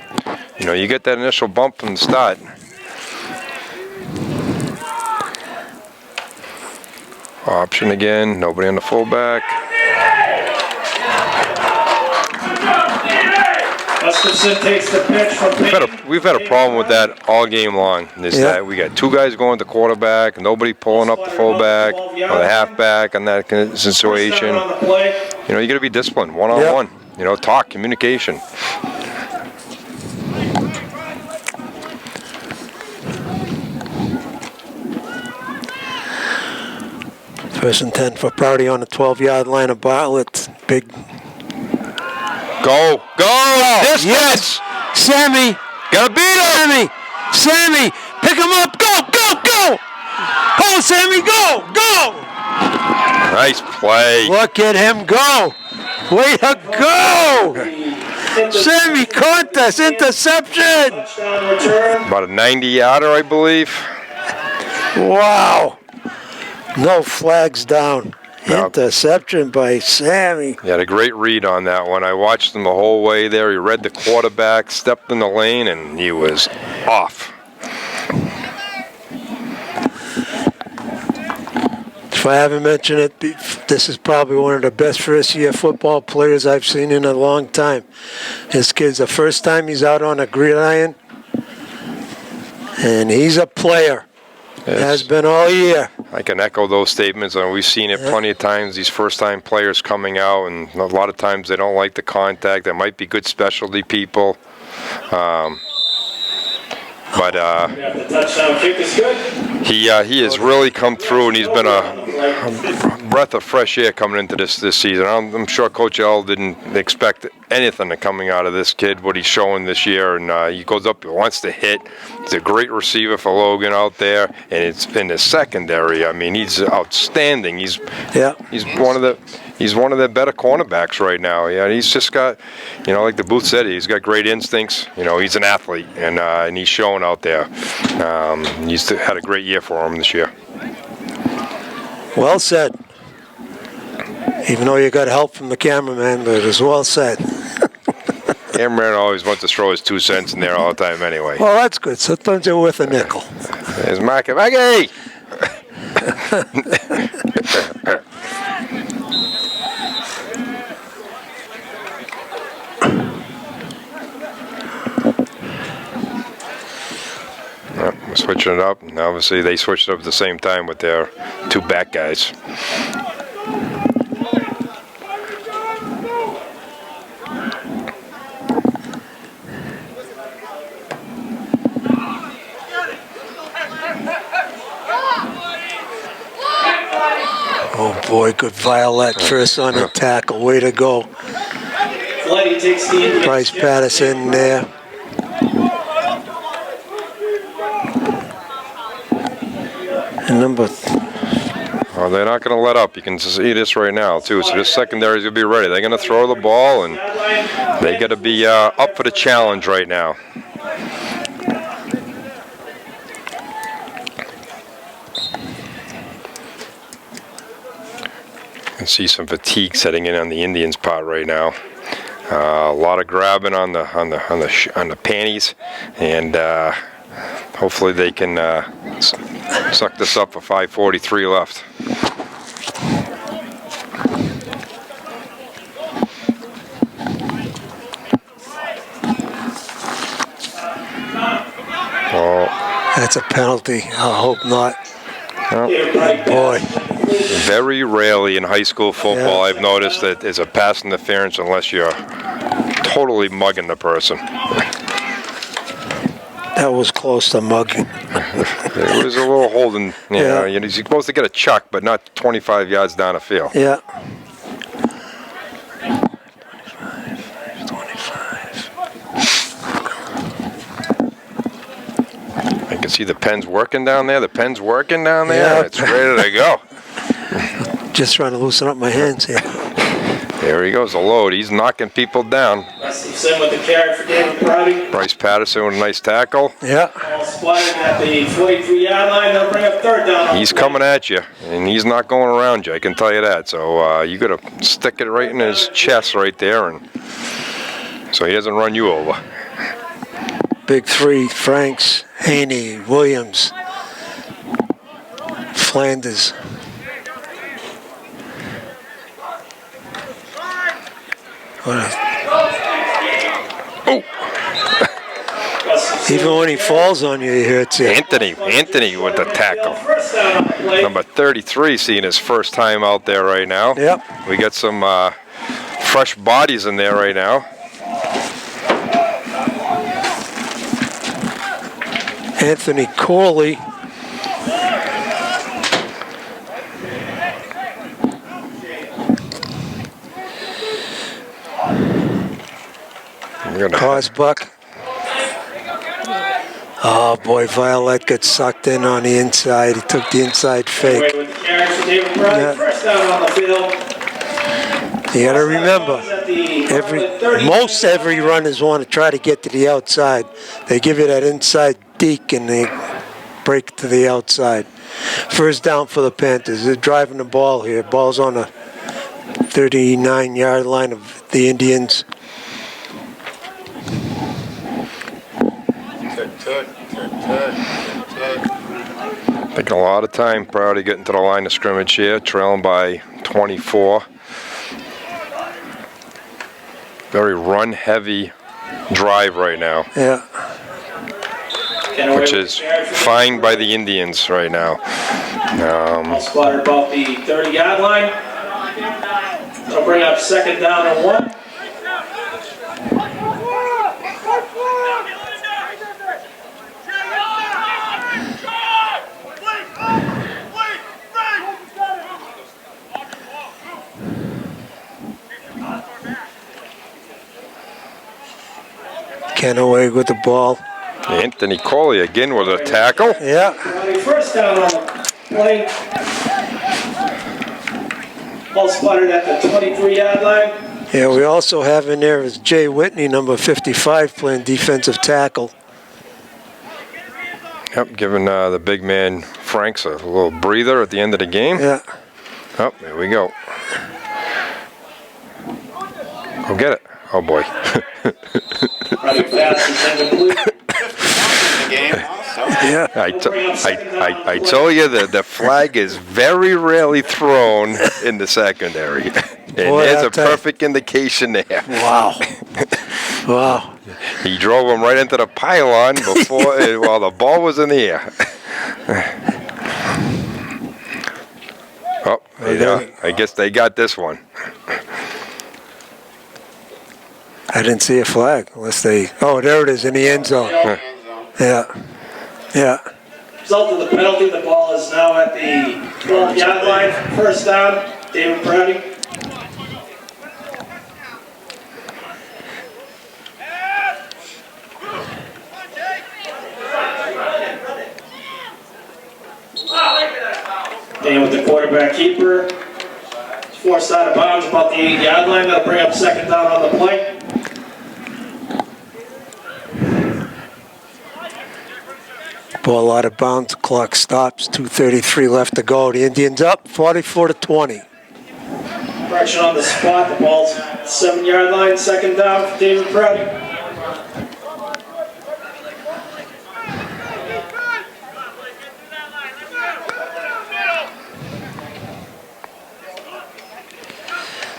You get that initial bump from the start. Option again, nobody on the fullback. Gustafson takes the pitch from We've had a problem with that all game long. That we got 2 guys going to quarterback, nobody pulling up the fullback or the halfback on that kind of situation. You got to be disciplined, one-on-one. Talk, communication. First and 10 for Prouty on the 12-yard line of Bartlett. Big. Go! Distance! Yes! Sammy! Gotta beat him! Sammy! Pick him up! Go! Oh, Sammy, go! Nice play. Look at him go! Way to go! Sammy Contos, interception! About a 90-yarder, I believe. Wow! No flags down. No. Interception by Sammy. He had a great read on that one. I watched him the whole way there. He read the quarterback, stepped in the lane, and he was off. If I haven't mentioned it, this is probably one of the best first-year football players I've seen in a long time. This kid's the first time he's out on a gridiron, and he's a player. Has been all year. I can echo those statements, and we've seen it plenty of times, these first-time players coming out, and a lot of times they don't like the contact. There might be good specialty people. But The touchdown kick is good. he has really come through, and he's been a breath of fresh air coming into this season. I'm sure Coach L didn't expect anything coming out of this kid, what he's showing this year, and he goes up, he wants to hit. He's a great receiver for Logan out there, and it's in his secondary. I mean, he's outstanding. He's one of the better cornerbacks right now. Yeah, he's just got, like the booth said, he's got great instincts. He's an athlete, and he's showing out there. He's had a great year for him this year. Well said. Even though you got help from the cameraman, but it was well said. Cameraman always wants to throw his 2 cents in there all the time anyway. Well, that's good. Sometimes they're worth a nickel. There's Maggie! We're switching it up, and obviously they switched it up at the same time with their 2 back guys. Oh boy, good Violet first on the tackle. Way to go. Fletty takes the Indians. Bryce Patterson there. And Well, they're not going to let up. You can see this right now, too. So this secondary is going to be ready. They're going to throw the ball, and they got to be up for the challenge right now. You can see some fatigue setting in on the Indians' part right now. A lot of grabbing on the panties, and hopefully they can suck this up for 5:43 left. Oh, that's a penalty. I hope not. Oh. Boy. Very rarely in high school football I've noticed that there's a pass interference unless you're totally mugging the person. That was close to mugging. It was a little holding. You're supposed to get a chuck, but not 25 yards down the field. Yeah. 25. I can see the pen's working down there. The pen's working down there. Yeah. It's ready to go. Just trying to loosen up my hands here. There he goes, the load. He's knocking people down. Same with the carry for David Prouty. Bryce Patterson with a nice tackle. Yeah. Ball spotted at the 43-yard line. They'll bring up third down. He's coming at you, and he's not going around you, I can tell you that. So you got to stick it right in his chest right there, and so he doesn't run you over. Big three, Franks, Haney, Williams, Flanders. Even when he falls on you, he hurts you. Anthony with the tackle. Number 33 seeing his first time out there right now. Yep. We got some fresh bodies in there right now. Anthony Corley. Cosbuck. Oh boy, Violet got sucked in on the inside. He took the inside fake. First down on the field. You gotta remember, most every runners want to try to get to the outside. They give you that inside deke and they break to the outside. First down for the Panthers. They're driving the ball here. Ball's on the 39-yard line of the Indians. Taking a lot of time prior to getting to the line of scrimmage here, trailing by 24. Very run-heavy drive right now. Yeah. which is fine by the Indians right now. Spotted about the 30-yard line. They'll bring up second down and 1. Kenaway with the ball. Anthony Coley again with a tackle. Yeah. First down on the play. Ball spotted at the 23-yard line. Yeah, we also have in there is Jay Whitney, number 55, playing defensive tackle. Yep, giving the big man Franks a little breather at the end of the game. Yeah. Oh, there we go. Go get it. Oh boy. Running fast and incomplete. The game also. Yeah. I tell you that the flag is very rarely thrown in the secondary. And Boy, there's I'll a tell you. perfect indication there. Wow. Wow. He drove him right into the pylon before while the ball was in the air. Oh, I guess they got this one. I didn't see a flag unless they. Oh, there it is in the end zone. End zone. Yeah. Yeah. Result of the penalty, the ball is now at the 12-yard line. First down, David Browning. And with the quarterback keeper, it's forced out of bounds about the 8-yard line. That'll bring up second down on the play. Ball out of bounds. Clock stops. 2:33 left to go. The Indians up 44-20. Correction on the spot. The ball's 7-yard line. Second down for David Browning.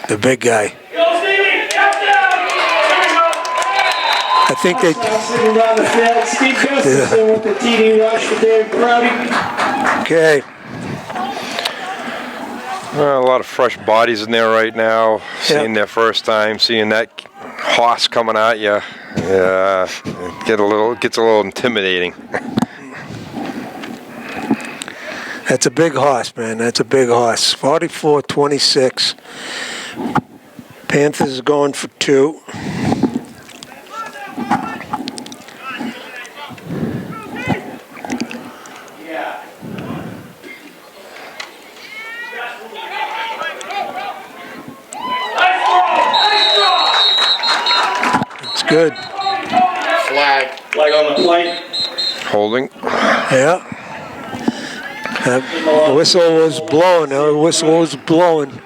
The big guy. I think they. Sitting down the field, Steve Gustafson with the TD rush for David Browning. Okay. A lot of fresh bodies in there right now. Seeing their first time, seeing that hoss coming at you, gets a little intimidating. That's a big horse, man. That's a big horse. 44-26. Panthers going for 2. It's good. Flag. Flag on the play. Holding. Yeah. That whistle was blowing. The whistle was blowing.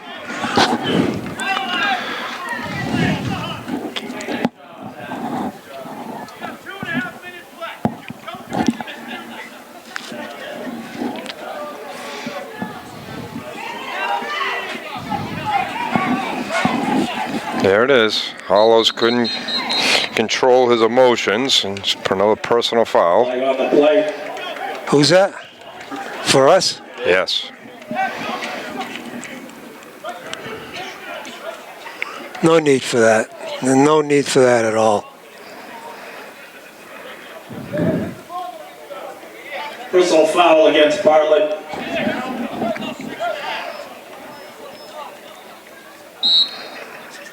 There it is. Hollows couldn't control his emotions and just put another personal foul. Flag on the play. Who's that? For us? Yes. No need for that. No need for that at all. Personal foul against Bartlett.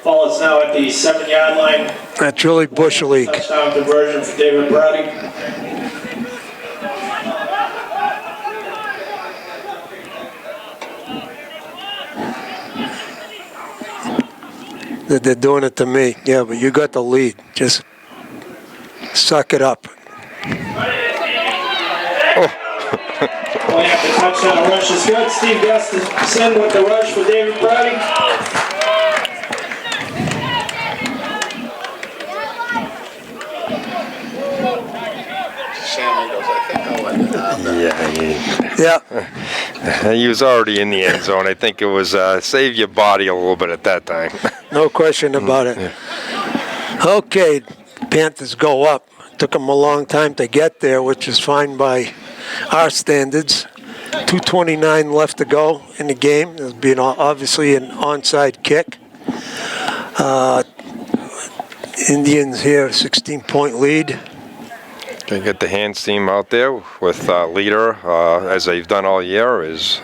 Ball is now at the 7-yard line. That's really Bush League. Touchdown conversion for David Browning. They're doing it to me. Yeah, but you got the lead. Just suck it up. Point after touchdown rush is good. Steve Gustafson with the rush for David Browning. Sammy goes, I think I'll let it out. Yeah. Yeah, He was already in the end zone. I think it was save your body a little bit at that time. no question about it. Okay, Panthers go up Took them a long time to get there, which is fine by our standards. 2:29 left to go in the game. There's been obviously an onside kick. Indians here, 16-point lead. Can get the hands team out there with leader, as they've done all year, is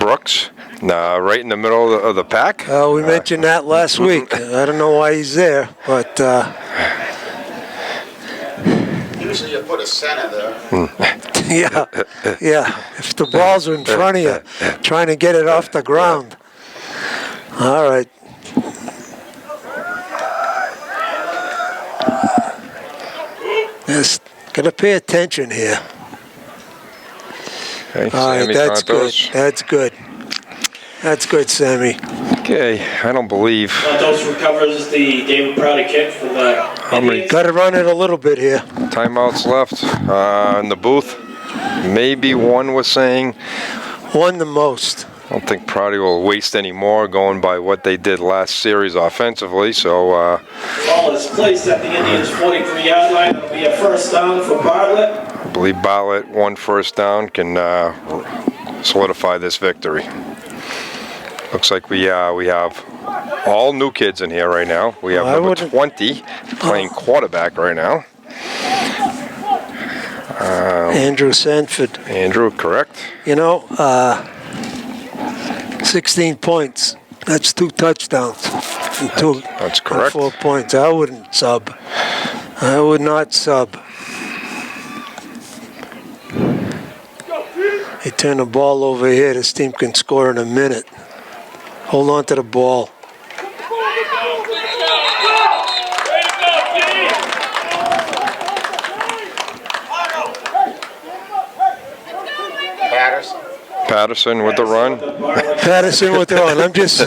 Brooks, right in the middle of the pack. We mentioned that last week. I don't know why he's there, but Usually you put a center there. yeah. If the balls are in front of you, trying to get it off the ground. All right. Just gotta pay attention here. Okay, All right, Sammy that's good. Santos. That's good. That's good, Sammy. Okay, I don't believe. Santos recovers the David Prouty kick for the Indians. Got to run it a little bit here. Timeouts left in the booth. Maybe one was saying. One the most. I don't think Prouty will waste any more going by what they did last series offensively. So Ball is placed at the Indians' 43-yard line. It'll be a first down for Bartlett. I believe Bartlett, one first down, can solidify this victory. Looks like we have all new kids in here right now. We have number 20 playing quarterback right now. Andrew Sanford. Andrew, correct. 16 points. That's 2 touchdowns. And That's correct. 4 points. I wouldn't sub. I would not sub. They turn the ball over here. This team can score in a minute. Hold on to the ball. Patterson with the run. Patterson with the run. I'm just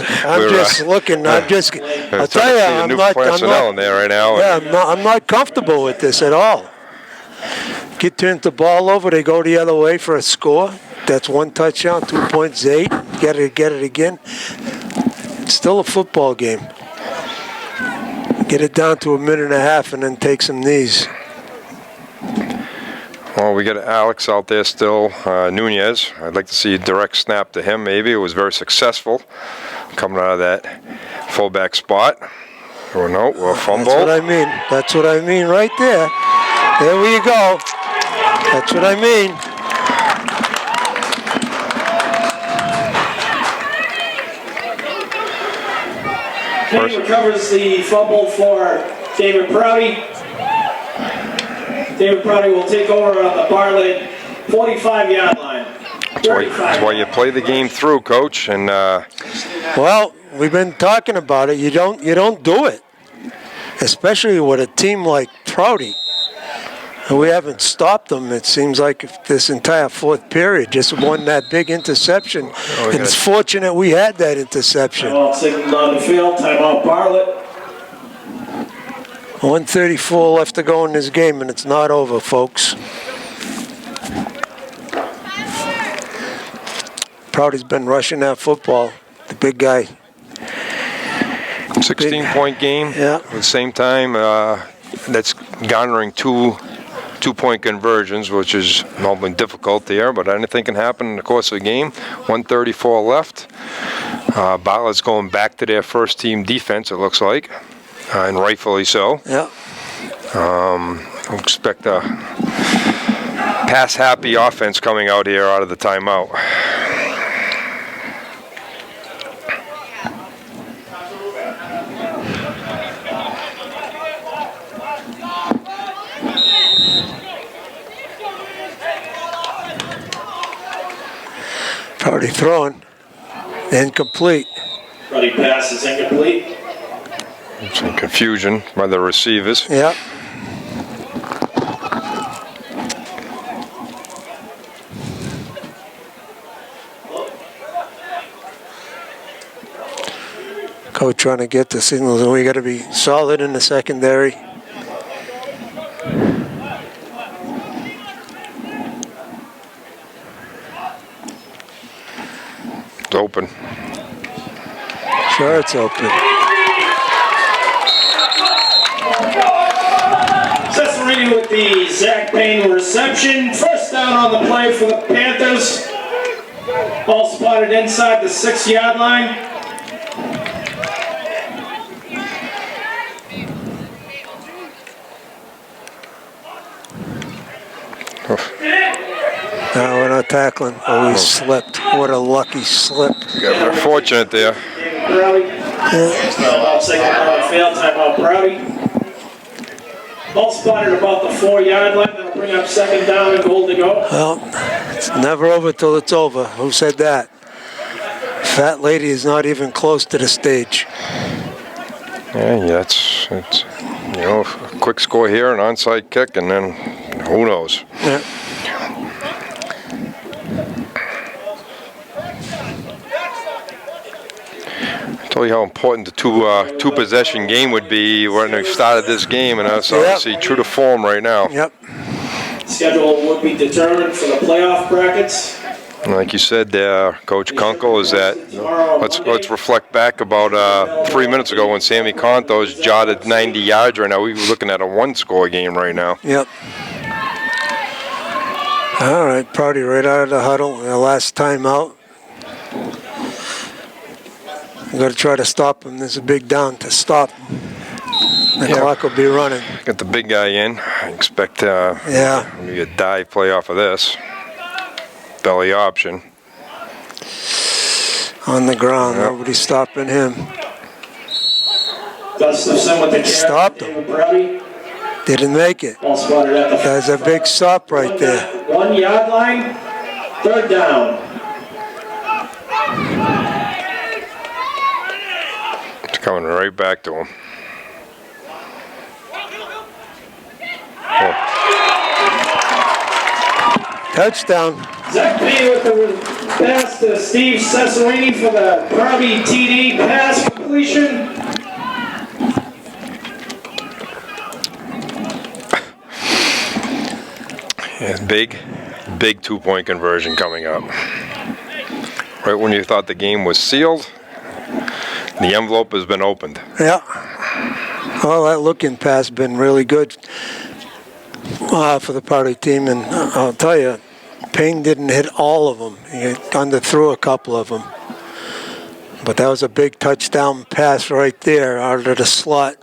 looking. I'll tell you, I'm new not. personnel in there right now. Yeah, I'm not comfortable with this at all. Kid turns the ball over. They go the other way for a score. That's 1 touchdown, 2 points, 8. Get it again. It's still a football game. Get it down to a minute and a half and then take some knees. Well, we got Alex out there still, Nunez. I'd like to see a direct snap to him maybe. It was very successful coming out of that fullback spot. Or no, a fumble. That's what I mean. That's what I mean right there. There we go. That's what I mean. King recovers the fumble for David Prouty. David Prouty will take over on the Bartlett 45-yard line. That's why you play the game through, Coach. And well, we've been talking about it. You don't do it, especially with a team like Prouty. We haven't stopped them. It seems like this entire fourth period, just won that big interception. And it's fortunate we had that interception. Timeout signaled on the field. Timeout Bartlett. 1:34 left to go in this game, and it's not over, folks. Prouty's been rushing that football. The big guy. 16-point game. Yeah. At the same time, that's garnering two-point conversions, which is normally difficult there, but anything can happen in the course of the game. 1:34 left. Bartlett's going back to their first-team defense, it looks like, and rightfully so. Yeah. I expect a pass-happy offense coming out here out of the timeout. Prouty throwing. Incomplete. Prouty pass is incomplete. Some confusion by the receivers. Yeah. Coach trying to get the signals, and we got to be solid in the secondary. It's open. Sure, it's open. Cecil Zach Payne reception. First down on the play for the Panthers. Ball spotted inside the 6-yard line. No, we're not tackling. Oh, he slipped. What a lucky slip. Got fortunate there. David Browdy. Failed timeout, Browdy. Ball spotted about the 4-yard line. That'll bring up 2nd down and goal to go. Well, it's never over till it's over. Who said that? Fat lady is not even close to the stage. Yeah, it's a quick score here, an onside kick, and then who knows? Yeah. I told you how important the two possession game would be when we started this game, and that's obviously true to form right now. Yep. Schedule would be determined for the playoff brackets. And like you said there, Coach Kunkel, is that let's reflect back about 3 minutes ago when Sammy Contos jotted 90 yards right now. We were looking at a one-score game right now. Yep. All right, Prouty right out of the huddle. The last time out. We've got to try to stop him. There's a big down to stop him. The clock will be running. Get the big guy in. I expect maybe a dive play off of this. Belly option. On the ground. Yep. Nobody's stopping him. Gustafson with the stopped him. Didn't make it. That's a big stop right there. 1 yard line. 3rd down. It's coming right back to him. Oh. Touchdown. Zach Payne with the pass to Steve Cesarini for the Prouty TD pass completion. Yeah, big 2-point conversion coming up. Right when you thought the game was sealed, the envelope has been opened. Yeah. Well, that looking pass has been really good for the Prouty team, and I'll tell you, Payne didn't hit all of them. He underthrew a couple of them. But that was a big touchdown pass right there out of the slot.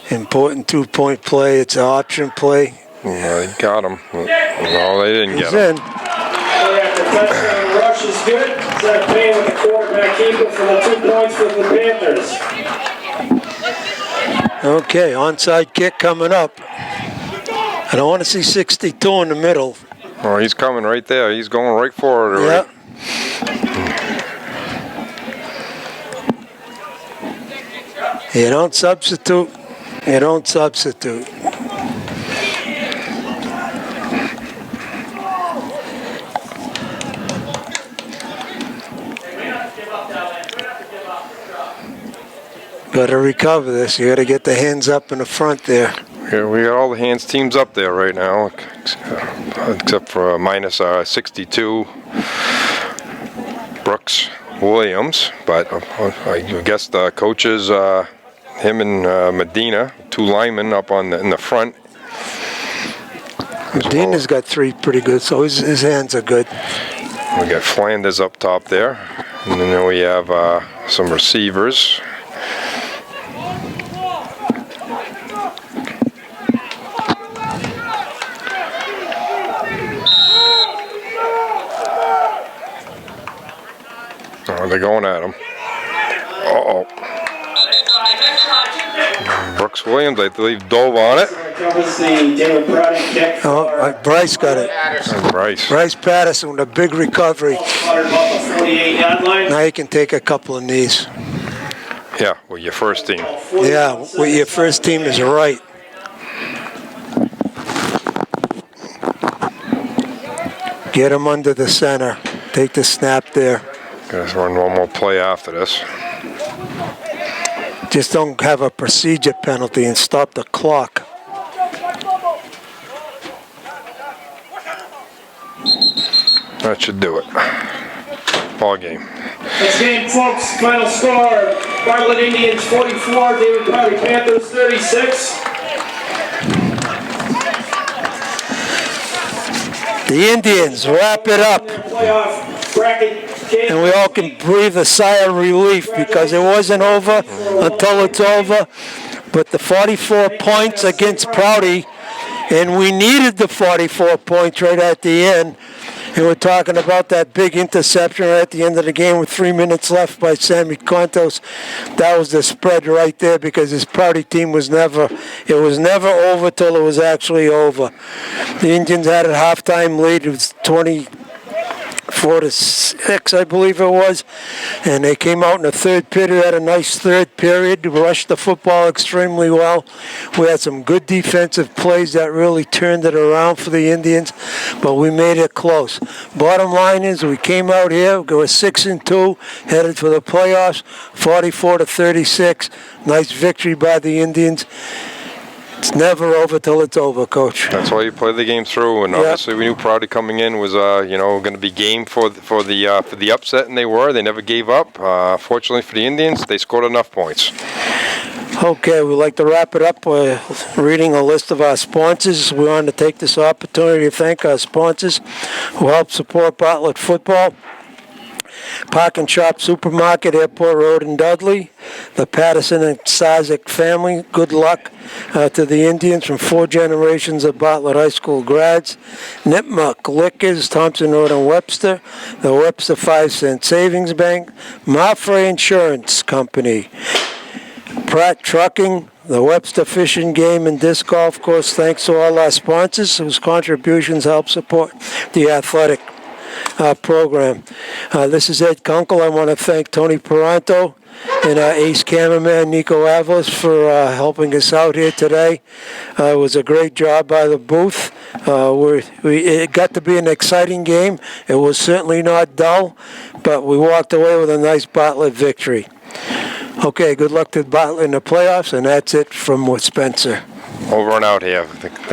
Important 2-point play. It's an option play. Yeah, they got him. No, they didn't get him. After touchdown rush is good. Zach Payne with the quarterback keeper for the 2 points for the Panthers. Okay, onside kick coming up. I don't want to see 62 in the middle. Oh, he's coming right there. He's going right for it already. Yep. You don't substitute. You don't substitute. Got to recover this. You got to get the hands up in the front there. Yeah, we got all the hands teams up there right now, except for minus 62 Brooks Williams. But I guess the coaches, him and Medina, 2 linemen up in the front. Medina's got 3 pretty good, so his hands are good. We got Flanders up top there, and then we have some receivers. Oh, they're going at him. Uh-oh. Brooks Williams, I believe, dove on it. Oh, Bryce got it. Bryce Patterson with a big recovery. Now you can take a couple of knees. Yeah, with your first team. Yeah, with your first team is right. Get him under the center. Take the snap there. Gonna run one more play after this. Just don't have a procedure penalty and stop the clock. That should do it. Ball game. That's game, folks. Final score: Bartlett Indians 44, David Prouty Panthers 36. The Indians wrap it up, Playoff bracket game. and we all can breathe a sigh of relief because it wasn't over until it's over. But the 44 points against Prouty, and we needed the 44 points right at the end. And we're talking about that big interception right at the end of the game with 3 minutes left by Sammy Contos. That was the spread right there because this Prouty team was never over till it was actually over. The Indians had a halftime lead. It was 24-6, I believe it was. And they came out in the third period, had a nice third period, rushed the football extremely well. We had some good defensive plays that really turned it around for the Indians, but we made it close. Bottom line is we came out here, we were 6-2, headed for the playoffs, 44-36. Nice victory by the Indians. It's never over till it's over, Coach. That's why you play the game through, and obviously we knew Prouty coming in was, going to be game for the upset, and they were. They never gave up. Fortunately for the Indians, they scored enough points. Okay, we'd like to wrap it up by reading a list of our sponsors. We want to take this opportunity to thank our sponsors who help support Bartlett football. Park and Shop Supermarket, Airport Road in Dudley. The Patterson and Sarzik family, good luck to the Indians from 4 generations of Bartlett High School grads. Nipmuc Liquors, Thompson Road and Webster. The Webster 5 Cent Savings Bank. Mafre Insurance Company. Pratt Trucking, the Webster Fishing Game and Disc Golf Course. Thanks to all our sponsors whose contributions help support the athletic program. This is Ed Kunkel. I want to thank Tony Peranto and our ace cameraman Nico Avalos for helping us out here today. It was a great job by the booth. It got to be an exciting game. It was certainly not dull, but we walked away with a nice Bartlett victory. Okay, good luck to Bartlett in the playoffs, and that's it from Spencer. Over and out here. Thank